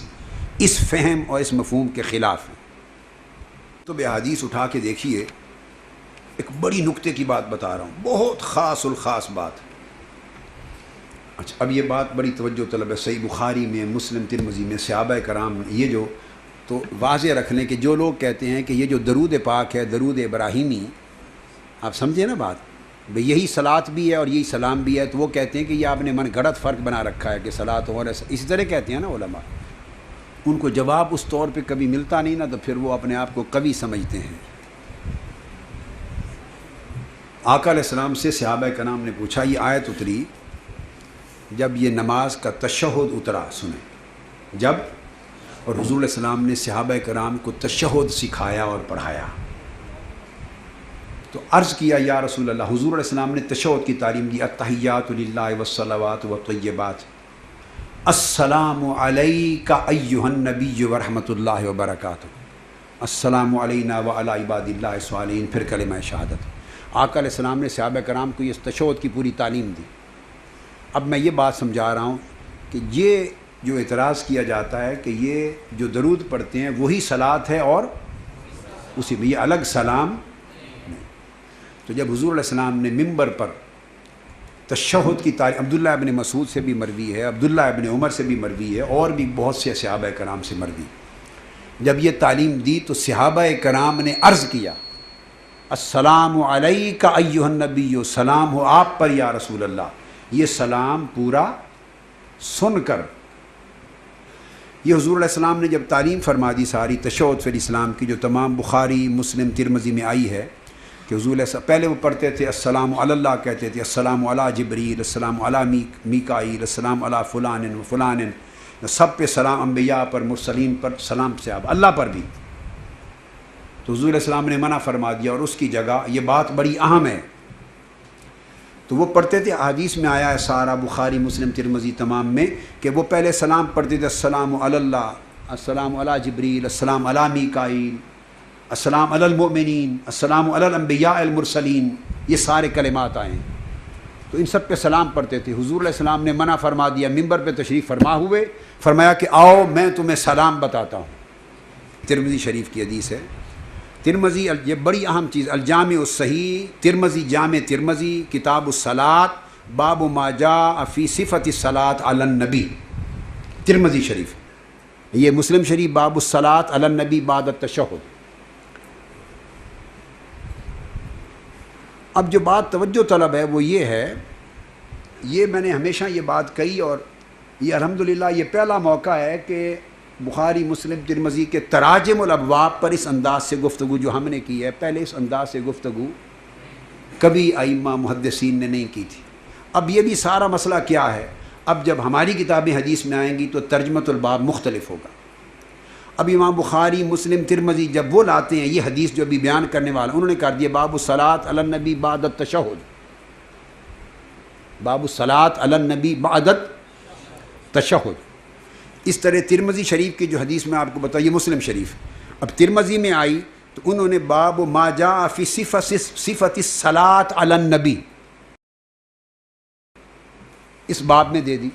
اس فہم اور اس مفہوم کے خلاف ہیں۔ تو بے حدیث اٹھا کے دیکھیے، ایک بڑی نکتے کی بات بتا رہا ہوں، بہت خاص الخاص بات۔ اچھا، اب یہ بات بڑی توجہ طلب ہے، صحیح بخاری میں، مسلم ترمذی میں صحابہ کرام یہ جو تو واضح رکھ لیں کہ جو لوگ کہتے ہیں کہ یہ جو درود پاک ہے، درود ابراہیمی، آپ سمجھے نا بات، بھئی یہی صلاۃ بھی ہے اور یہی سلام بھی ہے، تو وہ کہتے ہیں کہ یہ آپ نے من گھڑت فرق بنا رکھا ہے کہ صلاۃ اور اسی طرح کہتے ہیں نا علماء، ان کو جواب اس طور پہ کبھی ملتا نہیں نا، تو پھر وہ اپنے آپ کو قوی سمجھتے ہیں۔ آقا علیہ السلام سے صحابہ کرام نے پوچھا، یہ آیت اتری جب یہ نماز کا تشہد اترا، سنیں جب، اور حضور علیہ السلام نے صحابہ کرام کو تشہد سکھایا اور پڑھایا، تو عرض کیا یا رسول اللہ، حضور علیہ السلام نے تشہد کی تعلیم دی، التحیات للہ والصلوات والطیبات، السلام علیک ایھا النبی ورحمۃ اللہ وبرکاتہ، السلام علینا وعلی عباد اللہ الصالحین، پھر کلمہ شہادت۔ آقا علیہ السلام نے صحابہ کرام کو یہ تشہد کی پوری تعلیم دی۔ اب میں یہ بات سمجھا رہا ہوں کہ یہ جو اعتراض کیا جاتا ہے کہ یہ جو درود پڑھتے ہیں وہی صلاۃ ہے اور اسی میں یہ الگ سلام نہیں، تو جب حضور علیہ السلام نے ممبر پر تشہد کی تعلیم، عبداللہ ابن مسعود سے بھی مروی ہے، عبداللہ ابن عمر سے بھی مروی ہے، اور بھی بہت سے صحابہ کرام سے مروی، جب یہ تعلیم دی تو صحابہ کرام نے عرض کیا، السلام علیک ایھا النبی، سلام ہو آپ پر یا رسول اللہ۔ یہ سلام پورا سن کر یہ حضور علیہ السلام نے جب تعلیم فرما دی ساری تشہد فی الاسلام کی، جو تمام بخاری مسلم ترمذی میں آئی ہے، کہ حضور علیہ السلام پہلے وہ پڑھتے تھے السلام علی اللہ، کہتے تھے السلام علی جبریل، السلام علی میکائیل، السلام علی فلان و فلان، سب پہ سلام، انبیاء پر، مرسلین پر سلام، صحابہ، اللہ پر بھی۔ تو حضور علیہ السلام نے منع فرما دیا، اور اس کی جگہ یہ بات بڑی اہم ہے، تو وہ پڑھتے تھے، حدیث میں آیا ہے سارا، بخاری مسلم ترمذی تمام میں، کہ وہ پہلے سلام پڑھتے تھے السلام علی اللہ، السلام علی جبریل، السلام علی میکائیل، السلام علی المؤمنین، السلام علی الانبیاء المرسلین، یہ سارے کلمات آئے ہیں، تو ان سب پہ سلام پڑھتے تھے۔ حضور علیہ السلام نے منع فرما دیا، ممبر پہ تشریف فرما ہوئے فرمایا کہ آؤ میں تمہیں سلام بتاتا ہوں۔ ترمذی شریف کی حدیث ہے، ترمذی، یہ بڑی اہم چیز، الجامع الصحیح ترمذی، جامع ترمذی، کتاب الصلاۃ، باب ما جاء فی صفۃ الصلاۃ علی النبی، ترمذی شریف۔ یہ مسلم شریف باب الصلاۃ علی النبی بعد التشہد۔ اب جو بات توجہ طلب ہے وہ یہ ہے، یہ میں نے ہمیشہ یہ بات کہی، اور یہ الحمدللہ یہ پہلا موقع ہے کہ بخاری مسلم ترمذی کے تراجم الابواب پر اس انداز سے گفتگو جو ہم نے کی ہے، پہلے اس انداز سے گفتگو کبھی ائمہ محدثین نے نہیں کی تھی۔ اب یہ بھی سارا مسئلہ کیا ہے، اب جب ہماری کتابیں حدیث میں آئیں گی تو ترجمۃ الباب مختلف ہوگا۔ اب امام بخاری مسلم ترمذی جب وہ لاتے ہیں یہ حدیث جو ابھی بیان کرنے والا، انہوں نے کر دیا باب الصلاۃ علی النبی بعد التشہد، باب الصلاۃ علی النبی بعد التشہد۔ اس طرح ترمذی شریف کی جو حدیث میں آپ کو بتایا، یہ مسلم شریف، اب ترمذی میں آئی تو انہوں نے باب ما جاء فی صفۃ الصلاۃ علی النبی اس باب میں دے دی۔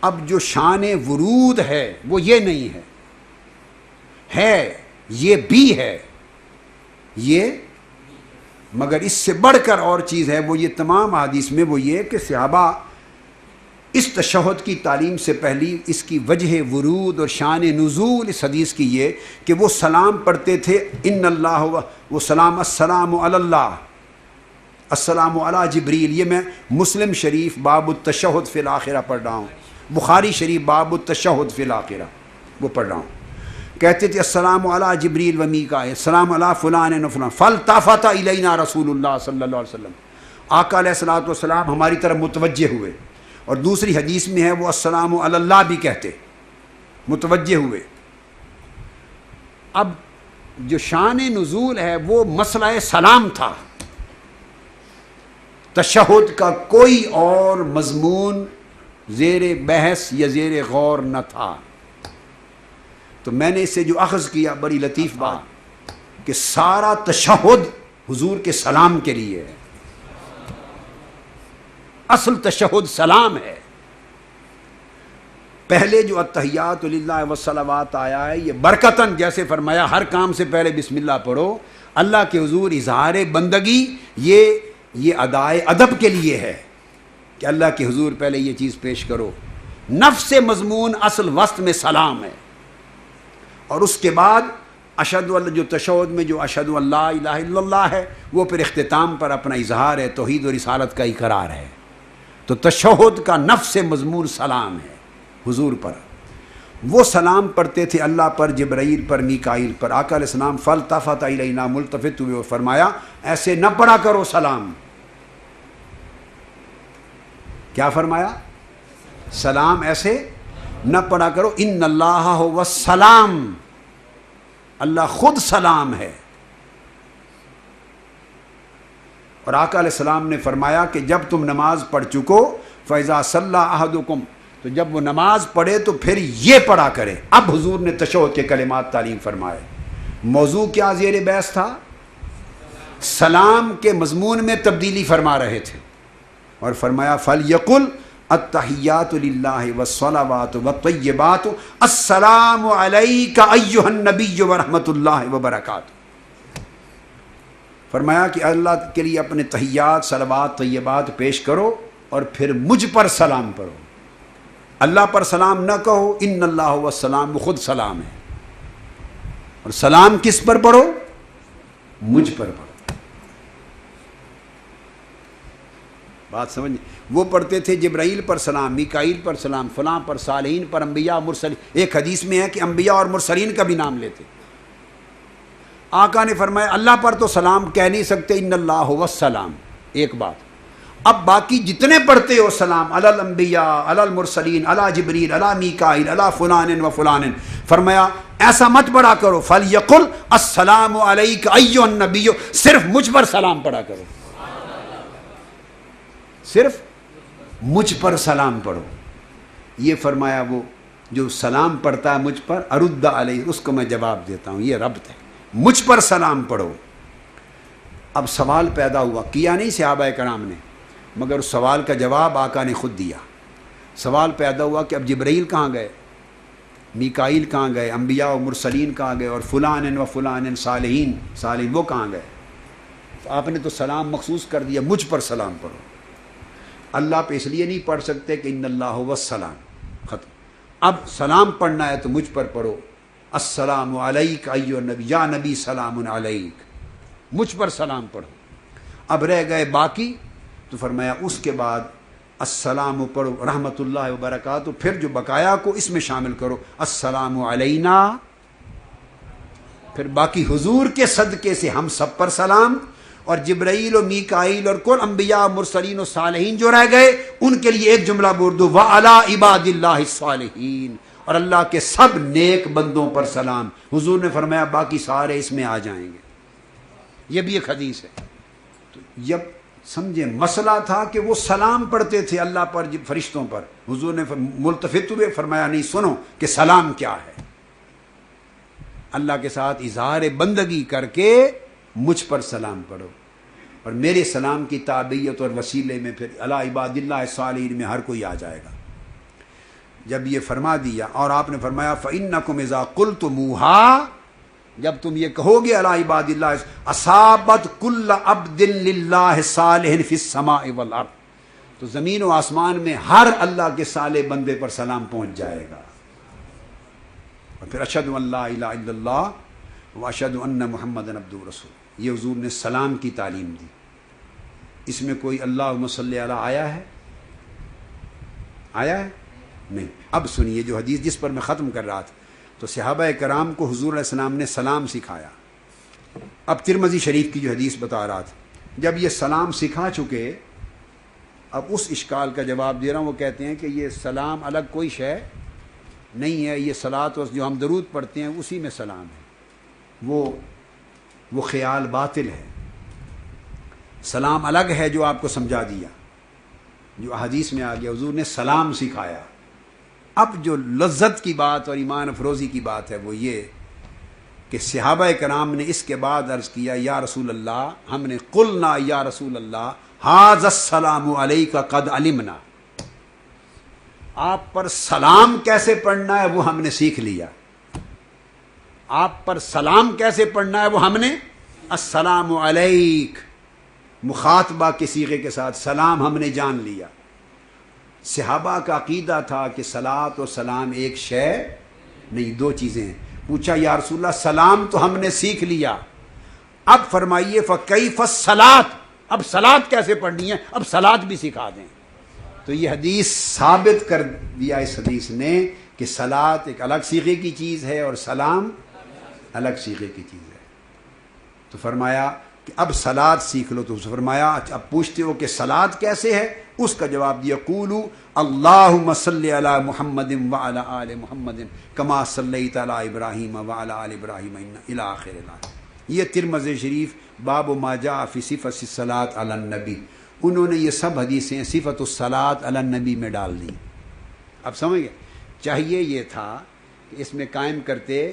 اب جو شان ورود ہے وہ یہ نہیں ہے یہ بھی ہے، یہ مگر اس سے بڑھ کر اور چیز ہے، وہ یہ تمام حدیث میں وہ یہ کہ صحابہ اس تشہد کی تعلیم سے پہلی اس کی وجہ ورود اور شان نزول اس حدیث کی یہ کہ وہ سلام پڑھتے تھے، ان اللہ وہ سلام، السلام علی اللہ، السلام علی جبریل۔ یہ میں مسلم شریف باب التشہد فی الآخرہ پڑھ رہا ہوں، بخاری شریف باب التشہد فی الآخرہ وہ پڑھ رہا ہوں۔ کہتے تھے السلام علی جبریل و میکائیل، السلام علی فلان و فلان، فالتفت الینا رسول اللہ صلی اللہ علیہ وسلم، آقا علیہ الصلوۃ والسلام ہماری طرف متوجہ ہوئے، اور دوسری حدیث میں ہے وہ السلام علی اللہ بھی کہتے، متوجہ ہوئے۔ اب جو شان نزول ہے وہ مسئلہ سلام تھا، تشہد کا کوئی اور مضمون زیر بحث یا زیر غور نہ تھا۔ تو میں نے اس سے جو اخذ کیا بڑی لطیف بات کہ سارا تشہد حضور کے سلام کے لیے ہے، اصل تشہد سلام ہے۔ پہلے جو التحیات للہ والصلوات آیا ہے یہ برکتاً، جیسے فرمایا ہر کام سے پہلے بسم اللہ پڑھو، اللہ کے حضور اظہار بندگی، یہ ادائے ادب کے لیے ہے کہ اللہ کے حضور پہلے یہ چیز پیش کرو، نفس مضمون اصل وسط میں سلام ہے، اور اس کے بعد اشہد اللہ، جو تشہد میں جو اشہد اللہ الہ الا اللہ ہے، وہ پھر اختتام پر اپنا اظہار ہے، توحید و رسالت کا اقرار ہے۔ تو تشہد کا نفس مضمون سلام ہے حضور پر۔ وہ سلام پڑھتے تھے اللہ پر، جبرائیل پر، میکائیل پر۔ آقا علیہ السلام فالتفت الینا، ملتفت ہوئے اور فرمایا ایسے نہ پڑھا کرو سلام۔ کیا فرمایا؟ سلام ایسے نہ پڑھا کرو، ان اللہ هو السلام، اللہ خود سلام ہے۔ اور آقا علیہ السلام نے فرمایا کہ جب تم نماز پڑھ چکو، فَإِذَا صَلَّى أَحَدُكُمْ، تو جب وہ نماز پڑھے تو پھر یہ پڑھا کرے۔ اب حضور نے تشہد کے کلمات تعلیم فرمائے۔ موضوع کیا زیر بحث تھا؟ سلام کے مضمون میں تبدیلی فرما رہے تھے، اور فرمایا فَلْيَقُلْ التحیات للہ والصلوات والطیبات السلام علیک ایھا النبی ورحمۃ اللہ وبرکاتہ۔ فرمایا کہ اللہ کے لیے اپنے تحیات، صلوات، طیبات پیش کرو اور پھر مجھ پر سلام پڑھو۔ اللہ پر سلام نہ کہو، ان اللہ هو السلام، وہ خود سلام ہے، اور سلام کس پر پڑھو؟ مجھ پر پڑھو۔ بات سمجھ؟ وہ پڑھتے تھے جبرائیل پر سلام، میکائیل پر سلام، فلاں پر، صالحین پر، انبیاء مرسلین۔ ایک حدیث میں ہے کہ انبیاء اور مرسلین کا بھی نام لیتے۔ آقا نے فرمایا اللہ پر تو سلام کہہ نہیں سکتے، ان اللہ هو السلام، ایک بات۔ اب باقی جتنے پڑھتے ہو سلام، علی الانبیاء، علی المرسلین، علی جبریل، علی میکائیل، علی فلان و فلان، فرمایا ایسا مت پڑھا کرو، فلیقل السلام علیک ایھا النبی، صرف مجھ پر سلام پڑھا کرو، صرف مجھ پر سلام پڑھو۔ یہ فرمایا وہ جو سلام پڑھتا ہے مجھ پر، ارد علیہ، اس کو میں جواب دیتا ہوں، یہ ربط ہے، مجھ پر سلام پڑھو۔ اب سوال پیدا ہوا، کیا نہیں صحابہ کرام نے، مگر اس سوال کا جواب آقا نے خود دیا۔ سوال پیدا ہوا کہ اب جبرائیل کہاں گئے، میکائیل کہاں گئے، انبیاء و مرسلین کہاں گئے، اور فلان و فلان صالحین وہ کہاں گئے؟ تو آپ نے تو سلام مخصوص کر دیا، مجھ پر سلام پڑھو۔ اللہ پہ اس لیے نہیں پڑھ سکتے کہ ان اللہ هو السلام، ختم۔ اب سلام پڑھنا ہے تو مجھ پر پڑھو، السلام علیک ایھا النبی، یا نبی سلام علیک، مجھ پر سلام پڑھو۔ اب رہ گئے باقی، تو فرمایا اس کے بعد السلام پڑھو رحمۃ اللہ وبرکاتہ، پھر جو بقایا کو اس میں شامل کرو، السلام علینا، پھر باقی حضور کے صدقے سے ہم سب پر سلام، اور جبرائیل و میکائیل اور کل انبیاء مرسلین و صالحین جو رہ گئے ان کے لیے ایک جملہ بول دو، وَعَلَىٰ عِبَادِ اللَّهِ الصَّالِحِينَ، اور اللہ کے سب نیک بندوں پر سلام۔ حضور نے فرمایا باقی سارے اس میں آ جائیں گے، یہ بھی ایک حدیث ہے۔ تو جب سمجھے مسئلہ تھا کہ وہ سلام پڑھتے تھے اللہ پر، فرشتوں پر، حضور نے ملتفت ہوئے فرمایا نہیں، سنو کہ سلام کیا ہے، اللہ کے ساتھ اظہار بندگی کر کے مجھ پر سلام پڑھو، اور میرے سلام کی تابعیت اور وسیلے میں پھر علی عباد اللہ الصالحین میں ہر کوئی آ جائے گا۔ جب یہ فرما دیا، اور آپ نے فرمایا فَإِنَّكُمْ إِذَا قُلْتُمُوهَا، جب تم یہ کہو گے علی عباد اللہ، اصابت کل عبد للہ صالح فی السماء والارض، تو زمین و آسمان میں ہر اللہ کے صالح بندے پر سلام پہنچ جائے گا۔ اور پھر اشہد ان لا الہ الا اللہ واشہد ان محمد عبدہ ورسولہ، یہ حضور نے سلام کی تعلیم دی۔ اس میں کوئی اللہم صلی علی آیا ہے؟ آیا ہے؟ نہیں۔ اب سنیے جو حدیث جس پر میں ختم کر رہا تھا، تو صحابہ کرام کو حضور علیہ السلام نے سلام سکھایا۔ اب ترمذی شریف کی جو حدیث بتا رہا تھا، جب یہ سلام سکھا چکے، اب اس اشکال کا جواب دے رہا ہوں۔ وہ کہتے ہیں کہ یہ سلام الگ کوئی شے نہیں ہے، یہ صلاۃ جو ہم درود پڑھتے ہیں اسی میں سلام ہے، وہ خیال باطل ہے۔ سلام الگ ہے جو آپ کو سمجھا دیا، جو حدیث میں آ گیا، حضور نے سلام سکھایا۔ اب جو لذت کی بات اور ایمان افروزی کی بات ہے وہ یہ کہ صحابہ کرام نے اس کے بعد عرض کیا یا رسول اللہ، ہم نے قلنا یا رسول اللہ ھذا السلام علیک قد علمنا، آپ پر سلام کیسے پڑھنا ہے وہ ہم نے سیکھ لیا۔ آپ پر سلام کیسے پڑھنا ہے وہ ہم نے، السلام علیک، مخاطبہ کے صیغے کے ساتھ سلام ہم نے جان لیا۔ صحابہ کا عقیدہ تھا کہ صلاۃ و سلام ایک شے نہیں، دو چیزیں ہیں۔ پوچھا یا رسول اللہ سلام تو ہم نے سیکھ لیا، اب فرمائیے فکیف الصلاۃ، اب صلاۃ کیسے پڑھنی ہے، اب صلاۃ بھی سکھا دیں۔ تو یہ حدیث ثابت کر دیا اس حدیث نے کہ صلاۃ ایک الگ صیغے کی چیز ہے اور سلام الگ صیغے کی چیز ہے۔ تو فرمایا کہ اب صلاۃ سیکھ لو، تو فرمایا اب پوچھتے ہو کہ صلاۃ کیسے ہے، اس کا جواب دیا قولوا اللہم صلی علی محمد وعلی آل محمد کما صلیت علی ابراہیم وعلی آل ابراہیم الی آخر الآیہ۔ یہ ترمذی شریف باب ما جاء فی صفۃ الصلاۃ علی النبی، انہوں نے یہ سب حدیثیں صفۃ الصلاۃ علی النبی میں ڈال دیں۔ اب سمجھ گئے؟ چاہیے یہ تھا کہ اس میں قائم کرتے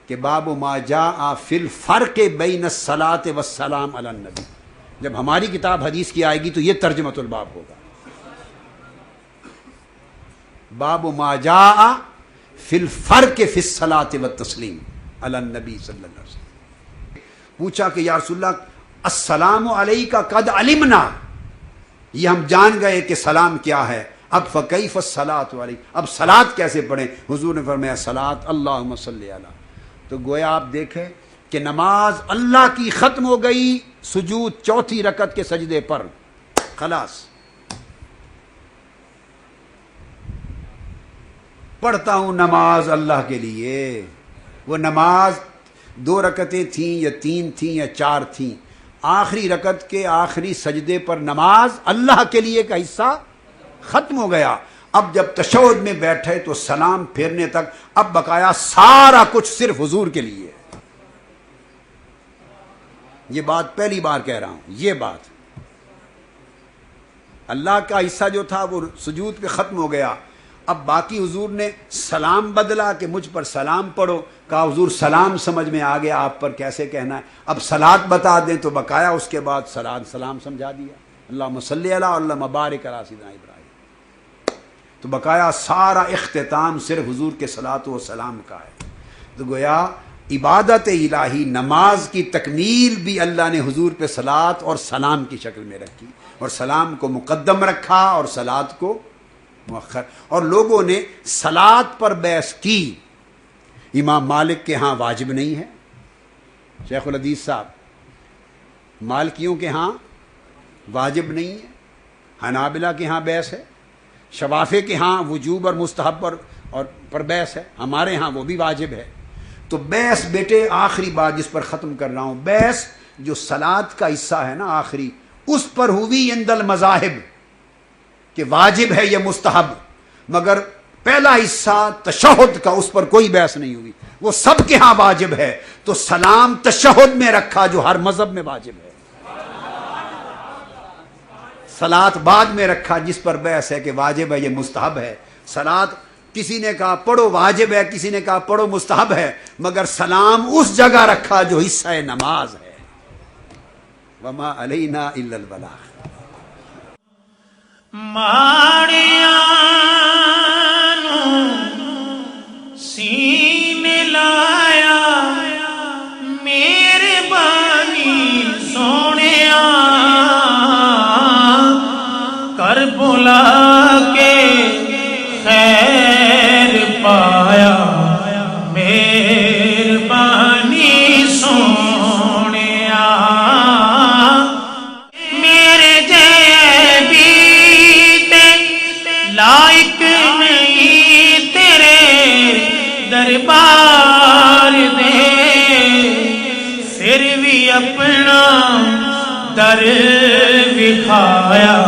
کہ باب ما جاء فی الفرق بین الصلاۃ والسلام علی النبی، جب ہماری کتاب حدیث کی آئے گی تو یہ ترجمۃ الباب ہوگا، باب ما جاء فی الفرق فی الصلاۃ والتسلیم علی النبی صلی اللہ علیہ وسلم۔ پوچھا کہ یا رسول اللہ السلام علیک قد علمنا، یہ ہم جان گئے کہ سلام کیا ہے، اب فکیف الصلاۃ علیک، اب صلاۃ کیسے پڑھیں؟ حضور نے فرمایا صلاۃ اللہم صلی علی۔ تو گویا آپ دیکھیں کہ نماز اللہ کی ختم ہو گئی سجود چوتھی رکعت کے سجدے پر، خلاص پڑھتا ہوں نماز اللہ کے لیے۔ وہ نماز 2 رکعتیں تھیں یا 3 تھیں یا 4 تھیں، آخری رکعت کے آخری سجدے پر نماز اللہ کے لیے کا حصہ ختم ہو گیا۔ اب جب تشہد میں بیٹھے تو سلام پھیرنے تک اب بقایا سارا کچھ صرف حضور کے لیے۔ یہ بات پہلی بار کہہ رہا ہوں، یہ بات اللہ کا حصہ جو تھا وہ سجود پہ ختم ہو گیا۔ اب باقی حضور نے سلام بدلا کہ مجھ پر سلام پڑھو، کہا حضور سلام سمجھ میں آ گیا، آپ پر کیسے کہنا ہے، اب صلاۃ بتا دیں، تو بقایا اس کے بعد سلام سمجھا دیا، اللہم صلی علی اللہم بارک علی سیدنا ابراہیم۔ تو بقایا سارا اختتام صرف حضور کے صلاۃ و سلام کا ہے۔ تو گویا عبادت الہی نماز کی تکمیل بھی اللہ نے حضور پہ صلاۃ اور سلام کی شکل میں رکھی، اور سلام کو مقدم رکھا اور صلاۃ کو مؤخر۔ اور لوگوں نے صلاۃ پر بحث کی، امام مالک کے ہاں واجب نہیں ہے، شیخ الحدیث صاحب مالکیوں کے ہاں واجب نہیں ہے، حنابلہ کے ہاں بحث ہے، شوافی کے ہاں وجوب اور مستحب پر بحث ہے، ہمارے ہاں وہ بھی واجب ہے۔ تو بحث بیٹے آخری بات جس پر ختم کر رہا ہوں، بحث جو صلاۃ کا حصہ ہے نا آخری، اس پر ہوئی عند المذاہب کہ واجب ہے یا مستحب، مگر پہلا حصہ تشہد کا اس پر کوئی بحث نہیں ہوئی، وہ سب کے ہاں واجب ہے۔ تو سلام تشہد میں رکھا جو ہر مذہب میں واجب ہے، صلاۃ بعد میں رکھا جس پر بحث ہے کہ واجب ہے یہ مستحب ہے۔ صلاۃ کسی نے کہا پڑھو واجب ہے، کسی نے کہا پڑھو مستحب ہے، مگر سلام اس جگہ رکھا جو حصہ نماز ہے۔ وما علینا الا البلاغ۔ ماڑیاں سینے لایا مہربانی سونیا، کربلا کے خیر پایا مہربانی سونیا، میرے جیبی لائق نہیں تیرے دربار دے، پھر بھی اپنا در دکھایا